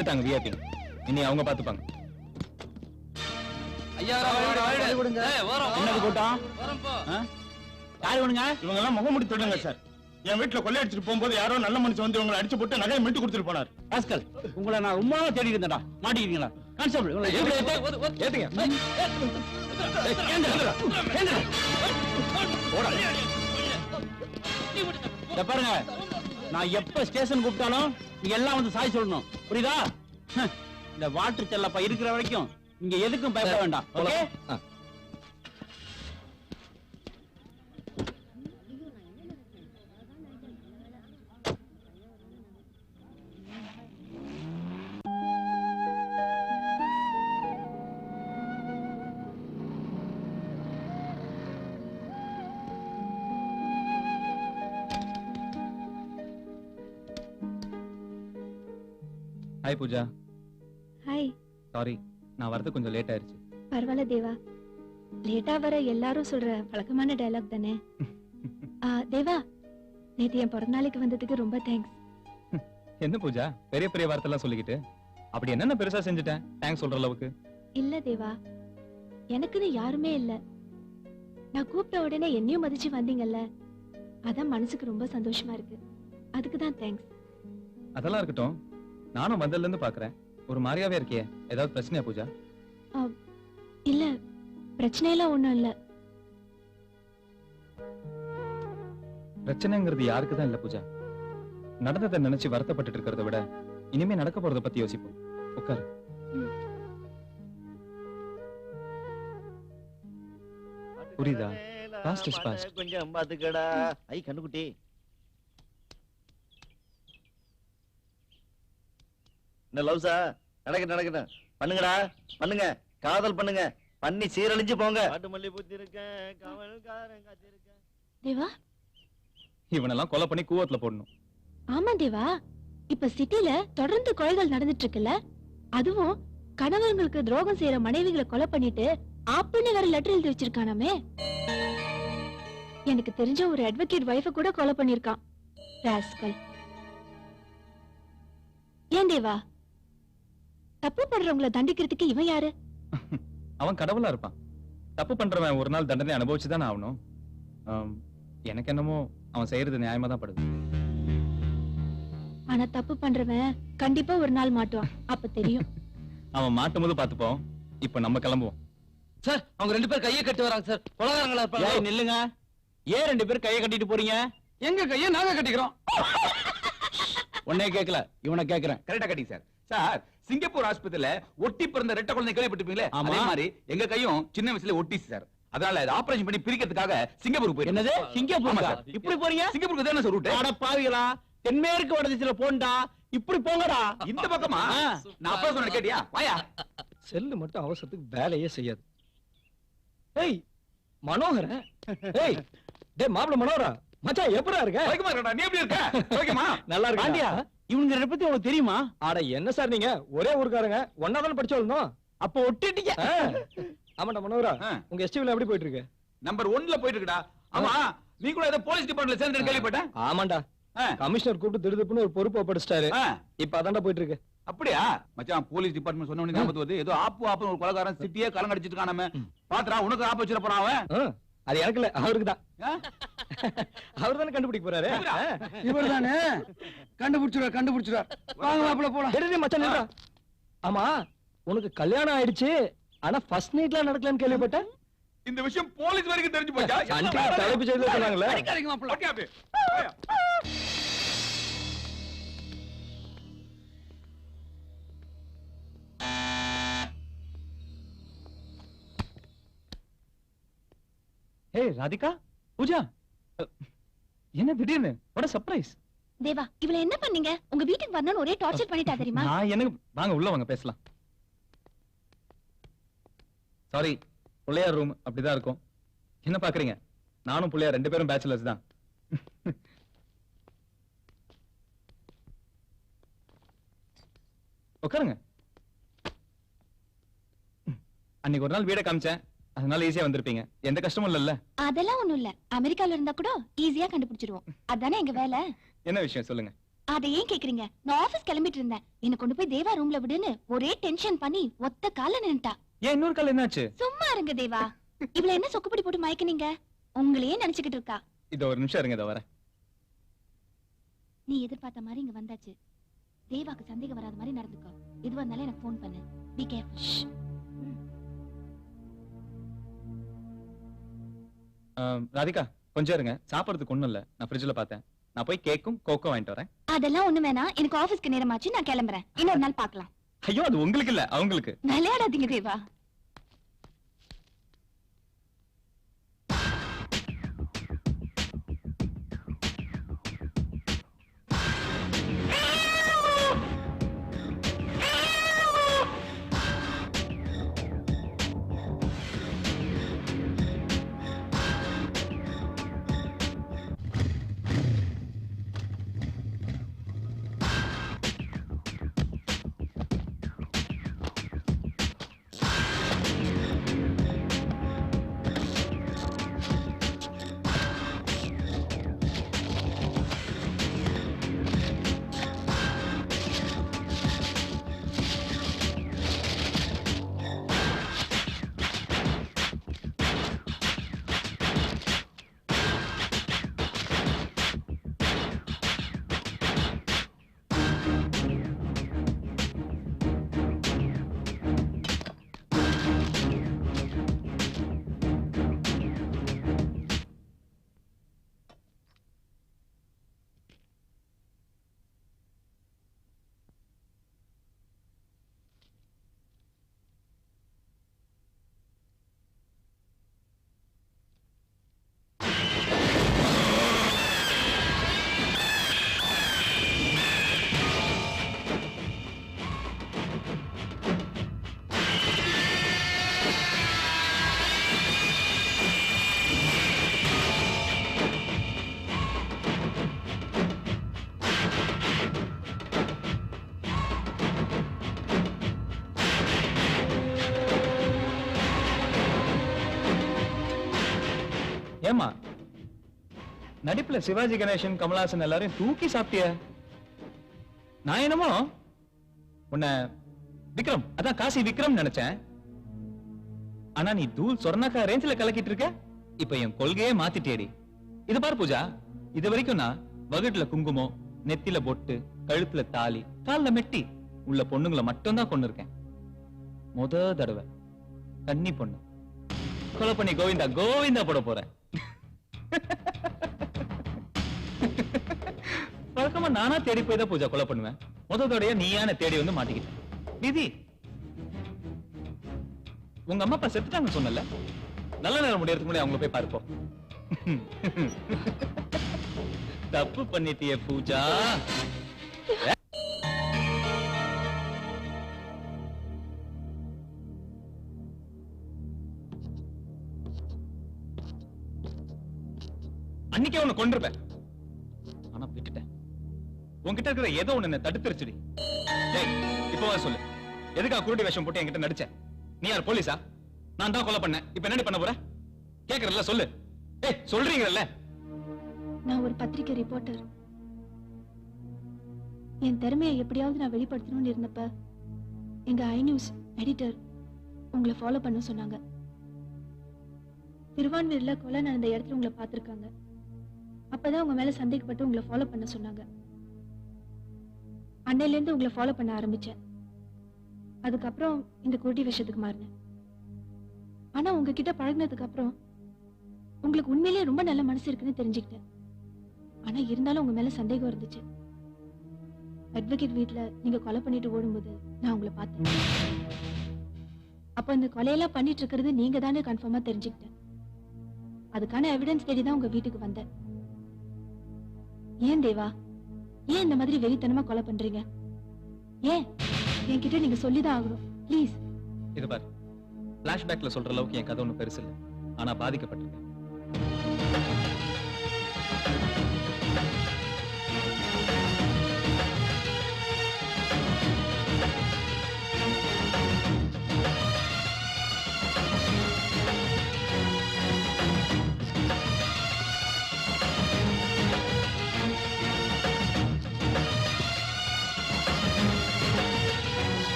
B: வந்துட்டாங்க விஐபி. இனி அவங்க பாத்துப்பாங்க.
E: என்னது கூட்டம்? யாரு வேணுங்க?
K: இவங்க எல்லாம் முகமுடி தொடுங்க சார். என் வீட்டுல கொள்ளையடிச்சிட்டு போகும்போது யாரோ நல்ல மனுஷன் வந்து உங்களை அடிச்சு போட்டு நகையை மீட்டு கொடுத்துட்டு போனார்.
E: ராஸ்கல், உங்களை நான் ரொம்ப தேடி இருந்தேன்டா. மாட்டிக்கிறீங்களா? கான்ஸ்டபிள், உங்களை
B: ஏத்துங்க.
E: பாருங்க, நான் எப்ப ஸ்டேஷன் கூப்பிட்டாலும் நீங்க எல்லாம் வந்து சாய் சொல்லணும். புரியுதா? இந்த வாட்டர் செல்லப்பா இருக்கிற வரைக்கும் நீங்க எதுக்கும் பயப்பட வேண்டாம். Okay?
B: Hi Pooja.
A: Hi.
B: Sorry, நான் வரது கொஞ்சம் லேட் ஆயிருச்சு.
A: பரவாயில்ல தேவா, லேட்டா வர எல்லாரும் சொல்ற வழக்கமான டயலாக் தானே. தேவா, நேத்து என் பிறந்த நாளைக்கு வந்ததுக்கு ரொம்ப தேங்க்ஸ்.
B: என்ன பூஜா பெரிய பெரிய வார்த்தை எல்லாம் சொல்லிக்கிட்டு? அப்படி என்னென்ன பெருசா செஞ்சுட்டேன் தேங்க்ஸ் சொல்ற அளவுக்கு?
A: இல்ல தேவா, எனக்குன்னு யாருமே இல்ல. நான் கூப்பிட்ட உடனே என்னையும் மதிச்சு வந்தீங்கல்ல, அதான் மனசுக்கு ரொம்ப சந்தோஷமா இருக்கு. அதுக்கு தான் தேங்க்ஸ்.
B: அதெல்லாம் இருக்கட்டும், நானும் வந்ததுல இருந்து பாக்குறேன் ஒரு மாதிரியாவே இருக்கியே. ஏதாவது பிரச்சனையா பூஜா?
A: இல்ல, பிரச்சனையெல்லாம் ஒண்ணும் இல்ல.
B: பிரச்சனைங்கிறது யாருக்கு தான் இல்ல பூஜா. நடந்ததை நினைச்சு வருத்தப்பட்டு இருக்கிறத விட இனிமே நடக்க போறத பத்தி யோசிப்போம். உட்காரு. புரியுதா? Past is past.
C: கொஞ்சம் பாத்துக்கடா. ஐ கண்ணுக்குட்டி. என்ன லவ்ஸா? நடக்கட்டும் பண்ணுங்கடா, பண்ணுங்க, காதல் பண்ணுங்க, பண்ணி சீரழிஞ்சு போங்க. காட்டு மல்லி பூத்தி இருக்கேன், காவல்காரன் காத்திருக்கேன்.
A: தேவா,
B: இவனெல்லாம் கொலை பண்ணி கூவத்துல போடணும்.
A: ஆமா தேவா, இப்ப சிட்டில தொடர்ந்து கொலைகள் நடந்துட்டு இருக்குல்ல, அதுவும் கணவர்களுக்கு துரோகம் செய்யற மனைவிகளை கொலை பண்ணிட்டு ஆப்புன்னு வேற லெட்டர் எழுதி வச்சிருக்கானாமே. எனக்கு தெரிஞ்ச ஒரு அட்வொகேட் வைஃப கூட கொலை பண்ணிருக்கான். ராஸ்கல். ஏன் தேவா, தப்பு பண்றவங்களை தண்டிக்கிறதுக்கு இவன் யாரு?
B: அவன் கடவுளா இருப்பான். தப்பு பண்றவன் ஒரு நாள் தண்டனை அனுபவிச்சுதான் ஆகணும். எனக்கு என்னமோ அவன் செய்யறது நியாயமா தான் படுது.
A: ஆனா தப்பு பண்றவன் கண்டிப்பா ஒரு நாள் மாட்டுவான், அப்ப தெரியும்.
B: அவன் மாட்டும் போது பாத்துப்போம். இப்ப நம்ம கிளம்புவோம்.
J: சார், அவங்க 2 பேர் கையை கட்டி வராங்க சார். கொலகாரங்களா இருப்பாங்க.
E: நில்லுங்க. ஏன் 2 பேர் கையை கட்டிட்டு போறீங்க?
J: எங்க கையை நாங்க கட்டிக்கிறோம்.
E: உன்னை கேட்கல, இவனை கேட்கிறேன்.
F: கரெக்டா கட்டி சார். சார், சிங்கப்பூர் ஆஸ்பத்திரியில ஒட்டி பிறந்த ரெட்டை குழந்தை கேள்விப்பட்டிருப்பீங்களே, அதே மாதிரி எங்க கையும் சின்ன வயசுல ஒட்டிச்சு சார். அதனால ஆபரேஷன் பண்ணி பிரிக்கிறதுக்காக சிங்கப்பூர் போய்.
E: என்னது சிங்கப்பூர்? இப்படி போறீங்க?
F: சிங்கப்பூருக்கு தானே சார் ரூட்.
E: அட பாவிகளா, தென்மேற்கு வடதிசையில போண்டா, இப்படி போங்கடா.
F: இந்த பக்கமா? நான் அப்பா சொன்ன கேட்டியா? வாயா.
D: செல்லு மட்டும் அவசரத்துக்கு வேலையே செய்யாது. ஏய் மனோகரன், ஏய் டேய் மாப்ள மனோகரா, மச்சான் எப்படிடா இருக்க?
F: ஓகேமா இருக்கடா, நீ எப்படி இருக்க? ஓகேமா?
D: நல்லா இருக்கா?
E: பாண்டியா, இவங்க 2 பத்தி உங்களுக்கு தெரியுமா?
D: அட என்ன சார் நீங்க ஒரே ஊர்க்காரங்க, ஒண்ணா தான படிச்சோம்.
E: அப்ப ஒட்டிட்டீங்க.
D: ஆமாடா மனோகரா, உங்க எஸ்டிவில எப்படி போயிட்டு இருக்கு?
F: நம்பர் 1ல போயிட்டு இருக்குடா. ஆமா, நீ கூட ஏதோ போலீஸ் டிபார்ட்மெண்ட்ல சேர்ந்து கேள்விப்பட்டேன்.
D: ஆமாண்டா, கமிஷனர் கூப்பிட்டு திடுதுப்புன்னு ஒரு பொறுப்பு படிச்சிட்டாரு. இப்ப அதான்டா போயிட்டு இருக்கு.
F: அப்படியா மச்சான்? போலீஸ் டிபார்ட்மெண்ட் சொன்ன உடனே ஞாபகம் வருது. ஏதோ ஆப்பு ஒரு கொலைகாரன் சிட்டியே கலங்க அடிச்சிட்டு இருக்கானே. பாத்துறா, உனக்கு ஆப்பு வச்சிர போறான் அவன்.
D: அது எனக்கு இல்ல, அவருக்கு தான். அவர் தானே கண்டுபிடிக்க போறாரு.
J: இவர் தானே கண்டுபிடிச்சுடா. வாங்க மாப்பிள்ள போலாம்.
D: சரி மச்சான் நில்றா. ஆமா, உனக்கு கல்யாணம் ஆயிடுச்சு, ஆனா ஃபர்ஸ்ட் நைட்ல நடக்கலன்னு கேள்விப்பட்டேன்.
F: இந்த விஷயம் போலீஸ் வரைக்கும் தெரிஞ்சு போச்சா?
D: தலைப்பு செய்து சொன்னாங்களே.
B: ஏய் ராதிகா, பூஜா, என்ன திடீர்னு? what a surprise.
A: தேவா, இவள என்ன பண்ணீங்க? உங்க வீட்டுக்கு வரணும்னு ஒரே டார்ச்சர் பண்ணிட்டா தெரியுமா?
B: நான் எனக்கு வாங்க உள்ள வாங்க பேசலாம். சாரி, புள்ளையார் ரூம் அப்படிதான் இருக்கும். என்ன பாக்குறீங்க? நானும் புள்ளையார் 2 பேரும் பேச்சுலர்ஸ் தான். உட்காருங்க. அன்னைக்கு ஒரு நாள் வீட காமிச்சேன், அதனால ஈஸியா வந்திருப்பீங்க. எந்த கஷ்டமும் இல்லல்ல?
A: அதெல்லாம் ஒண்ணும் இல்ல. அமெரிக்கால இருந்தா கூட ஈஸியா கண்டுபிடிச்சிடுவோம். அதானே எங்க வேலை.
B: என்ன விஷயம் சொல்லுங்க.
A: அதை ஏன் கேக்குறீங்க? நான் ஆபீஸ் கிளம்பிட்டு இருந்தேன். என்ன கொண்டு போய் தேவா ரூம்ல விடுன்னு ஒரே டென்ஷன் பண்ணி ஒத்த கால நின்னுட்டா.
B: ஏன் இன்னொரு கால் என்னாச்சு?
A: சும்மா இருங்க தேவா. இவள என்ன சொக்குப்படி போட்டு மயக்கினீங்க? உங்களையே நினைச்சுக்கிட்டு இருக்கா.
B: இது ஒரு நிமிஷம் இருங்க, இத வரேன்.
A: நீ எதிர்பார்த்த மாதிரி இங்க வந்தாச்சு. தேவாக்கு சந்தேகம் வராத மாதிரி நடந்துக்கோ. எதுவா இருந்தாலும் எனக்கு ஃபோன் பண்ணு. Be careful.
B: ராதிகா கொஞ்சம் இருங்க, சாப்பிடுறதுக்கு ஒண்ணும் இல்ல. நான் ஃப்ரிட்ஜ்ல பார்த்தேன். நான் போய் கேக்கும் கோக்கோ வாங்கிட்டு வரேன்.
A: அதெல்லாம் ஒண்ணு வேணாம். எனக்கு ஆபீஸ்க்கு நேரமாச்சு. நான் கிளம்புறேன். இன்னொரு நாள் பார்க்கலாம்.
B: ஐயோ, அது உங்களுக்கு இல்ல, அவங்களுக்கு.
A: விளையாடாதீங்க தேவா.
B: ஏமா நடிப்புல சிவாஜி கணேசன், கமலஹாசன் எல்லாரையும் தூக்கி சாப்பிட்டிய. நான் என்னமோ உன்ன விக்ரம், அதான் காசி விக்ரம் நினைச்சேன். ஆனா நீ தூள் சொர்ணாக்கா ரேஞ்சில கலக்கிட்டு இருக்க. இப்ப என் கொள்கையே மாத்திட்டேடி. இது பாரு பூஜா, இது வரைக்கும் நான் வகுட்டுல குங்குமம், நெத்தில பொட்டு, கழுத்துல தாலி, கால்ல மெட்டி உள்ள பொண்ணுங்களை மட்டும் தான் கொண்டு இருக்கேன். முத தடவை கன்னி பொண்ணு கொலை பண்ணி கோவிந்தா கோவிந்தா போட போறேன். வழக்கமா நானா தேடி போய் தான் பூஜா கொலை பண்ணுவேன். முதலோடைய நீயான தேடி வந்து மாட்டிக்கிட்டேன். விதி. உங்க அம்மா அப்பா செத்துட்டாங்கன்னு சொன்னல, நல்ல நேரம் முடியறதுக்கு முன்னாடி அவங்கள போய் பார்ப்போம். தப்பு பண்ணிட்டிய பூஜா. அன்னைக்கே உன்னை கொண்டிருப்பேன். ஆனா விட்டுட்டேன். உன்கிட்ட இருக்கிற ஏதோ ஒண்ணு என்ன தடுத்துருச்சுடி. இப்ப சொல்லு, எதுக்காக குருடி வேஷம் போட்டு என்கிட்ட நடிச்ச? நீ யார், போலீஸா? நான் தான் கொலை பண்ணேன். இப்ப என்ன பண்ண போற? கேக்குறல்ல, சொல்லு. சொல்றீங்கல்ல.
A: நான் ஒரு பத்திரிகை ரிப்போர்ட்டர். என் திறமையை எப்படியாவது நான் வெளிப்படுத்தணும்னு இருந்தப்ப எங்க ஐ நியூஸ் எடிட்டர் உங்களை ஃபாலோ பண்ண சொன்னாங்க. திருவான்மீர்ல கொலை நடந்த இடத்துல உங்களை பார்த்திருக்காங்க. அப்பதான் உங்க மேல சந்தேகப்பட்டு உங்களை ஃபாலோ பண்ண சொன்னாங்க. அன்னையில இருந்து உங்களை ஃபாலோ பண்ண ஆரம்பிச்சேன். அதுக்கப்புறம் இந்த குருடி விஷயத்துக்கு மாறினேன். ஆனா உங்ககிட்ட பழகினதுக்கு அப்புறம் உங்களுக்கு உண்மையிலேயே ரொம்ப நல்ல மனசு இருக்குன்னு தெரிஞ்சுக்கிட்டேன். ஆனா இருந்தாலும் உங்க மேல சந்தேகம் இருந்துச்சு. அட்வொகேட் வீட்ல நீங்க கொலை பண்ணிட்டு ஓடும்போது நான் உங்களை பார்த்தேன். அப்ப இந்த கொலையெல்லாம் பண்ணிட்டு இருக்கிறது நீங்க தானே கன்ஃபார்மா தெரிஞ்சுக்கிட்டேன். அதுக்கான எவிடன்ஸ் தேடி தான் உங்க வீட்டுக்கு வந்தேன். ஏன் தேவா, ஏன் இந்த மாதிரி வெறித்தனமா கொலை பண்றீங்க? ஏன் என்கிட்ட நீங்க சொல்லிதான் ஆகணும், ப்ளீஸ்.
B: இது பாரு, பிளாஷ்பேக்ல சொல்ற அளவுக்கு என் கதை ஒன்றும் பெருசு இல்லை. ஆனா பாதிக்கப்பட்டிருக்கேன்.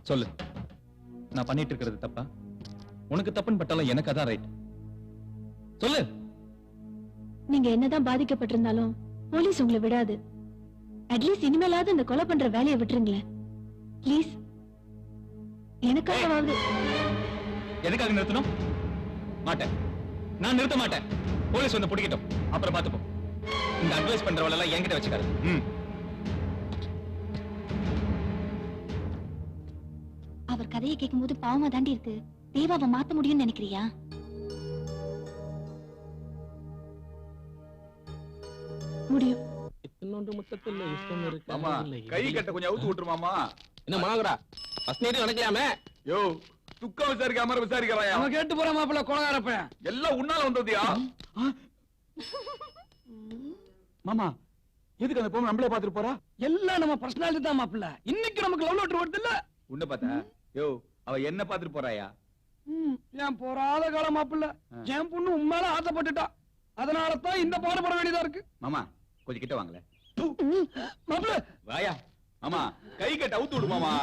B: சொல்லு, நான் பண்ணிட்டு இருக்கிறது தப்பா? உனக்கு தப்புன்னு பட்டாலும் எனக்கு அதான் ரைட். சொல்லு.
A: நீங்க என்னதான் பாதிக்கப்பட்டிருந்தாலும் போலீஸ் உங்களை விடாது. அட்லீஸ்ட் இனிமேலாவது இந்த கொலை பண்ற வேலையை விட்டுருங்களேன் ப்ளீஸ். எனக்காகவாவது.
B: எதுக்காக நிறுத்தணும்? மாட்டேன், நான் நிறுத்த மாட்டேன். போலீஸ் வந்து பிடிக்கட்டும், அப்புறம் பார்த்துப்போம். இந்த அட்வைஸ் பண்றவள எல்லாம் என்கிட்ட வச்சுக்காரு.
A: அவர் கதையை கேட்கும் போது பாவமா தாண்டி இருக்கு. தேவாவை மாத்த முடியும்னு நினைக்கிறியா? முடியும்.
K: இன்னொன்று முத்தத்தில் இஷ்டம் இருக்கு.
F: மாமா கை கட்ட கொஞ்சம் அவுத்து விட்டுரு மாமா.
K: என்ன மனோகரா, ஃபர்ஸ்ட் நைட் நடக்கலாமே?
F: யோ துக்கம் விசாரிக்க அமர விசாரிக்கிறாயா?
E: அவன் கேட்டு போற மாப்பிள்ள கொலகாரப்பையன்.
F: எல்லாம் உன்னால வந்ததியா? மாமா எதுக்கு அந்த பொண்ணு நம்மளே பாத்துட்டு போறா?
E: எல்லாம் நம்ம பர்சனாலிட்டி தான் மாப்பிள்ள. இன்னைக்கு நமக்கு லவ் லெட்டர் வருது இல்ல?
F: உன்ன பார்த்தா? யோ அவ என்ன பாத்துட்டு போறாயா?
E: ஏன் போறாத காலம் மாப்பிள்ள. என் பொண்ணு உண்மையில ஆசைப்பட்டுட்டா. அதனால தான் இந்த பாடுபட வேண்டியதா இருக்கு.
F: மாமா கொஞ்சம் கிட்ட வாங்கல.
E: மாப்பிள்ள
F: வாயா. மாமா கை கட்ட அவுத்து விடு மாமா.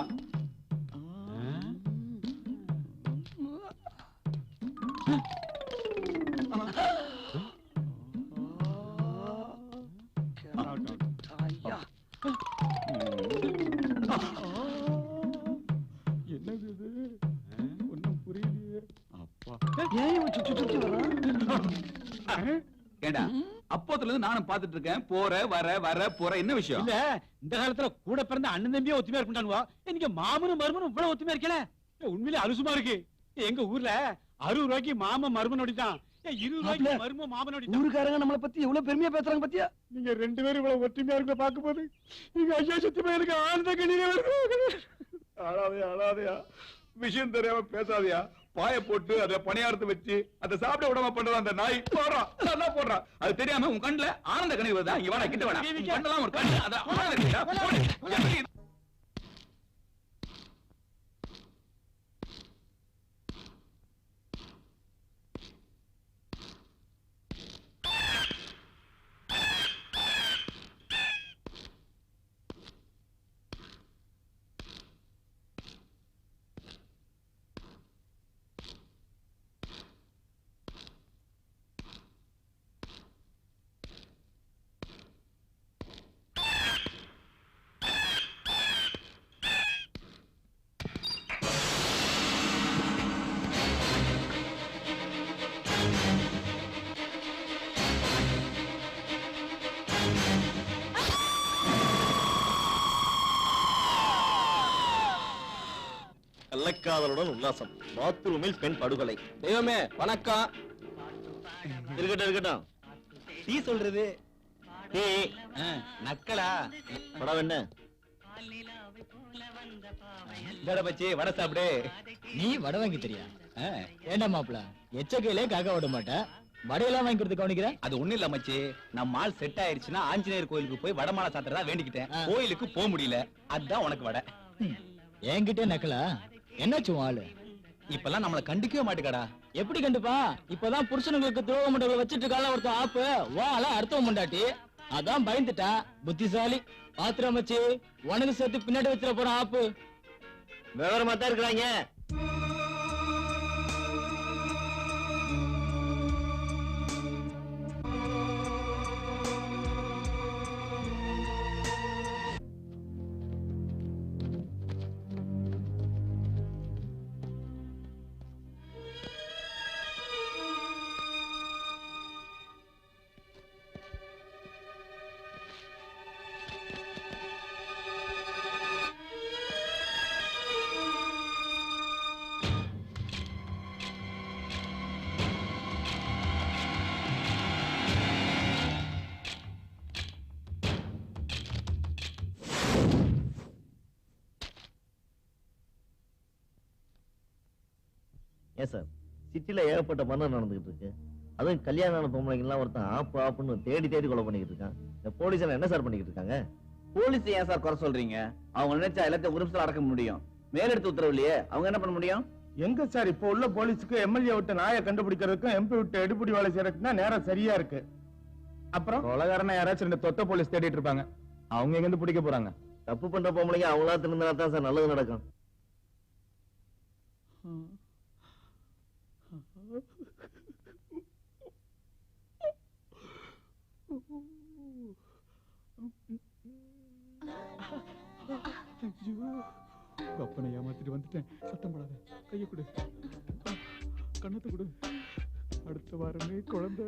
F: என்னது இது? ஒண்ணும் புரியலையே. அப்பா
E: ஏன் சுத்தி வரான்?
F: ஏண்டா அப்போத்துல இருந்து நானும் பாத்துட்டு இருக்கேன். போற வர வர போற என்ன விஷயம்?
E: இல்ல இந்த காலத்துல கூட பிறந்த அண்ணன் தம்பியே ஒத்துமையா இருக்குண்டானுவா. இன்னைக்கு மாமனும் மருமனும் இவ்வளவு ஒத்துமையா இருக்கல. உண்மையிலே அலுசுமா இருக்கு. எங்க ஊர்ல 60 ரூபாய்க்கு மாமன் மருமன் ஓடிட்டான். 20 ரூபாய்க்கு மருமன் மாமன் ஓடிட்டான். ஊருக்காரங்க நம்மளை பத்தி எவ்வளவு பெருமையா பேசுறாங்க பத்தியா? நீங்க 2 பேரும் இவ்வளவு ஒற்றுமையா இருக்க பாக்கும் போது நீங்க ஐயா சத்தியமா எனக்கு ஆனந்த கண்ணீரே வருது.
F: அழாதையா அழாதையா. விஷயம் தெரியாம பேசாதையா. பாய போட்டு அத பணியாரத்தை வச்சு அத சாப்பிட விடாம பண்றதா அந்த நாய் போடுறான். நல்லா போடுறான். அது தெரியாம உன் கண்ணுல ஆனந்த கண்ணீர் வருதா? இங்க வாடா கிட்ட வாடா. உன் கண்ணெல்லாம் ஒரு கண்ணு அத ஆனந்த கண்ணீரா? போடு.
M: கள்ளக்காதலுடன் உல்லாசம், பாத்ரூமில் பெண் படுகொலை.
K: தெய்வமே வணக்கம்.
M: இருக்கட்டும் இருக்கட்டும். டீ சொல்றது டீ
B: நக்கலா?
M: படம் என்ன?
B: பச்சி வடை சாப்பிடு.
J: நீ வடை வாங்கி தெரியா? ஏண்டா மாப்பிள்ள, எச்சக்கையிலே காக்க விட மாட்டேன். வடையெல்லாம் வாங்கி கொடுத்து கவனிக்கிற?
B: அது ஒண்ணு இல்ல மச்சி, நம்ம ஆள் செட் ஆயிருச்சுன்னா ஆஞ்சநேயர் கோயிலுக்கு போய் வடமாலை சாத்துறதா வேண்டிக்கிட்டேன். கோயிலுக்கு போக முடியல, அதுதான் உனக்கு வடை.
J: என்கிட்ட நக்கலா? என்னாச்சு ஆளு?
B: இப்பெல்லாம் நம்மள கண்டிக்கவே மாட்டேங்கடா.
J: எப்படி கண்டுப்பா? இப்பதான் புருஷனுங்களுக்கு துரோக மண்டபம் வச்சிட்டு இருக்கால ஒருத்தன் ஆப்பு. வாழ அடுத்தவன் முண்டாட்டி அதான் பயந்துட்டா. புத்திசாலி. பாத்திரம் வச்சு உனக்கு சேர்த்து பின்னாடி வச்சிட போறான் ஆப்பு.
M: விவரமா தான் இருக்கிறாங்க. ஏன் சார், சிட்டில ஏகப்பட்ட மரணம் நடந்துகிட்டு இருக்கு. அதுவும் கல்யாணம் பொம்பளைங்கெல்லாம் ஒருத்தன் ஆப்பு ஆப்புன்னு தேடி தேடி கொலை பண்ணிக்கிட்டு இருக்கான். இந்த போலீஸ் என்ன சார் பண்ணிக்கிட்டு இருக்காங்க?
N: போலீஸ் ஏன் சார் குறை சொல்றீங்க? அவங்க நினைச்சா எல்லாத்தையும் ஒரு நிமிஷத்துல அடக்க முடியும். மேலெடுத்து உத்தரவு இல்லையே, அவங்க என்ன பண்ண முடியும்?
C: எங்க சார் இப்போ உள்ள போலீஸுக்கு எம்எல்ஏ விட்டு நாயை கண்டுபிடிக்கிறதுக்கும் எம்பி விட்டு எடுபடி வேலை செய்யறதுக்கு தான் நேரம் சரியா இருக்கு. அப்புறம்
B: கொலகாரனை யாராச்சும் 2 தொட்ட போலீஸ் தேடிட்டு இருப்பாங்க. அவங்க எங்க இருந்து பிடிக்க போறாங்க?
M: தப்பு பண்ற பொம்பளைங்க அவங்களா திருந்தினா தான் சார் நல்லது நடக்கும்.
F: அப்பனை ஏமாத்திட்டு வந்துட்டேன். சத்தம் போடாத, கையை கொடு, கண்ணத்தை கொடு. அடுத்த வாரமே குழந்தை.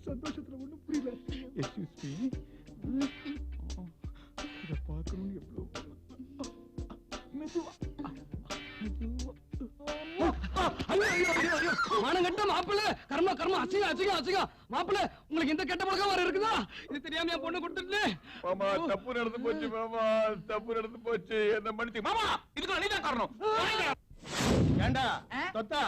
F: சந்தோஷத்துல ஒண்ணும் புரியல. எக்ஸ்கியூஸ் மீ, இத பார்க்கணும்னு எவ்வளவு மெதுவா
H: மானங்கட்ட மாப்பிள்ள, கர்மா கர்மா, அசிங்க அசிங்க அசிங்க மாப்பிள்ள. உங்களுக்கு இந்த கெட்ட பழக்கம் வர இருக்குதா? இது தெரியாம என் பொண்ணு கொடுத்துட்டேன்.
F: மாமா, தப்பு நடந்து போச்சு மாமா, தப்பு நடந்து போச்சு. என்ன மன்னிச்சு மாமா, இதுக்கு நீதான் காரணம்.
E: ஏண்டா தொத்தா,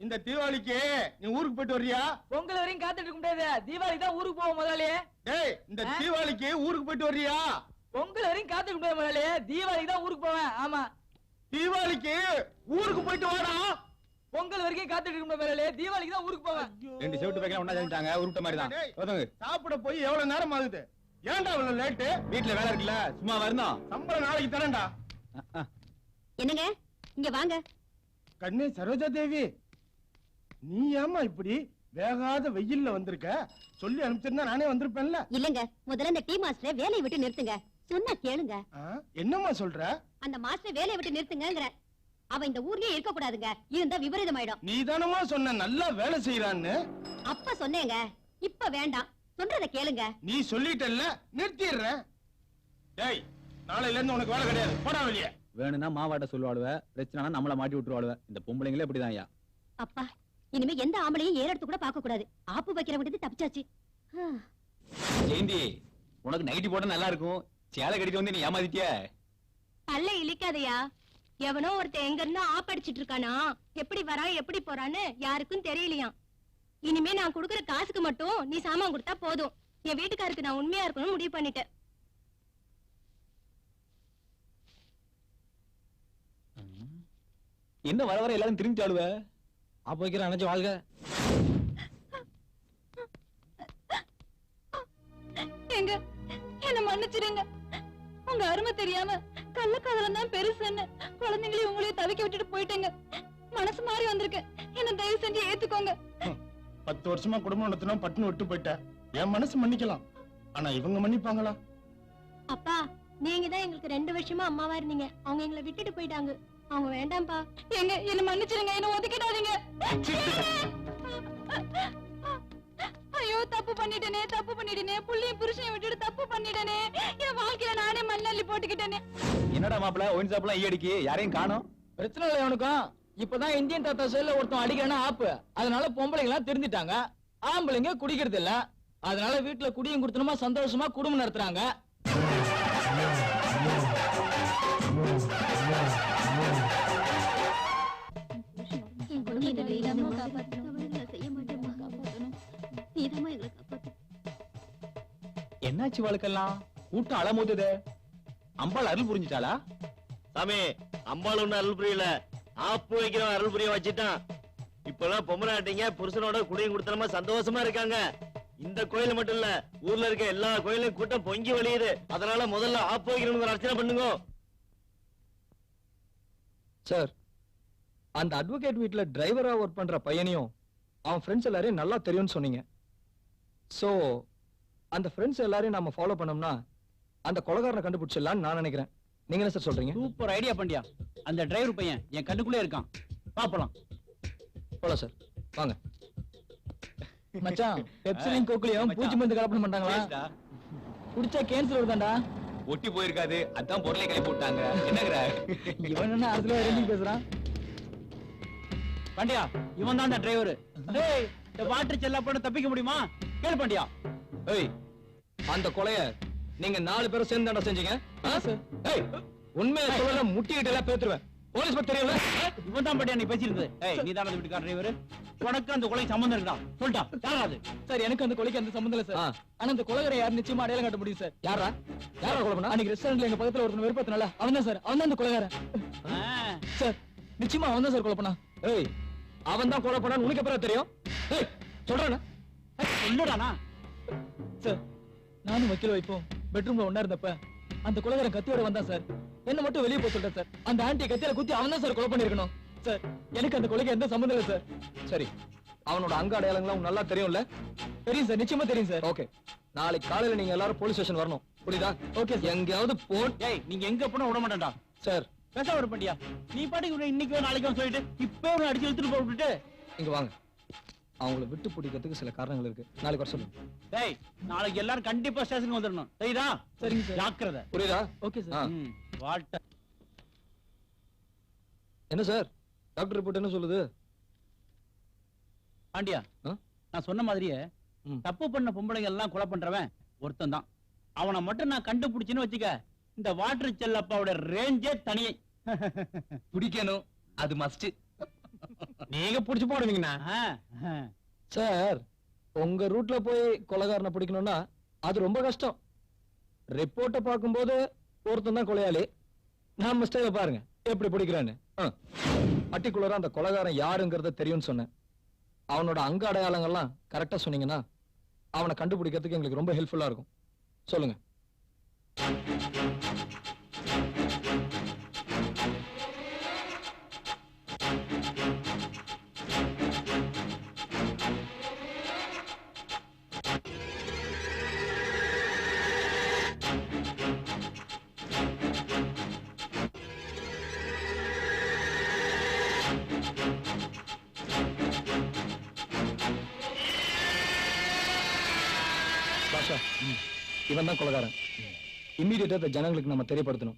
E: இந்த தீபாவளிக்கு நீ ஊருக்கு போயிட்டு வர்றியா?
J: பொங்கல் வரையும் காத்துட்டு இருக்க முடியாது. தீபாவளி தான் ஊருக்கு போவோம் முதலாளியே.
E: டேய், இந்த தீபாவளிக்கு ஊருக்கு போயிட்டு வர்றியா?
J: பொங்கல் வரையும் காத்துட்டு இருக்க முடியாது முதலாளியே. தீபாவளி தான் ஊருக்கு போவேன். ஆமா,
E: தீபாவளிக்கு ஊருக்கு போயிட்டு வாடா.
J: பொங்கல் வரைக்கும் காத்துட்டு இருக்க முடியாது முதலாளியே. தீபாவளிக்கு தான் ஊருக்கு போவேன்.
E: ரெண்டு செவிட்டு பேக்கெல்லாம் ஒண்ணா செஞ்சாங்க, உருட்ட மாதிரி தான். சாப்பிட போய் எவ்வளவு நேரம் ஆகுது? ஏன்டா இவ்வளவு லேட்டு? வீட்டுல வேலை இருக்குல்ல, சும்மா வரணும். சம்பளம் நாளைக்கு தரேன்டா.
I: என்னங்க, இங்க வாங்க.
E: கண்ணே சரோஜா தேவி, நீ ஏமா இப்படி வேகாத வெயில்ல வந்திருக்க? சொல்லி அனுப்பிச்சிருந்தா நானே வந்திருப்பேன்ல.
I: இல்லங்க, முதல்ல இந்த டீ மாஸ்டரை வேலையை விட்டு நிறுத்துங்க. சொன்னா கேளுங்க.
E: என்னம்மா சொல்ற?
I: அந்த மாஸ்டரை வேலையை விட்டு நிறுத்துங்கங்கற. அவ இந்த ஊர்லயே இருக்க கூடாதுங்க. இருந்தா விபரீதமாயிடும்.
E: நீ தானமா சொன்ன நல்லா வேலை செய்யறான்னு?
I: அப்ப சொன்னேங்க, இப்ப வேண்டாம். சொல்றத கேளுங்க.
E: நீ சொல்லிட்டல்ல, நிறுத்திடுறேன். டேய், நாளையில இருந்து உனக்கு வேலை கிடையாது, போடா வெளியே.
N: வேணும்னா மாவாட்ட சொல்லுவாளுவ, பிரச்சனை நம்மள மாட்டி விட்டுருவாளுவ. இந்த பொம்பளைங்களே இப்படிதான் ஐயா.
I: அப்பா, இனிமே எந்த ஆம்பளையும் ஏறெடுத்து கூட பார்க்க கூடாது. ஆப்பு வைக்கிற விட்டு தப்பிச்சாச்சு.
N: ஜெயந்தி, உனக்கு நைட்டி போட்டா நல்லா இருக்கும். சேலை கட்டிட்டு வந்து நீ ஏமாத்திட்டிய.
A: அல்ல இழிக்காதையா. எவனோ ஒருத்தன் எங்க இருந்து ஆப்படிச்சிட்டு இருக்கானா. எப்படி வரான் எப்படி போறான்னு யாருக்கும் தெரியலையா. இனிமே நான் கொடுக்கற காசுக்கு மட்டும் நீ சாமான் கொடுத்தா போதும். என் வீட்டுக்காருக்கு நான் உண்மையா இருக்கணும்னு முடிவு பண்ணிட்டேன்.
N: என்ன வர வர எல்லாரும் திரும்பி ஆளுவ?
J: அப்ப வைக்கிற அணைச்சு வாழ்க.
A: எங்க என்ன மன்னிச்சிடுங்க. உங்க அருமை தெரியாம கள்ளக்காதலம் தான் பெருசுன்னு குழந்தைங்களையும் உங்களையும் தவிக்க விட்டுட்டு போயிட்டேங்க. மனசு மாறி வந்திருக்கேன். என்ன தயவு செஞ்சு ஏத்துக்கோங்க.
E: 10 வருஷமா குடும்பம் நடத்தினோம், பட்டுன்னு விட்டு போயிட்ட. என் மனசு மன்னிக்கலாம், ஆனா இவங்க மன்னிப்பாங்களா?
A: அப்பா, நீங்க தான் எங்களுக்கு 2 வருஷமா அம்மாவா இருந்தீங்க. அவங்க எங்களை விட்டுட்டு போயிட்டாங்க. அவங்க வேண்டாம்ப்பா. எங்க என்ன மன்னிச்சிருங்க, என்ன ஒதுக்கிடாதீங்க. ஐயோ, தப்பு பண்ணிட்டேனே, தப்பு பண்ணிட்டேனே. புள்ளையும் புருஷனையும் விட்டுட்டு தப்பு பண்ணிட்டேனே. என் வாழ்க்கையில நானே மண்ணள்ளி போட்டுக்கிட்டேனே.
N: என்னடா மாப்பிள்ள, ஒயின் சாப்பிடலாம் ஈயடிக்கு, யாரையும் காணோம்.
J: பிரச்சனை இல்லை அவனுக்கும். இப்பதான் இந்தியன் தாத்தா சைடுல ஒருத்தன் அடிக்கிறானா ஆப்பு. அதனால பொம்பளைங்க எல்லாம் திருந்திட்டாங்க. ஆம்பளைங்க குடிக்கிறது இல்ல. அதனால வீட்டுல குடியும் கொடுத்தனமா சந்தோஷமா குடும்பம் நடத்துறாங்க.
N: என்னாச்சு வாழ்க்கெல்லாம்? கூட்டம் அலமோதுதே. அம்பாள் அருள் புரிஞ்சுட்டாளா?
M: சாமி, அம்பாள் ஒண்ணு அருள் புரியல, ஆப்பு வைக்கிறவன் அருள் புரிய வச்சுட்டான். இப்பெல்லாம் பொம்மநாட்டிங்க புருஷனோட குடியும் கொடுத்தனமா சந்தோஷமா இருக்காங்க. இந்த கோயில் மட்டும் இல்ல, ஊர்ல இருக்க எல்லா கோயிலையும் கூட்டம் பொங்கி வழியுது. அதனால முதல்ல ஆப்பு வைக்கணும்னு ஒரு அர்ச்சனை பண்ணுங்க.
D: சார், அந்த அட்வொகேட் வீட்ல டிரைவரா ஒர்க் பண்ற பையனையும் அவன் ஃப்ரெண்ட்ஸ் எல்லாரையும் நல்லா தெரியும்னு சொன்னீங்க. சோ அந்த ஃப்ரெண்ட்ஸ் எல்லாரையும் நாம ஃபாலோ பண்ணோம்னா அந்த கொலைகாரனை கண்டுபிடிச்சிடலாம்னு நான் நினைக்கிறேன். நீங்க என்ன சார் சொல்றீங்க?
E: சூப்பர் ஐடியா பண்ணியா. அந்த டிரைவர் பையன் என் கண்ணுக்குள்ளே இருக்கான். பாப்பலாம்.
D: போலாம் சார், வாங்க.
J: மச்சான், பெப்சிலையும் கோக்குலையும் பூச்சி மருந்து கலப்படம் பண்றாங்களா? குடிச்சா கேன்சர் வருதாண்டா.
N: ஒட்டி போயிருக்காது, அதான் பொருளை கிளப்பி போட்டாங்க. என்னங்கற
J: இவன் என்ன அதுல ரெண்டு பேசுறான்?
E: பாண்டியா, இவன் தான் அந்த டிரைவர். டேய், இந்த வாட்டர் செல்லா பண்ண தப்பிக்க முடியுமா? கேளு பாண்டியா.
D: ஏய், அந்த கொலைய நீங்க 4 பேரும் சேர்ந்து தாண்டா செஞ்சீங்க. ஏய், உண்மையை சொல்லல முட்டிக்கிட்டு எல்லாம் பேத்துருவேன். போலீஸ் பத்தி தெரியல.
E: இவன் தான் பாண்டியா நீ பேசியிருந்தது. ஏய், நீ தான் அந்த வீட்டுக்கார டிரைவர். உனக்கு அந்த கொலை சம்பந்தம் இருக்கா? சொல்லிட்டா. யாராவது?
J: சார், எனக்கு அந்த கொலைக்கு அந்த சம்பந்தம் இல்ல சார். ஆனா அந்த கொலைகார யார் நிச்சயமா அடையாளம் காட்ட முடியும் சார்.
D: யாரா கொலை பண்ணா?
J: அன்னைக்கு ரெஸ்டாரண்ட்ல எங்க பக்கத்துல ஒருத்தன் வெறுப்பத்தனால அவன் தான் சார். அவன் தான் அந்த கொலைகாரன் சார். நிச்சயமா அவன் தான் சார் கொலை பண்ணா.
D: ஏய், அவன் தான் கொலை பண்ணான்னு உனக்கு எப்பறம் தெரியும்? ஏய், சொல்றானே.
E: சொல்லுடானா.
J: சார், நானும் வக்கீல் வைப்போம் பெட்ரூம்ல ஒண்ணா இருந்தப்ப அந்த கொலைகாரன் கத்தியோட வந்தான் சார்.
D: என்ன மட்டும் வெளியே போய் சொல்றேன் சார். அந்த ஆன்ட்டி கத்தியில குத்தி அவன் தான் சார் கொலை பண்ணிருக்கணும் சார். எனக்கு அந்த கொலைக்கு எந்த சம்பந்தம் இல்லை சார். சரி, அவனோட அங்க அடையாளங்களாம் நல்லா தெரியும்ல? தெரியும் சார், நிச்சயமா தெரியும் சார். ஓகே, நாளைக்கு காலையில நீங்க எல்லாரும் போலீஸ் ஸ்டேஷன் வரணும், புரியுதா? Okay sir. எங்கேயாவது
E: நீங்க எங்க போனா விட மாட்டேன்டா
D: சார்.
E: பேச வர பண்ணியா? நீ பாட்டுக்கு இன்னைக்கு நாளைக்கு சொல்லிட்டு இப்ப அடிச்சு எடுத்துட்டு போட்டுட்டு
D: இங்க வாங்க. அவங்கள விட்டு பிடிக்கிறதுக்கு சில காரணங்கள் இருக்கு. நாளைக்கு வர சொல்லுங்க.
E: டேய், நாளைக்கு எல்லாரும் கண்டிப்பா ஸ்டேஷனுக்கு வந்துடணும். சரிதா?
D: சரிங்க சார்.
E: ஜாக்கிரதை.
D: புரியுதா?
E: Okay sir. வாட்ட
D: என்ன சார், டாக்டர் ரிப்போர்ட் என்ன சொல்லுது?
E: பாண்டியா, நான் சொன்ன மாதிரியே தப்பு பண்ண பொம்பளைங்க எல்லாம் கொலை பண்றவன் ஒருத்தன் தான். அவனை மட்டும் நான் கண்டுபிடிச்சுன்னு வச்சுக்க, இந்த வாட்டர் செல்லப்பாவோட ரேஞ்சே தனியே.
D: பிடிக்கணும், அது மஸ்ட்.
K: நீங்க புடிச்சு போடுவீங்கண்ணா.
D: சார், உங்க ரூட்ல போய் கொலைகாரனை பிடிக்கணும்னா அது ரொம்ப கஷ்டம். ரிப்போர்ட்டை பார்க்கும்போது ஒருத்தன் தான் கொலையாளி. நம்ம ஸ்டைல பாருங்க எப்படி பிடிக்கிறான்னு. பர்டிகுலரா அந்த கொலைகாரன் யாருங்கிறத தெரியும்னு சொன்னேன். அவனோட அங்க அடையாளங்கள்லாம் கரெக்டா சொன்னீங்கன்னா அவனை கண்டுபிடிக்கிறதுக்கு எங்களுக்கு ரொம்ப ஹெல்ப்ஃபுல்லா இருக்கும். சொல்லுங்க. பாஷா, இவன் தான் கொலைகாரன். இம்மீடியட்டா ஜனங்களுக்கு நம்ம தெரியப்படுத்தணும்.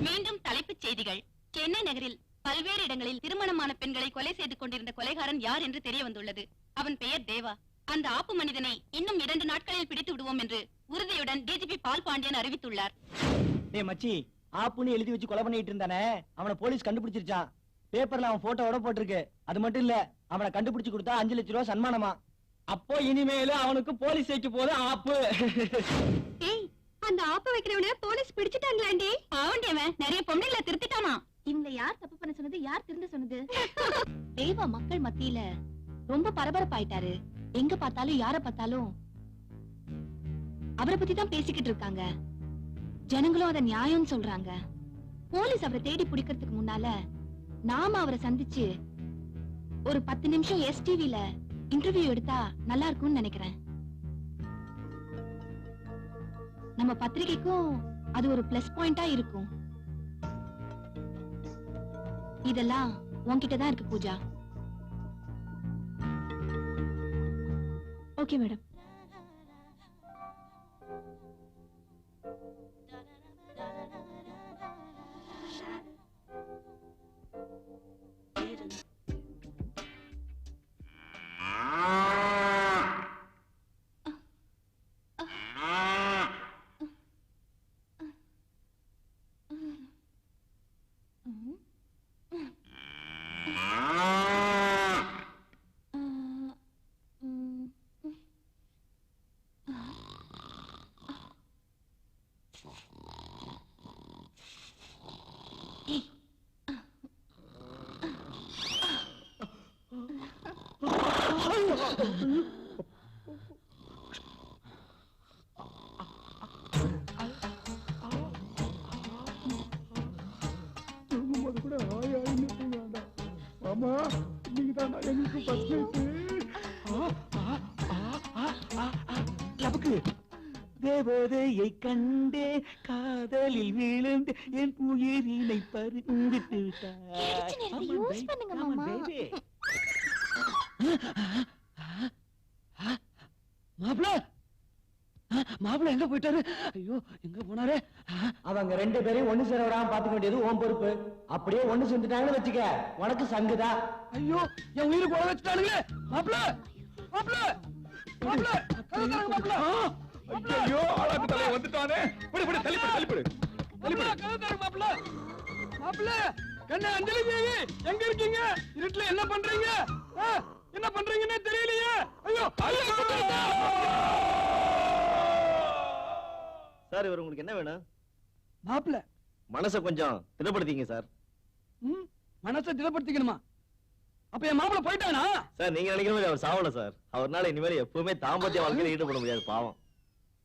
A: மீண்டும் தலைப்புச் செய்திகள். சென்னை நகரில் பல்வேறு இடங்களில் திருமணமான பெண்களை கொலை செய்து கொண்டிருந்த கொலைகாரன் யார் என்று தெரிய வந்துள்ளது. அவன் பெயர் தேவா. அந்த ஆப்பு மனிதனை இன்னும் 2 நாட்களில் பிடித்து விடுவோம் என்று உறுதியுடன் டிஜிபி பால் பாண்டியன் அறிவித்துள்ளார்.
C: டேய் மச்சி, ஆப்புன்னு எழுதி வச்சு கொலை பண்ணிட்டு இருந்தானே, அவனை போலீஸ் கண்டுபிடிச்சிருச்சான். பேப்பர்ல அவன் போட்டோவோட போட்டிருக்கு. அது மட்டும் இல்ல, அவனை கண்டுபிடிச்சு கொடுத்தா 5 லட்சம் ரூபாய் சன்மானமா.
J: அப்போ இனிமேல அவனுக்கு போலீஸ் வைக்க போது ஆப்பு.
A: ஏய், அந்த ஆப்பு வைக்கிறவன போலீஸ் பிடிச்சிட்டாங்களாண்டி? அவன்டேவன் நிறைய பொம்பளைகளை திருத்திட்டானா? இவங்க யார் தப்பு பண்ண சொன்னது, யார் திருந்த சொன்னது? தேவா மக்கள் மத்தியில ரொம்ப பரபரப்பாயிட்டாரு. எங்க பார்த்தாலும் யார பார்த்தாலும் அவரை பத்தி தான் பேசிக்கிட்டு இருக்காங்க. ஜனங்களும் அத நியாயம்னு சொல்றாங்க. போலீஸ் அவரை தேடி பிடிக்கிறதுக்கு முன்னால நாம அவரை சந்திச்சு ஒரு 10 நிமிஷம் STVல இன்டர்வியூ எடுத்தா நல்லா இருக்கும்னு நினைக்கிறேன். நம்ம பத்திரிகைக்கும் அது ஒரு பிளஸ் பாயிண்டா இருக்கும். இதெல்லாம் உன்கிட்ட தான் இருக்கு பூஜா. Okay madam.
C: தேவதையை கண்டே காதலில் விழுந்து என் உயிரினை பறிந்துட்டு
J: மாப்பிள்ள எங்க போயிட்டாரு? ஐயோ, எங்க போனாரு?
C: அவங்க 2 பேரையும் ஒண்ணு சேர விடாம பாத்துக்க வேண்டியது உன் பொறுப்பு. அப்படியே ஒண்ணு சேர்ந்துட்டாங்கன்னு வச்சுக்க, உனக்கு சங்குதா.
J: ஐயோ, என் உயிரை கொலை வச்சுட்டானுங்களே. மாப்பிள்ள மாப்பிள்ள மாப்பிள்ள மாப்பிள்ள.
B: ஐயோ, ஆளாக்கு தலைய வந்துட்டானே. புடி புடி தள்ளி போடு, தள்ளி போடு.
J: மாப்பிள்ள மாப்பிள்ள, கண்ணே அஞ்சலி தேவி, எங்க இருக்கீங்க? இருட்டுல என்ன பண்றீங்க? என்ன பண்றீங்கன்னே தெரியலையே. ஐயோ
M: சார், இவர் உங்களுக்கு என்ன வேணும்?
J: மாப்பிள்ள
M: மனசை கொஞ்சம் திடப்படுத்திங்க சார்.
J: மனசை திடப்படுத்திக்கணுமா? அப்ப என் மாப்பிள்ள போயிட்டானா?
M: சார், நீங்க நினைக்கிற மாதிரி அவர் சாவல சார். அவர்னால இனிமேல் எப்பவுமே தாம்பத்திய வாழ்க்கையில ஈடுபட முடியாது, பாவம்.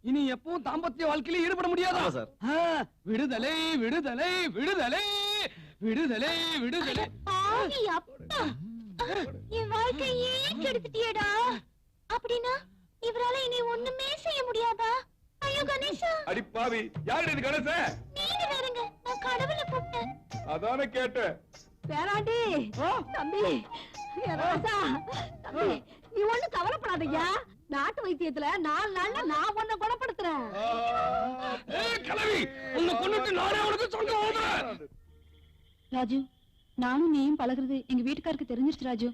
H: இனி எப்பவும் தாம்பத்திய வாழ்க்கையில ஈடுபட முடியாதா
N: சார்
H: விடுதலை விடுதலை விடுதலை விடுதலை விடுதலை
A: பாவி அப்பா, என் வாழ்க்கையே கெடுத்துட்டியேடா. அப்படின்னா இவரால இனி ஒண்ணுமே செய்ய முடியாதா? ஐயோ கணேசா,
F: அடி பாவி, யாரு இது கணேச?
A: நீங்க வேறங்க, நான் கடவுளை கூப்பிட்டேன்.
F: அதானே கேட்டேன்.
O: பேராண்டி தம்பி, என் ராசா தம்பி, நீ ஒண்ணு கவலைப்படாதய்யா. நாட்டு வைத்தியத்துல 4 நாள்ல நான் உன்னை குணப்படுத்துறேன்.
H: கிளவி, உன்னை கொன்னுட்டு நானே உனக்கு சொல்ல ஓடுறேன்.
P: ராஜு, நானும் நீயும் பழகுறது எங்க வீட்டுக்காருக்கு தெரிஞ்சிருச்சு ராஜு.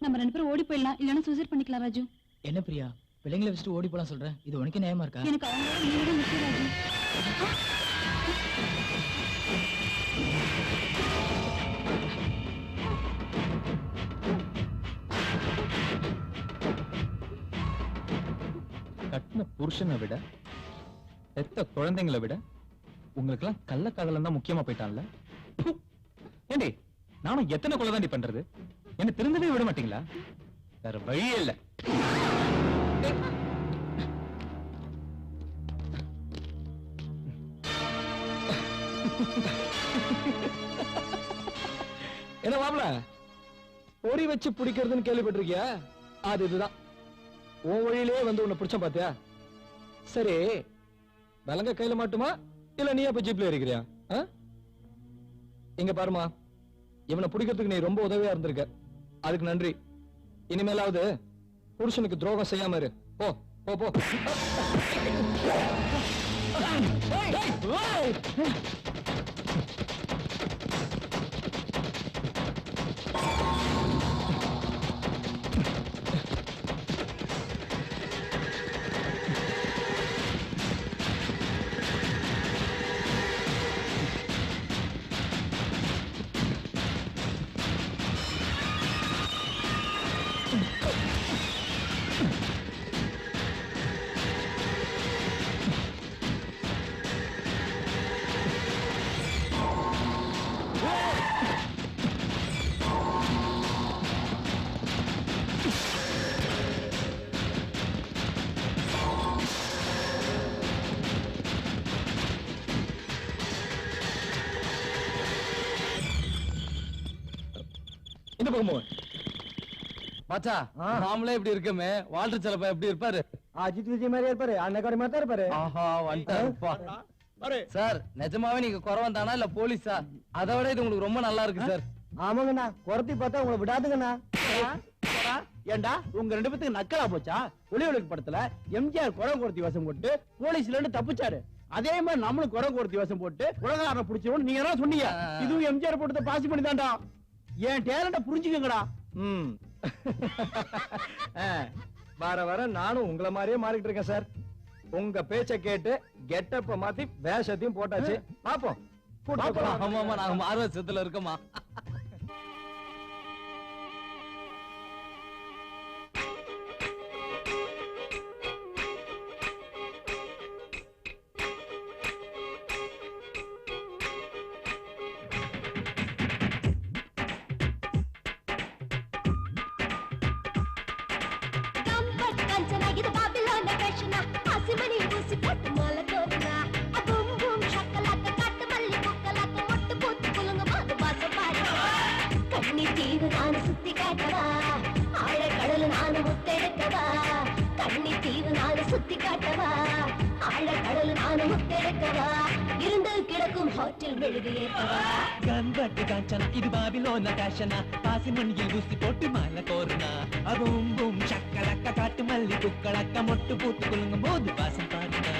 P: நம்ம 2 பேரும் ஓடி போயிடலாம், இல்லன்னா சூசைட் பண்ணிக்கலாம் ராஜு.
J: என்ன பிரியா, பிள்ளைங்களை வச்சுட்டு ஓடி போலாம் சொல்றேன், இது உனக்கு நியாயமா இருக்கா?
P: எனக்கு அவங்களோட நீங்க முக்கியம் ராஜு.
B: கட்டின புருஷனை விட பெத்த குழந்தைங்களை விட உங்களுக்கு எல்லாம் கள்ளக்காதலம் தான் முக்கியமா போயிட்டான்ல. ஏண்டி, நானும் எத்தனை கொலை தாண்டி பண்றது? என்ன திருந்தவே விட மாட்டீங்களா? வேற வழியே இல்ல.
D: என்ன மாப்ள, பொறி வச்சு பிடிக்கிறதுன்னு கேள்விப்பட்டிருக்கியா? அது இதுதான். உன் வழியிலே வந்து உன்னை பிடிச்ச பாத்தியா? சரி, விலங்க கையில மாட்டுமா இல்ல நீ அப்ப ஜீப்ல இருக்கிறியா? இங்க பாருமா, இவனை பிடிக்கிறதுக்கு நீ ரொம்ப உதவியா இருந்திருக்க, அதுக்கு நன்றி. இனிமேலாவது புருஷனுக்கு துரோகம் செய்யாம இரு. போ போ போ. இந்த பக்கமோ
C: பாச்சா,
H: நாமளே இப்படி இருக்கமே, வால்டர் செலப்பா எப்படி இருப்பாரு?
C: அஜித் விஜய் மாதிரி இருப்பாரு, அண்ணகாரி மாதிரி தான் இருப்பாரு.
H: ஆஹா, வந்துட்டாருப்பா. சார், நிஜமாவே நீங்க குறவன் தானா இல்ல போலீஸா? அதை விட இது உங்களுக்கு ரொம்ப நல்லா இருக்கு சார்.
C: ஆமாங்கண்ணா, குறத்தி பார்த்தா உங்களை விடாதுங்கண்ணா.
E: ஏண்டா உங்க 2 பேத்துக்கு நக்கலா போச்சா? ஒளிவெளிக்கு படத்துல எம்ஜிஆர் குறை கொடுத்தி வேஷம் போட்டு போலீஸ்ல இருந்து தப்பிச்சாரு. அதே மாதிரி நம்மளும் குறை கொடுத்தி வேஷம் போட்டு உலகாரனை பிடிச்சவன் நீங்க என்ன சொன்னீங்க? இதுவும் எம்ஜிஆர் போட்டு பாசி பண்ணி தான்டா. என் டேலண்ட புரிஞ்சுக்கங்கடா.
D: வர வர நானும் உங்களை மாதிரியே மாறிட்டு இருக்கேன் சார். உங்க பேச்ச கேட்டு கெட்டப்ப மாத்தி வேஷத்தையும் போட்டாச்சு. பாப்போம்.
H: ஆமாமா, நாங்க மாறுவ செத்துல இருக்கோமா. கண்பட்டு காஞ்சனா இது பாபிலோன காஷனா பாசி மண்ணில் ஊசி போட்டு மாலை கோருனா அபூம் பூம் சக்கலக்க காட்டு மல்லி குக்களக்க மொட்டு பூத்து குலுங்கும் போது வாசம் பாடுனா.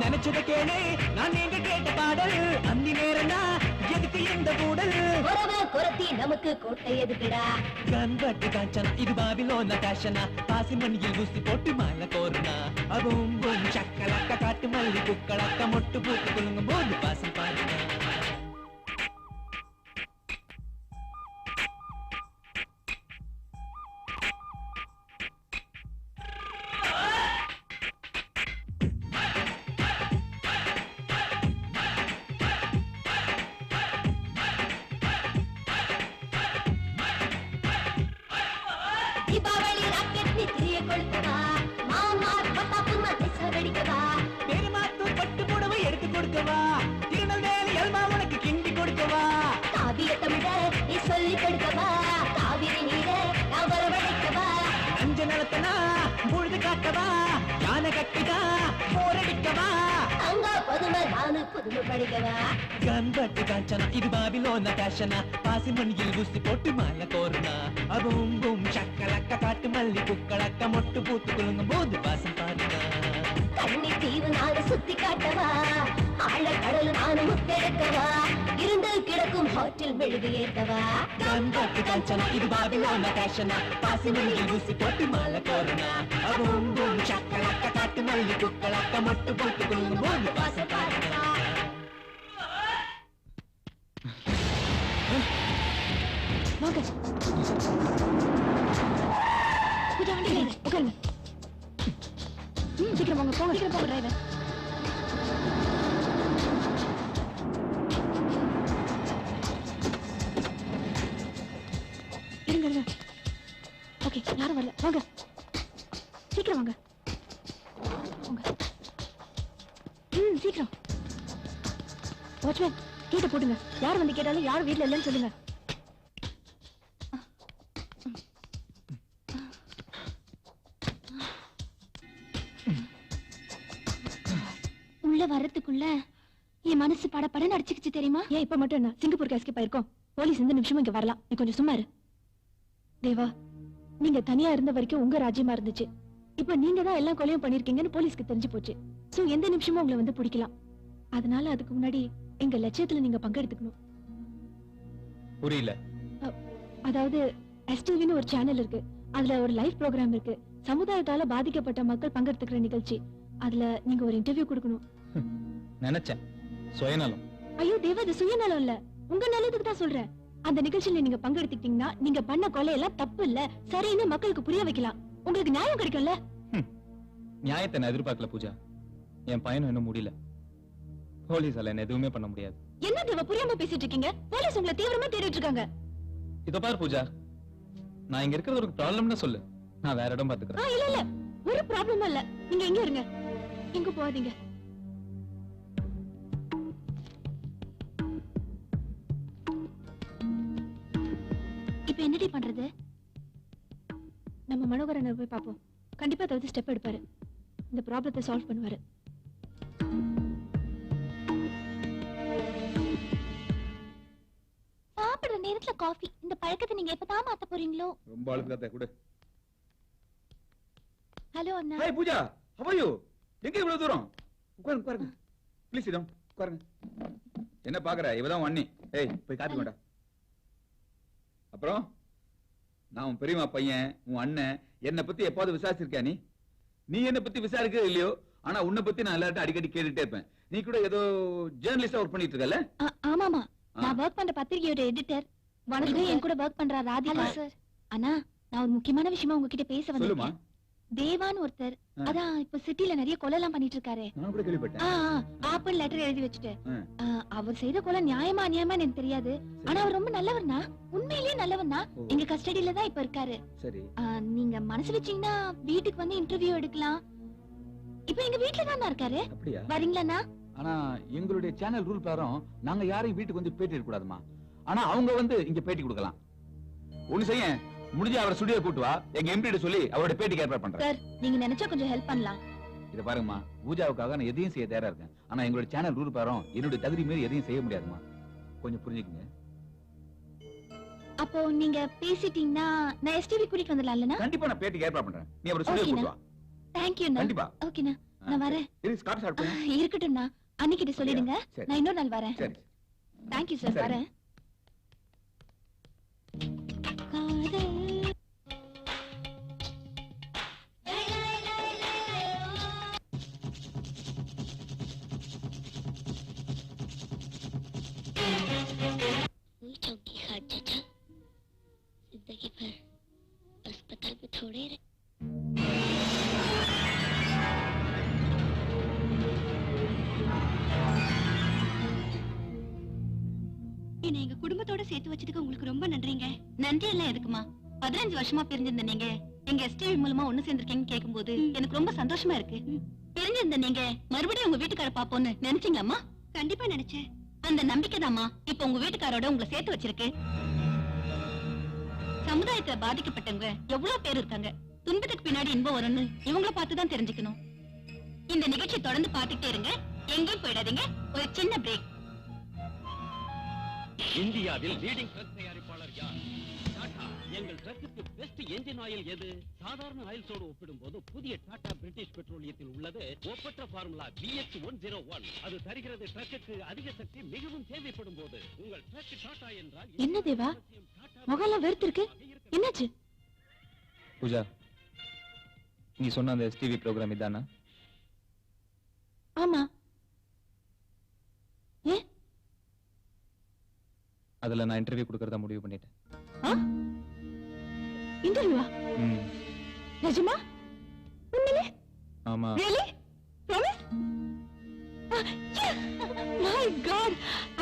H: நினைச்சத கேளு, நான் நீங்க கேட்ட பாடல் அந்தி நேரம்னா எதுக்கு இந்த கூடல்?
I: குறத்தி நமக்கு கோட்டை எதுக்குடா
H: கண்பட்டு காஞ்சனா இது பாபிலோன காஷனா பாசி மண்ணில் ஊசி போட்டு மாலை கோருனா அவும் பூம் சக்கலக்க காட்டு மல்லி குக்களக்க மொட்டு பூத்து குலுங்கும் போது பாசம் பாருனா
I: தீபாவளி ராக்கெட் நீ திரிய கொளுத்தவா மாமா பட்டாப்பு மதிச வெடிக்கவா
H: பெருமாத்தூர் பட்டு புடவை எடுத்து கொடுக்கவா திருநெல்வேலி அல்வா உனக்கு கிண்டி கொடுக்கவா
I: காவிய தமிழர் நீ சொல்லி கொடுக்கவா காவிரி நீர நான் வரவழைக்கவா
H: அஞ்ச நிலத்தனா பொழுது காட்டவா யானை கட்டிதா போரடிக்கவா
I: அங்க பதுமை நானு புதுமை படிக்கவா
H: கண்பட்டு காஞ்சனா இது பாபிலோன காஷனா பாசி மண்ணில் ஊசி போட்டு மாலை கோருனா அவும் பூம் சக்கலக்க காட்டு மல்லி குக்களக்க மொட்டு பூத்து குலுங்கும் போது பாசம் பாருனா
I: கண்ணி தீவு நானு சுத்தி காட்டவா ஆழ கடல் நானு முத்தெடுக்கவா இருந்து கிடக்கும் ஹோட்டல் மெழுகு ஏத்தவா
H: கண்பட்டு காஞ்சனா இது பாபிலோன காஷனா பாசி மண்ணில் ஊசி போட்டு மாலை கோருனா அவும் பூம் சக்கலக்க காட்டு மல்லி குக்களக்க மொட்டு பூத்து குலுங்கும் போது பாசம் பாருனா
P: வாங்க பூஜா வண்டி உட்காருங்க சீக்கிரம் வாங்க போங்க சீக்கிரம் போங்க டிரைவர் இருங்க இருங்க ஓகே யாரும் வரல வாங்க சீக்கிரம் வாங்க சீக்கிரம் வாட்ச்மேன் கேட்ட போட்டுங்க யார் வந்து கேட்டாலும் யாரும் வீட்டுல இல்லைன்னு சொல்லுங்க உள்ள வர்றதுக்குள்ள என் மனசு படப்படன்னு அடிச்சுக்கிச்சு தெரியுமா ஏன் இப்ப மட்டும் என்ன சிங்கப்பூருக்கு எஸ்கேப் ஆயிருக்கோம் போலீஸ் எந்த நிமிஷமும் இங்க வரலாம் நீ கொஞ்சம் சும்மா இரு தேவா நீங்க தனியா இருந்த வரைக்கும் உங்க ராஜ்யமா இருந்துச்சு இப்ப நீங்க தான் எல்லாம் கொலையும் பண்ணிருக்கீங்கன்னு போலீஸ்க்கு தெரிஞ்சு போச்சு சோ எந்த நிமிஷமும் உங்களை வந்து பிடிக்கலாம் அதனால அதுக்கு முன்னாடி எங்க லட்சியத்துல நீங்க பங்கெடுத்துக்கணும்
B: புரியல
P: அதாவது எஸ்டிவின்னு ஒரு சேனல் இருக்கு அதுல ஒரு லைவ் ப்ரோக்ராம் இருக்கு சமுதாயத்தால பாதிக்கப்பட்ட மக்கள் பங்கெடுத்துக்கிற நிகழ்ச்சி அதுல நீங்க ஒரு இன்டர்வியூ கொடுக்கணும்
B: நினைச்சேன் சுயநலம்
P: ஐயோ தேவா இது சுயநலம் இல்ல உங்க நல்லதுக்கு தான் சொல்றேன் அந்த நிகழ்ச்சியில நீங்க பங்கெடுத்துக்கிட்டீங்கன்னா நீங்க பண்ண கொலை எல்லாம் தப்பு இல்ல சரின்னு மக்களுக்கு புரிய வைக்கலாம் உங்களுக்கு நியாயம் கிடைக்கும்ல
B: நியாயத்தை நான் எதிர்பார்க்கல பூஜா என் பையனும் இன்னும் முடியல போலீஸால என்ன எதுவுமே பண்ண முடியாது
P: என்ன தேவா புரியாம பேசிட்டு இருக்கீங்க போலீஸ் உங்களை தீவிரமா தேடிட்டு இருக்காங்க
B: இத பாரு பூஜா நான் இங்க இருக்கிறது ஒரு ப்ராப்ளம்னு சொல்லு நான் வேற இடம் பாத்துக்கிறேன்
P: இல்ல இல்ல ஒரு ப்ராப்ளமும் இல்ல நீங்க எங்க இருங்க எங்க போகாதீங்க இப்ப என்னடி பண்றது நம்ம மனோகரனை போய் பாப்போம் கண்டிப்பா ஏதாவது ஸ்டெப் எடுப்பாரு இந்த ப்ராப்ளத்தை சால்வ் பண்ணுவாரு
Q: சாப்பிடுற நேரத்துல காஃபி இந்த பழக்கத்தை நீங்க எப்பதான் மாத்த போறீங்களோ
F: ரொம்ப அழுக்காத கூட
Q: ஹலோ அண்ணா
R: hi Pooja how are you எங்க இவ்வளவு தூரம் உட்காருங்க உட்காருங்க ப்ளீஸ் இடம் உட்காருங்க என்ன பாக்குற இவதான் அண்ணி ஏய் போய் காப்பி கொண்டா அப்புறம் நான் உன் பெரியம்மா பையன் உன் அண்ணன் என்னை பத்தி எப்பாவது விசாரிச்சிருக்கியா நீ என்னை பத்தி விசாரிக்கவே இல்லையோ ஆனா உன்னை பத்தி நான் எல்லார்ட்டும் அடிக்கடி கேட்டுட்டே இருப்பேன் நீ கூட ஏதோ ஜேர்னலிஸ்டா ஒர்க் பண்ணிட்டு இருக்கல
Q: ஆமாமா நான் ஒர்க் பண்ற பத்திரிகையோட எடிட்டர் வணக்கம் என் கூட ஒர்க் பண்ற ராதிகா சார் அண்ணா நான் ஒரு முக்கியமான விஷயமா உங்ககிட்ட பேச வந்திருக்கேன் தேவான்னு ஒருத்தர் அதான் இப்ப சிட்டில நிறைய கொலை எல்லாம் பண்ணிட்டு இருக்காரு
R: நான் கூட கேள்விப்பட்டேன்
Q: ஆப்பன் லெட்டர் எழுதி வச்சுட்டு அவர் செய்த கொலை நியாயமா அநியாயமா எனக்கு தெரியாது ஆனா அவர் ரொம்ப நல்லவர்னா உண்மையிலேயே நல்லவர்னா எங்க கஸ்டடியில தான் இப்ப இருக்காரு
R: சரி
Q: நீங்க மனசு வச்சீங்கன்னா வீட்டுக்கு வந்து இன்டர்வியூ எடுக்கலாம் இப்ப எங்க வீட்டுல தான் இருக்காரு
R: அப்படியா
Q: வரீங்களாண்ணா
R: ஆனா எங்களுடைய சேனல் ரூல் பிரகாரம் நாங்க யாரையும் வீட்டுக்கு வந்து பேட்டி எடுக்க கூடாதுமா ஆனா அவங்க வந்து இங்க பேட்டி கொடுக்கலாம் ஒண்ணு செய்ய முடிஞ்ச அவரை ஸ்டுடியோ கூட்டு வா எங்க எம்டி சொல்லி அவரோட பேட்டிக்கு ஏற்பாடு பண்றேன்
Q: சார் நீங்க நினைச்சா கொஞ்சம் ஹெல்ப் பண்ணலாம்
R: இத பாருங்கம்மா பூஜாவுக்காக நான் எதையும் செய்ய தயாரா இருக்கேன் ஆனா எங்களோட சேனல் ரூல் பிரகாரம் என்னுடைய தகுதி மீறி எதையும் செய்ய முடியாதுமா கொஞ்சம் புரிஞ்சுக்குங்க
Q: அப்போ நீங்க பேசிட்டீங்கன்னா நான் எஸ்டிவி கூட்டிட்டு வந்துடலாம்லண்ணா
R: கண்டிப்பா நான் பேட்டிக்கு ஏற்பாடு பண்றேன் நீ அவரை ஸ்டுடியோ கூட்டு வா
Q: தேங்க் யூ
R: கண்டிப்பா
Q: ஓகேண்ணா நான் வரேன்
R: இது ஸ்டார்ட் ஸ்டார்ட் பண்ணு
Q: இருக்கட்டும்ண்ணா அன்னைக்கிட்ட சொல்லிடுங்க
R: சரி.
Q: நான் இன்னொரு நாள் வரேன்
R: சரி
Q: தேங்க் யூ சார்
R: சரி.
Q: வரேன் சேர்த்து வச்சதுக்கு உங்களுக்கு ரொம்ப நன்றிங்க. நன்றி எல்லாம் எதுக்குமா? 15 வருஷமா பிரிஞ்சிருந்த நீங்க எங்க எஸ்டிவி மூலமா ஒண்ணு சேர்ந்திருக்கீங்கன்னு கேட்கும்போது எனக்கு ரொம்ப சந்தோஷமா இருக்கு. பிரிஞ்சிருந்த நீங்க மறுபடியும் உங்க வீட்டுக்கார பாப்போன்னு நினைச்சீங்களாமா? கண்டிப்பா நினைச்சேன். அந்த நம்பிக்கை தாமா இப்ப உங்க வீட்டுக்காரோட உங்களை சேர்த்து வச்சிருக்கு. சமுதாயத்துல பாதிக்கப்பட்டவங்க எவ்வளவு பேர் இருக்காங்க. துன்பத்துக்கு பின்னாடி இன்பம் வரும்னு இவங்கள பார்த்துதான் தெரிஞ்சுக்கணும். இந்த நிகழ்ச்சி தொடர்ந்து பார்த்துட்டே இருங்க, எங்கேயும் போயிடாதீங்க. ஒரு சின்ன பிரேக்.
S: இந்தியாவில் லீடிங் ட்ரக் தயாரிப்பாளர் யார்? டாடா. எங்கள் ட்ரக்குக்கு பெஸ்ட் என்ஜின் ஆயில் எது? சாதாரண ஆயில்ஸோடு ஒப்பிடும்போது புதிய டாடா பிரிட்டிஷ் பெட்ரோலியத்தில் உள்ளது ஒப்பற்ற ஃபார்முலா BX101. அது தருகிறது ட்ரக்குக்கு அதிக சக்தி மிகவும் தேவைப்படும் போது. உங்கள் ட்ரக் டாடா என்றால்
P: என்ன தேவா, முகம்லாம் வெறுத்திருக்கு, என்னாச்சு?
D: பூஜா, நீ சொன்ன அந்த STV ப்ரோக்ராம் இதானா?
P: ஆமா. ஏ
D: அதுல நான் இன்டர்வியூ கொடுக்கறதா முடிவு பண்ணிட்டேன்.
P: இன்டர்வியூவா? நிஜமா? உண்மையிலே?
D: ஆமா.
P: Really? Promise? My God!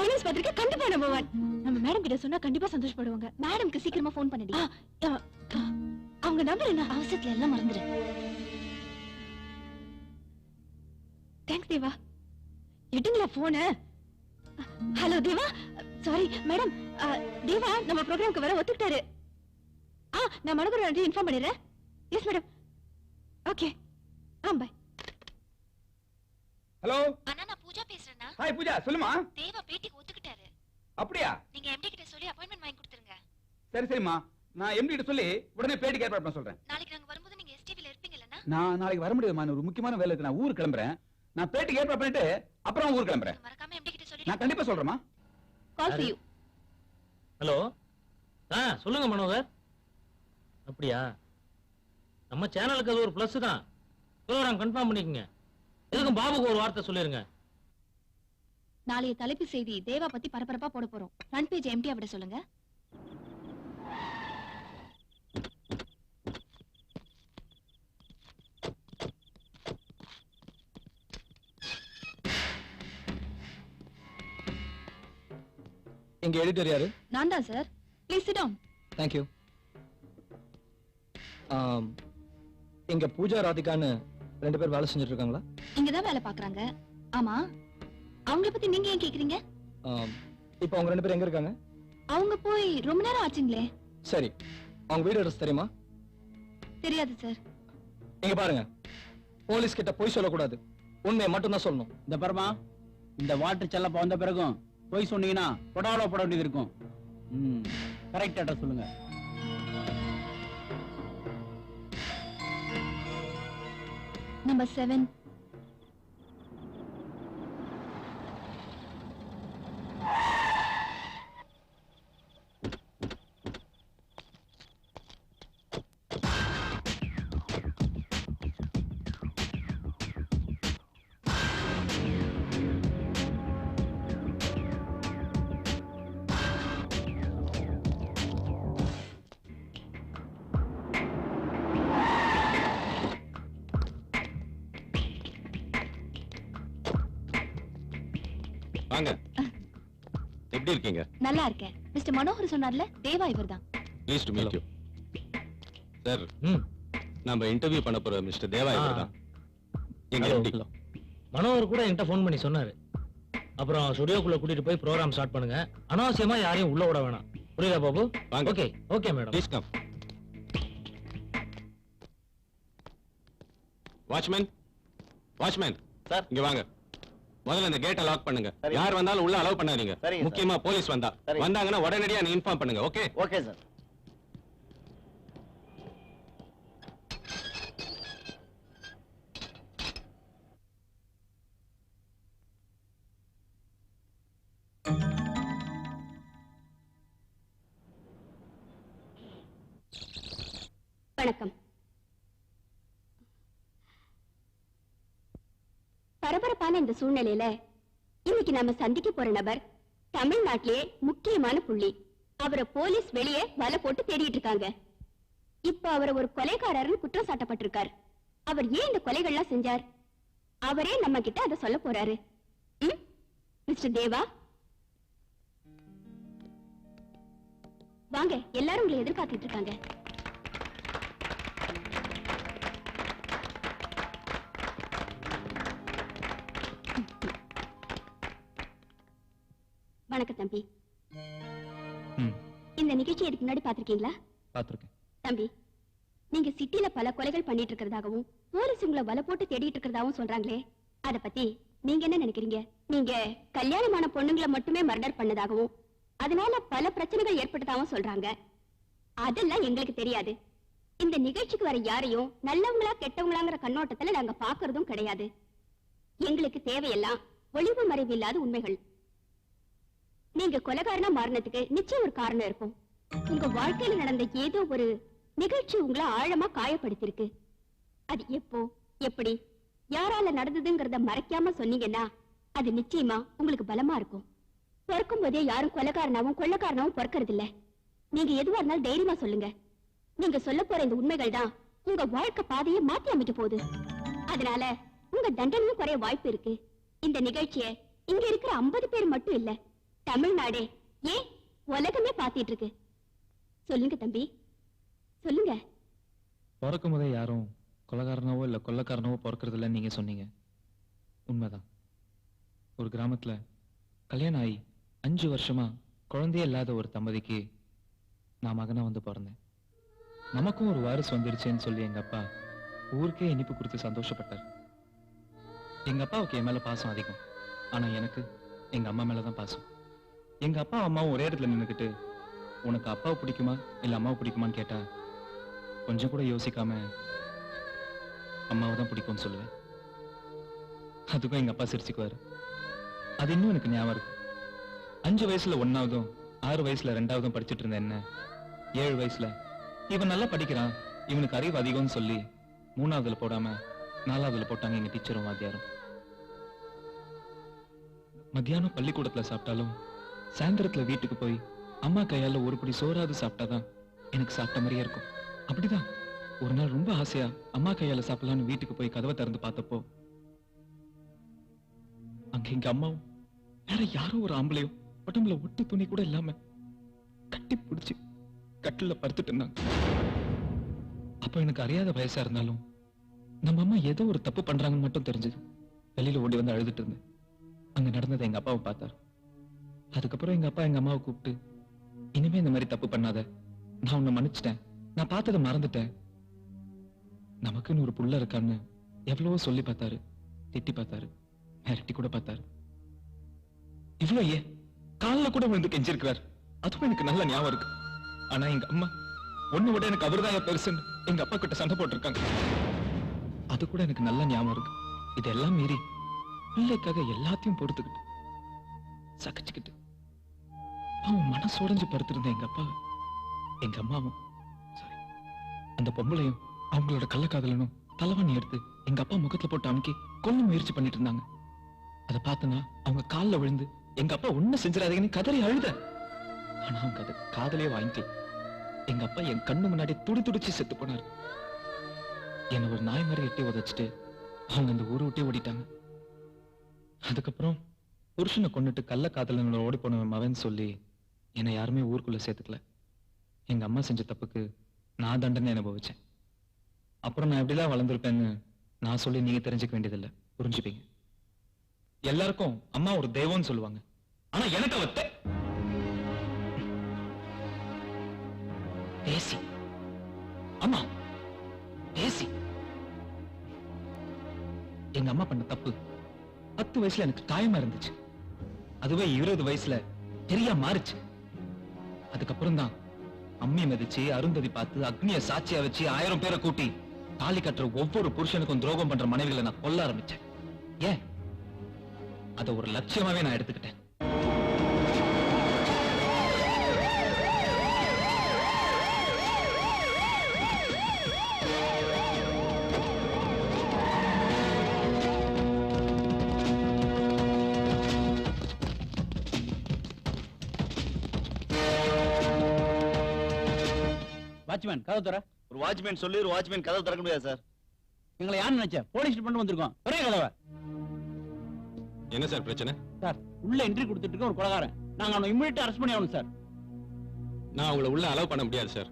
P: ஐனஸ் பத்திரிக்கை கண்டிப்பா நம்பர் 1. நம்ம மேடம் கிட்ட சொன்னா கண்டிப்பா சந்தோஷப்படுவாங்க. மேடம்க்கு சீக்கிரமா ஃபோன் பண்ணிடி. அவங்க நம்பர் என்ன? அவசரத்துல எல்லாம் மறந்துரு. தேங்க்ஸ் தேவா. எடுங்களா போன. Hello Deva, sorry madam. Deva நம்ம ப்ரோக்ராம்க்கு வர ஒத்துக்கிட்டாரு. நான் மனோகர் இன்ஃபார்ம் பண்ணிடுறேன். Yes madam. Okay. Bye.
R: Hello
P: அண்ணா, நான் பூஜா பேசுறேன்னா.
R: ஹாய் பூஜா, சொல்லுமா.
P: தேவா பேட்டிக்கு ஒத்துக்கிட்டாரு.
R: அப்படியா?
P: நீங்க எம்டி கிட்ட சொல்லி அப்பாயின்ட்மென்ட் வாங்கி கொடுத்துருங்க.
R: சரி சரிம்மா, நான் எம்டி கிட்ட சொல்லி உடனே பேட்டிக்கு ஏற்பாடு பண்ண சொல்றேன்.
P: நாளைக்கு நாங்க வரும்போது நீங்க எஸ்டிவில இருப்பீங்கலண்ணா?
R: நான் நாளைக்கு வர முடியாதுமா, ஒரு முக்கியமான வேலை இருக்கு. நான் ஊருக்கு கிளம்புறேன். நான் பேட்டிக்கு ஏற்பாடு பண்ணிட்டு அப்புறம் ஊருக்கு கிளம்புறேன்.
P: மறக்காம எம்டி கிட்ட சொல்லி.
R: நான் கண்டிப்பா சொல்றேம்மா.
P: Call for you.
G: ஹலோ. சொல்லுங்க மனோகர். அப்படியா? நம்ம சேனலுக்கு அது ஒரு பிளஸ் தான். ப்ரோகிராம் கன்ஃபார்ம் பண்ணிக்கங்க. எதுக்கும் பாபுக்கு ஒரு வார்த்தை சொல்லிருங்க.
P: நாளைய தலைப்பு செய்தி தேவா பத்தி பரபரப்பா போட போறோம். ஃப்ரண்ட் பேஜ் எம்டியா விட சொல்லுங்க.
D: இங்க எடிட்டர் யாரு?
P: நான் தான் sir. Please sit down.
D: Thank you. இங்க பூஜா ராதிகான்னு 2 பேர் வேலை செஞ்சுட்டு இருக்காங்களா?
P: இங்க தான் வேலை பாக்குறாங்க. ஆமா, அவங்கள பத்தி நீங்க ஏன் கேக்குறீங்க?
D: இப்போ அவங்க 2 பேர் எங்க இருக்காங்க?
P: அவங்க போய் ரொம்ப நேரம் ஆச்சுங்களே.
D: சரி, அவங்க வீடு அட்ரஸ் தெரியுமா?
P: தெரியாது சார்.
D: இங்க பாருங்க, போலீஸ் கிட்ட போய் சொல்லக்கூடாது, உண்மையை மட்டும் தான் சொல்லணும்.
E: இந்த பரமா, இந்த வாட்டர் செல்லப்ப வந்த பிறகும் போய் சொன்னீங்கன்னா கொடாவள போட வேண்டியது இருக்கும். கரெக்ட் அட்ரஸ் சொல்லுங்க.
P: நம்பர் 7.
S: வாங்க. எப்படி இருக்கீங்க?
P: நல்லா இருக்கேன். மிஸ்டர் மனோகர் சொன்னார்ல, தேவா இவர்தான்.
S: Please to meet you. Sir, நம்ம இன்டர்வியூ பண்ண போற மிஸ்டர் தேவா இவர்தான். எங்க எம்டி.
G: மனோகர் கூட என்கிட்ட ஃபோன் பண்ணி சொன்னாரு. அப்புறம் ஸ்டுடியோக்குள்ள கூட்டிட்டு போய் ப்ரோகிராம் ஸ்டார்ட் பண்ணுங்க. அனாவசியமா யாரையும் உள்ள விட வேணாம். புரியுதா பாபு?
S: வாங்க.
G: Okay okay madam.
S: Please come. Watchman, watchman sir, இங்க வாங்க. முதல்ல இந்த கேட்டை லாக் பண்ணுங்க. யார் வந்தாலும் உள்ள அலோவ் பண்ணாதீங்க. முக்கியமா போலீஸ் வந்தாங்கன்னா உடனடியா நீ இன்ஃபார்ம் பண்ணுங்க. ஓகே?
M: Okay sir.
Q: வணக்கம். பரபரப்பான இந்த சூழ்நிலையில இன்னைக்கு நாம சந்திக்க போற நபர் தமிழ்நாட்டிலேயே முக்கியமான புள்ளி. அவரை போலீஸ் வெளியே வலை போட்டு தேடிட்டு இருக்காங்க. இப்ப அவரை ஒரு கொலைகாரர்னு குற்றம் சாட்டப்பட்டிருக்கார். அவர் ஏன் இந்த கொலைகள்லாம் செஞ்சார்? அவரே நம்ம கிட்ட அதை சொல்ல போறாரு. மிஸ்டர் தேவா. வாங்க, எல்லாரும் உங்களை எதிர்பார்த்துட்டு இருக்காங்க. வணக்கம் தம்பி. இந்த நிகழ்ச்சி இதுக்கு முன்னாடி பாத்திருக்கீங்களா?
D: பாத்திருக்கேன்.
Q: தம்பி, நீங்க சிட்டில பல கொலைகள் பண்ணிட்டு இருக்கிறதாகவும் போலீஸ் உங்களை வலை போட்டு தேடிட்டு இருக்கிறதாகவும் சொல்றாங்களே, அத பத்தி நீங்க என்ன நினைக்கிறீங்க? நீங்க கல்யாணமான பொண்ணுங்களை மட்டுமே மர்டர் பண்ணதாகவும் அதனால பல பிரச்சனைகள் ஏற்பட்டதாகவும் சொல்றாங்க. அதெல்லாம் எங்களுக்கு தெரியாது. இந்த நிகழ்ச்சிக்கு வர யாரையும் நல்லவங்களா கெட்டவங்களாங்கிற கண்ணோட்டத்துல நாங்க பாக்குறதும் கிடையாது. எங்களுக்கு தேவையெல்லாம் ஒளிவு மறைவு இல்லாத உண்மைகள். நீங்க கொலைகாரனா மாறினதுக்கு நிச்சயம் ஒரு காரணம் இருக்கும். உங்க வாழ்க்கையில நடந்த ஏதோ ஒரு நிகழ்ச்சி உங்களை ஆழமா காயப்படுத்திருக்கு. அது எப்போ, எப்படி, யாரால நடந்ததுங்கிறத மறைக்காம சொன்னீங்கன்னா அது நிச்சயமா உங்களுக்கு பலமா இருக்கும். பிறக்கும் போதே யாரும் கொலைகாரனாவும் கொள்ளக்காரனாவும் பிறக்கிறது இல்ல. நீங்க எதுவா இருந்தாலும் தைரியமா சொல்லுங்க. நீங்க சொல்ல போற இந்த உண்மைகள் தான் உங்க வாழ்க்கை பாதையை மாத்தி அமைக்க போகுது. அதனால உங்க தண்டனையும் குறைய வாய்ப்பு இருக்கு. இந்த நிகழ்ச்சியை இங்க இருக்கிற 50 பேர் மட்டும் இல்ல, தமிழ்நாடே, ஏன் உலகமே பாத்திட்டு இருக்கு. சொல்லுங்க தம்பி, சொல்லுங்க.
D: பிறக்கும் போதே யாரும் கொலைகாரனாவோ இல்ல கொள்ளக்காரனாவோ பிறக்கிறது இல்ல நீங்க சொன்னீங்க. உண்மைதான். ஒரு கிராமத்துல கல்யாணம் ஆகி 5 வருஷமா குழந்தையே இல்லாத ஒரு தம்பதிக்கு நான் மகனா வந்து பிறந்தேன். நமக்கும் ஒரு வாரிசு வந்துருச்சேன்னு சொல்லி எங்க அப்பா ஊருக்கே இனிப்பு கொடுத்து சந்தோஷப்பட்டார். எங்க அப்பாவுக்கு என் மேல பாசம் அதிகம். ஆனா எனக்கு எங்க அம்மா மேலதான் பாசம். எங்க அப்பா அம்மாவும் ஒரே இடத்துல நின்னுக்கிட்டு உனக்கு அப்பாவை பிடிக்குமா இல்ல அம்மாவை பிடிக்குமான்னு கேட்டா கொஞ்சம் கூட யோசிக்காம அம்மாவை தான் பிடிக்கும்னு சொல்லுவேன். அதுக்கும் எங்க அப்பா சிரிச்சுக்குவாரு. அது இன்னும் எனக்கு ஞாபகம் இருக்கு. 5 வயசுல 1ஆவதும் 6 வயசுல 2ஆவதும் படிச்சுட்டு இருந்த என்ன 7 வயசுல இவன் நல்லா படிக்கிறான், இவனுக்கு அறிவு அதிகம்னு சொல்லி 3ஆவதுல போடாம 4ஆவதுல போட்டாங்க எங்க டீச்சரும் வாத்தியாரும். மத்தியானம் பள்ளிக்கூடத்துல சாப்பிட்டாலும் சாயந்தரத்துல வீட்டுக்கு போய் அம்மா கையால ஒரு படி சோறாவது சாப்பிட்டாதான் எனக்கு சாப்பிட்ட மாதிரியே இருக்கும். அப்படிதான் ஒரு நாள் ரொம்ப ஆசையா அம்மா கையால சாப்பிடலான்னு வீட்டுக்கு போய் கதவை திறந்து பார்த்தப்போ அங்க எங்க அம்மாவும் வேற யாரோ ஒரு ஆம்பளையும் உடம்புல ஒட்டு துணி கூட இல்லாம கட்டி பிடிச்சு கட்டில படுத்துட்டு இருந்தாங்க. அப்ப எனக்கு அறியாத வயசா இருந்தாலும் நம்ம அம்மா ஏதோ ஒரு தப்பு பண்றாங்கன்னு மட்டும் தெரிஞ்சது. வெளியில ஓடி வந்து அழுதுட்டு இருந்தேன். அங்க நடந்ததை எங்க அப்பாவை பார்த்தார். அதுக்கப்புறம் எங்க அப்பா எங்க அம்மாவை கூப்பிட்டு, இனிமே இந்த மாதிரி தப்பு பண்ணாத, நான் உன்னை மன்னிச்சிட்டேன், நான் பார்த்ததை மறந்துட்டேன், நமக்குன்னு ஒரு புள்ள இருக்கான்னு எவ்வளவோ சொல்லி பார்த்தாரு, திட்டி பார்த்தாரு, மிரட்டி கூட பார்த்தாரு. இவ்வளவு ஏன் காலில் கூட விழுந்து கெஞ்சிருக்கிறார். அதுவும் எனக்கு நல்ல ஞாபகம் இருக்கு. ஆனா எங்க அம்மா ஒண்ணு விட எனக்கு அவர்தான் பெருசுன்னு எங்க அப்பா கிட்ட சண்டை போட்டிருக்காங்க. அது கூட எனக்கு நல்ல ஞாபகம் இருக்கு. இதெல்லாம் மீறி பிள்ளைக்காக எல்லாத்தையும் பொறுத்துக்கிட்டு சகிச்சுக்கிட்டு அவன் மனசு உடைஞ்சு படுத்திருந்த எங்க அப்பா எங்க அம்மாவும் அந்த பொம்பளையும் அவங்களோட கள்ளக்காதலனும் தலைவணி எடுத்து எங்க அப்பா முகத்துல போட்டு அமுக்கி கொல்ல முயற்சி பண்ணிட்டு இருந்தாங்க. அதை பார்த்தனா அவங்க காலில் விழுந்து எங்க அப்பா ஒண்ணு செஞ்சிடாதீங்கன்னு கதறி அழுத. ஆனா அவங்க அதை காதலையே வாங்கிக்கல. எங்க அப்பா என் கண்ணு முன்னாடி துடி துடிச்சு செத்து போனாரு. என்ன ஒரு நாய் மாதிரி எட்டி உதச்சிட்டு அவங்க அந்த ஊரை விட்டே ஓடிட்டாங்க. அதுக்கப்புறம் புருஷனை கொண்டுட்டு கள்ள காதலனோட ஓடி போன மவன் சொல்லி என்னை யாருமே ஊருக்குள்ள சேர்த்துக்கல. எங்க அம்மா செஞ்ச தப்புக்கு நான் தண்டனை அனுபவிச்சேன். அப்புறம் நான் எப்படிலாம் வளர்ந்துருப்பேன்னு நான் சொல்லி நீங்க தெரிஞ்சுக்க வேண்டியதில்லை, புரிஞ்சுப்பீங்க. எல்லாருக்கும் அம்மா ஒரு தெய்வம்னு சொல்லுவாங்க. ஆனா எனக்கு அவ தேசி. அம்மா தேசி. எங்க அம்மா பண்ண தப்பு 10 வயசுல எனக்கு காயமா இருந்துச்சு. அதுவே 20 வயசுல தெரியா மாறுச்சு. அதுக்கப்புறம் தான் அம்மி மிதிச்சு அருந்ததி பார்த்து அக்னிய சாட்சியா வச்சு 1000 பேரை கூட்டி தாலி கட்டுற ஒவ்வொரு புருஷனுக்கும் துரோகம் பண்ற மனைவிகளை நான் கொல்ல ஆரம்பிச்சேன். ஏன் அதை ஒரு லட்சியமாவே நான் எடுத்துக்கிட்டேன்.
E: வாட்ச்மேன் கதவு தர.
M: ஒரு வாட்ச்மேன் சொல்லி ஒரு வாட்ச்மேன் கதவு திறக்க முடியாது சார்.
E: எங்களை யாரு நினைச்ச? போலீஸ் டிபார்ட்மெண்ட் வந்திருக்கோம். ஒரே கதவை.
B: என்ன சார் பிரச்சனை?
E: சார் உள்ள என்ட்ரி கொடுத்துட்டு இருக்க ஒரு கொலைகாரன். நாங்க அவனை இமிடியேட்டா அரெஸ்ட் பண்ணி ஆகணும் சார்.
K: நான் உங்களை உள்ள அலோவ் பண்ண முடியாது சார்.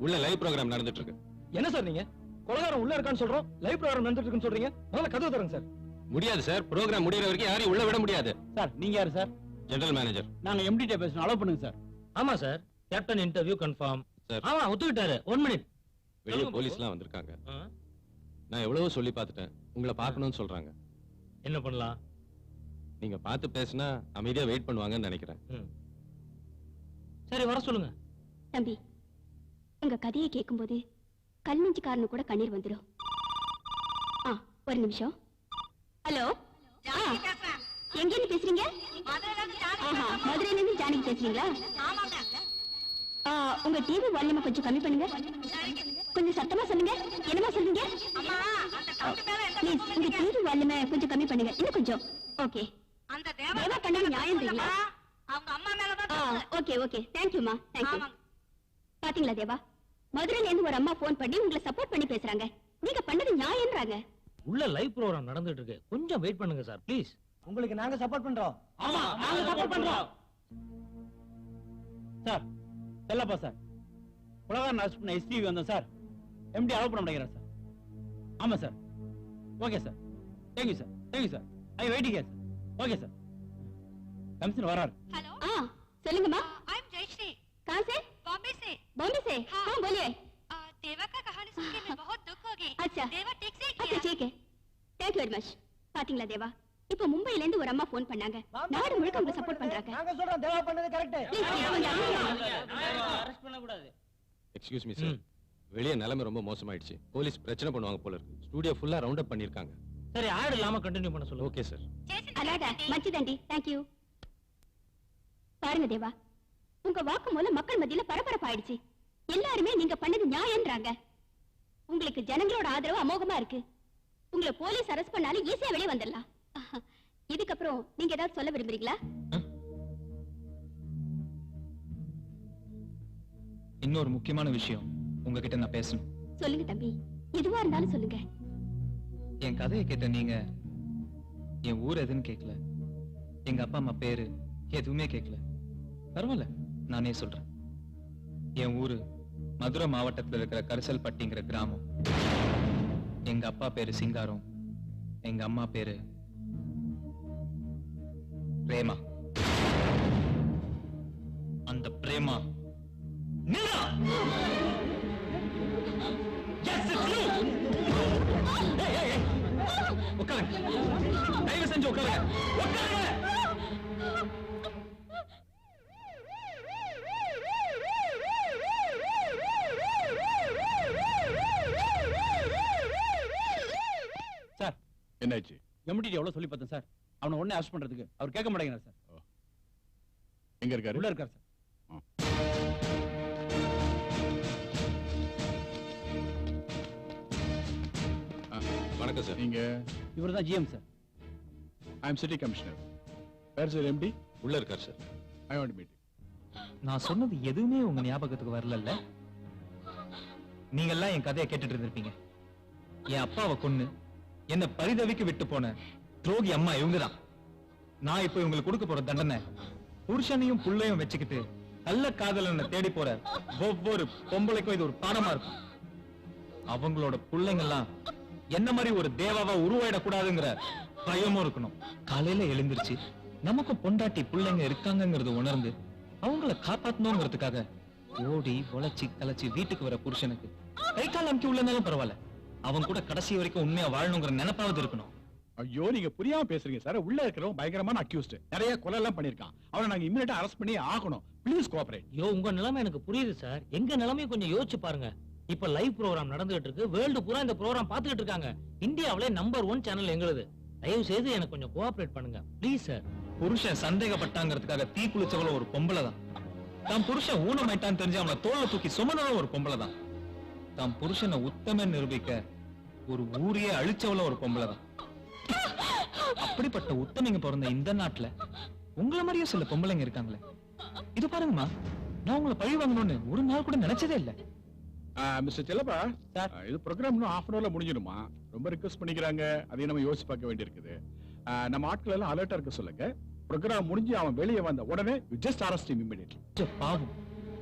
K: உள்ள லைவ் ப்ரோகிராம் நடந்துட்டு இருக்கு.
D: என்ன சார் நீங்க கொலகாரம் உள்ள இருக்கான்னு சொல்றோம், லைவ் ப்ரோகிராம் நடந்துட்டு இருக்குன்னு சொல்றீங்க. முதல்ல கதவு தரங்க சார். முடியாது சார், ப்ரோகிராம் முடியற வரைக்கும் யாரையும் உள்ள விட முடியாது.
E: சார் நீங்க யாரு சார்?
K: General manager.
E: நாங்க எம்டி கிட்ட பேசணும், அலோவ் பண்ணுங்க சார்.
G: ஆமா sir, captain interview confirm
K: sir.
G: ஆமா ஒத்துக்கிட்டாரு. 1 மினிட்.
K: வெளிய போலீஸ்லாம் வந்திருக்காங்க. நான் எவ்வளவோ சொல்லி பார்த்துட்டேன், உங்களை பார்க்கணும்னு சொல்றாங்க.
G: என்ன பண்ணலாம்?
K: நீங்க பார்த்து பேசினா அமைதியா வெயிட் பண்ணுவாங்கன்னு நினைக்கிறேன்.
G: சரி, வர சொல்லுங்க.
Q: தம்பி, உங்க கதையை கேட்கும்போது கல்நெஞ்சுக்காரனு கூட கண்ணீர் வந்துடும். ஒரு நிமிஷம். ஹலோ, எங்க இருந்து பேசுறீங்க? மதுரையில இருந்து ஜானகி பேசுறீங்களா? உங்க டிவி வால்யூமை கொஞ்சம் கம்மி பண்ணுங்க. கொஞ்சம் சத்தமா சொல்லுங்க. என்னமா சொல்றீங்க? ப்ளீஸ் உங்க டிவி வால்யூமை கொஞ்சம் கம்மி பண்ணுங்க. இன்னும் கொஞ்சம். ஓகே. தேவா பண்ணது நியாயம் தெரியுங்களா? ஓகே ஓகே, தேங்க்யூமா, தேங்க்யூ. பாத்தீங்களா தேவா, மதுரையில இருந்து ஒரு அம்மா போன் பண்ணி உங்களை சப்போர்ட் பண்ணி பேசுறாங்க. நீங்க பண்ணது நியாயம்ன்றாங்க.
G: உள்ள லைவ் ப்ரோகிராம் நடந்துட்டு இருக்கு, கொஞ்சம் வெயிட் பண்ணுங்க சார் ப்ளீஸ்.
C: உங்களுக்கு நாங்க சப்போர்ட் பண்றோம்.
E: ஆமா, நாங்க சப்போர்ட் பண்றோம். சார் செல்லப்பா சார், உலகம் அரெஸ்ட் பண்ண எஸ்டிவி வந்தோம் சார். எம்டி அலோவ் பண்ண மாட்டேங்கிறார் சார். ஆமா sir. Okay sir, thank you sir, thank you sir. I waiting sir. Okay sir. Commissioner वरार।
Q: हेलो। சொல்லுங்கம்மா। I am Jayashree. कहां से? बॉम्बे से। बॉम्बे से? हाँ बोलिए। देवा का कहानी सुन के मैं बहुत दुख हो गई। अच्छा। देवा ठीक से किया। अच्छा ठीक है। Thank you very much. பாத்தீங்களா தேவா, இப்போ மும்பைல இருந்து ஒரு அம்மா ஃபோன் பண்ணாங்க. நாடு முழுக்க உங்களுக்கு சப்போர்ட் பண்றாங்க.
C: நாங்க சொல்றோம் தேவா பண்ணது கரெக்ட்.
E: அரெஸ்ட் பண்ண கூடாது.
K: எக்ஸ்கியூஸ் மீ சார், வெளிய நிலைமை ரொம்ப மோசமாயிடுச்சு. போலீஸ் பிரச்சனை பண்ணுவாங்க போல இருக்கு. ஸ்டுடியோ ஃபுல்லா ரவுண்ட் அப் பண்ணிருக்காங்க.
G: சரி, ஆட் இல்லாம கண்டினியூ பண்ண சொல்லுங்க.
K: Okay sir.
Q: அலாடா மச்சிதண்டி, थैंक यू. பாருங்க தேவா, உங்க வாக்குமூலம் மக்கள் மத்தியில பரபரப்பாயிடுச்சு. எல்லாருமே நீங்க பண்ணது நியாயம்ன்றாங்க. உங்களுக்கு ஜனங்களோட ஆதரவு அமோகமா இருக்கு. உங்களை போலீஸ் அரெஸ்ட் பண்ணாலும் ஈஸியா வெளியே வந்துடலாம். இதுக்கப்புறம் நீங்க ஏதாவது சொல்ல விரும்புறீங்களா?
D: இன்னொரு முக்கியமான விஷயம் உங்ககிட்ட நான் பேசணும்.
Q: சொல்லுங்க தம்பி, எதுவா இருந்தாலும் சொல்லுங்க.
D: என் கதையை கேட்ட நீங்க என் ஊர் எதுன்னு கேட்கல, எங்க அப்பா அம்மா பேரு எதுவுமே கேட்கல. பரவாயில்ல, நானே சொல்றேன். என் ஊரு மதுரை மாவட்டத்தில் இருக்கிற கரிசல்பட்டிங்கிற கிராமம். எங்க அப்பா பேரு சிங்காரம், எங்க அம்மா பேரு பிரேமா. அந்த பிரேமா உட்காருங்க, தயவு செஞ்சு உட்காருங்க.
E: சார்
F: என்னாச்சு?
E: எம்டி எவ்வளவு சொல்லி பார்த்தேன் சார், அவனை உடனே அரெஸ்ட் பண்றதுக்கு அவர் கேட்க மாட்டேங்கிறார் சார்.
F: எங்க இருக்காரு?
E: உள்ள இருக்கார் சார்.
K: வணக்கம் சார்.
F: நீங்க?
E: இவர்தான் GM sir.
F: I am city commissioner. Where is MD?
K: உள்ள இருக்கார் சார்.
F: I want meet.
D: நான் சொன்னது எதுவுமே உங்க ஞாபகத்துக்கு வரல. நீங்க எல்லாம் என் கதையை கேட்டுட்டு இருந்திருப்பீங்க. என் அப்பாவை கொன்னு என்ன பரிதவிக்கு விட்டு போன துரோகி அம்மா இவங்கதான். நான் இப்ப இவங்களுக்கு கொடுக்க போற தண்டனை, புருஷனையும் புள்ளையும் வச்சுக்கிட்டு நல்ல காதலனை தேடி போற ஒவ்வொரு பொம்பளைக்கும் இது ஒரு பாடமா இருக்கும். அவங்களோட பிள்ளைங்க எல்லாம் என்ன மாதிரி ஒரு தேவாவா உருவாயிடக்கூடாதுங்கிற பயமும் இருக்கணும். காலையில எழுந்திருச்சு நமக்கும் பொண்டாட்டி பிள்ளைங்க இருக்காங்கிறது உணர்ந்து அவங்கள காப்பாத்தணுங்கிறதுக்காக ஓடி உழைச்சி கலைச்சி வீட்டுக்கு வர புருஷனுக்கு கை கால் அமுக்கி உள்ளனாலும் பரவாயில்ல, அவன் கூட கடைசி வரைக்கும் உண்மையா வாழணுங்கிற நினைப்பாவது இருக்கணும்.
F: ஐயோ, நீங்க புரியாம பேசுறீங்க சார். உள்ள இருக்கிறவன் பயங்கரமான அக்யூஸ்ட், நிறைய கொலை எல்லாம் பண்ணிருக்கான். அவனை நாங்க இமிடியேட்டா அரெஸ்ட் பண்ணி ஆகணும். Please cooperate.
G: ஐயோ, உங்க நிலைமை எனக்கு புரியுது சார். எங்க நிலைமையை கொஞ்சம் யோசிச்சு பாருங்க. இப்ப லைவ் ப்ரோகிராம் நடந்துட்டு இருக்கு. வேர்ல்டு பூரா இந்த ப்ரோகிராம் பாத்துக்கிட்டு இருக்காங்க. இந்தியாவிலே நம்பர் 1 சேனல் எங்களுது. தயவு செய்து எனக்கு கொஞ்சம் கோஆபரேட் பண்ணுங்க ப்ளீஸ் சார்.
D: புருஷன் சந்தேகப்பட்டாங்கிறதுக்காக தீ குளிச்சவள ஒரு பொம்பளை தான். தான் புருஷன் ஊனமாயிட்டான்னு தெரிஞ்சு அவனை தோல்ல தூக்கி சுமந்தவள ஒரு பொம்பளை தான். தான் புருஷனை உத்தமன் நிரூபிக்க ஒரு ஊரையே அழிச்சவள ஒரு பொம்பளை தான். அப்படிப்பட்ட உத்தமிங்க பிறந்த இந்த நாட்டுல உங்களை மாதிரியே சில பொம்பளைங்க இருக்காங்களே. இது பாருங்கம்மா, நான் உங்களை பழி வாங்கணும்னு ஒரு நாள் கூட நினைச்சதே இல்ல.
F: மிஸ்டர் செல்லப்பா, இது ப்ரோகிராம் இன்னும் half an hourல முடிஞ்சிடுமா? ரொம்ப ரிக்வெஸ்ட் பண்ணிக்கிறாங்க. அதையும் நம்ம யோசிச்சு பார்க்க வேண்டியிருக்குது. நம்ம ஆட்கள் எல்லாம் அலர்ட்டா இருக்க சொல்லுங்க. ப்ரோகிராம் முடிஞ்சு அவன் வெளியே வந்த உடனே you just arrest him immediately.
D: பாவம்,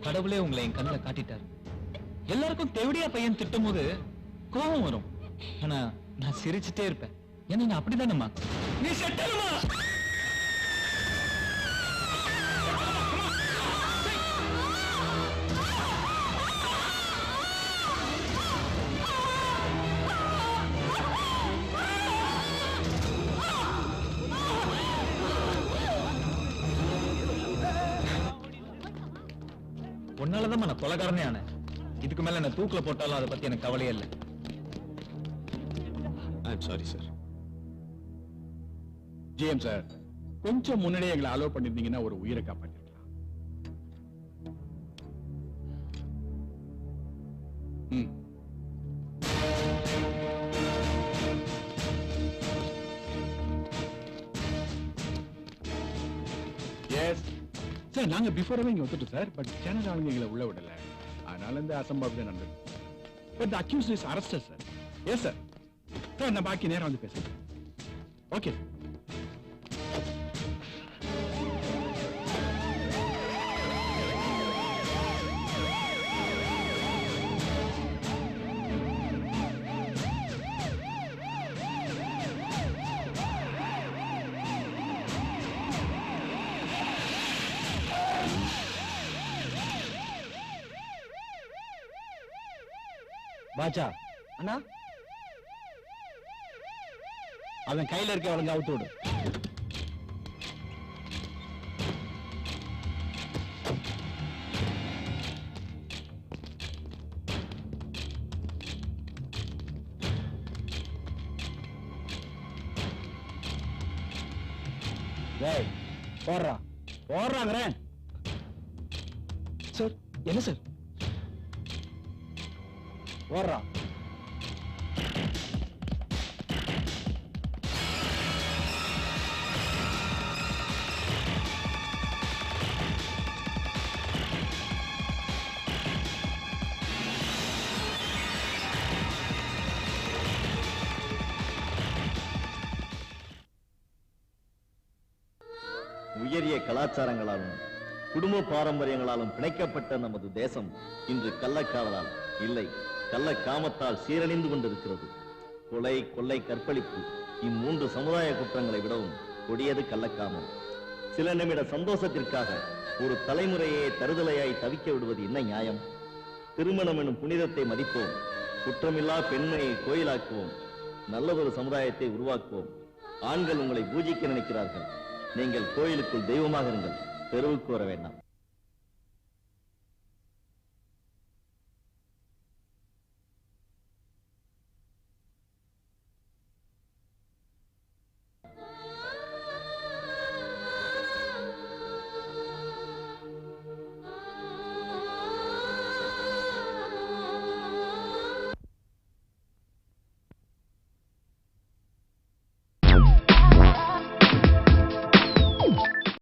D: கடவுளே உங்களை என் கண்ணுல காட்டிட்டாரு. எல்லாருக்கும் தேவடியா பையன் திட்டும் போது கோபம் வரும். ஆனா நான் சிரிச்சுட்டே இருப்பேன். ஏன்னா நான் அப்படிதானம்மா. நீ செட்டலுமா? உன்னாலதான் நான் கொலைகாரனே ஆனேன். இதுக்கு மேல என்ன தூக்குல போட்டாலும் அதை பத்தி எனக்கு கவலையே இல்லை.
F: I'm sorry sir. GM sir, கொஞ்சம் முன்னாடியே எங்களை அலோவ் பண்ணிருந்தீங்கன்னா ஒரு உயிரை காப்பாற்றிருக்கலாம். எஸ் சார், நாங்க பிஃபோரவே இங்க வந்துட்டோம் சார். பட் சேனல் ஆளுங்க எங்களை உள்ள விடல. அதனால இந்த அசம்பாவிதம் நடந்தது. But the accused is arrested sir. Yes sir. Sir, நான் பாக்கி நேரம் வந்து பேசுறேன். ஓகே.
E: பாச்சா அண்ணா, அவன் கையில இருக்க அவளுங்க அவுத்து விடு. போடுறா போடுறாங்கிறேன்.
D: சார் என்ன சார்?
E: போடுறா.
M: உயரிய கலாச்சாரங்களாலும் குடும்ப பாரம்பரியங்களாலும் பிணைக்கப்பட்ட நமது தேசம் இன்று கள்ளக்காதலால் இல்லை, கள்ளக்காமத்தால் சீரழிந்து கொண்டிருக்கிறது. கொலை, கொள்ளை, கற்பழிப்பு இம்மூன்று சமுதாய குற்றங்களை விடவும் கொடியது கள்ளக்காமம். சில நிமிட சந்தோஷத்திற்காக ஒரு தலைமுறையே தருதலையாய் தவிக்க விடுவது என்ன நியாயம்? திருமணம் எனும் புனிதத்தை மதிப்போம். குற்றமில்லா பெண்மையை கோயிலாக்குவோம். நல்லதொரு சமுதாயத்தை உருவாக்குவோம். ஆண்கள் உங்களை பூஜிக்க நினைக்கிறார்கள். நீங்கள் கோயிலுக்குள் தெய்வமாக இருங்கள், தெருவுக்கு வர வேண்டாம்.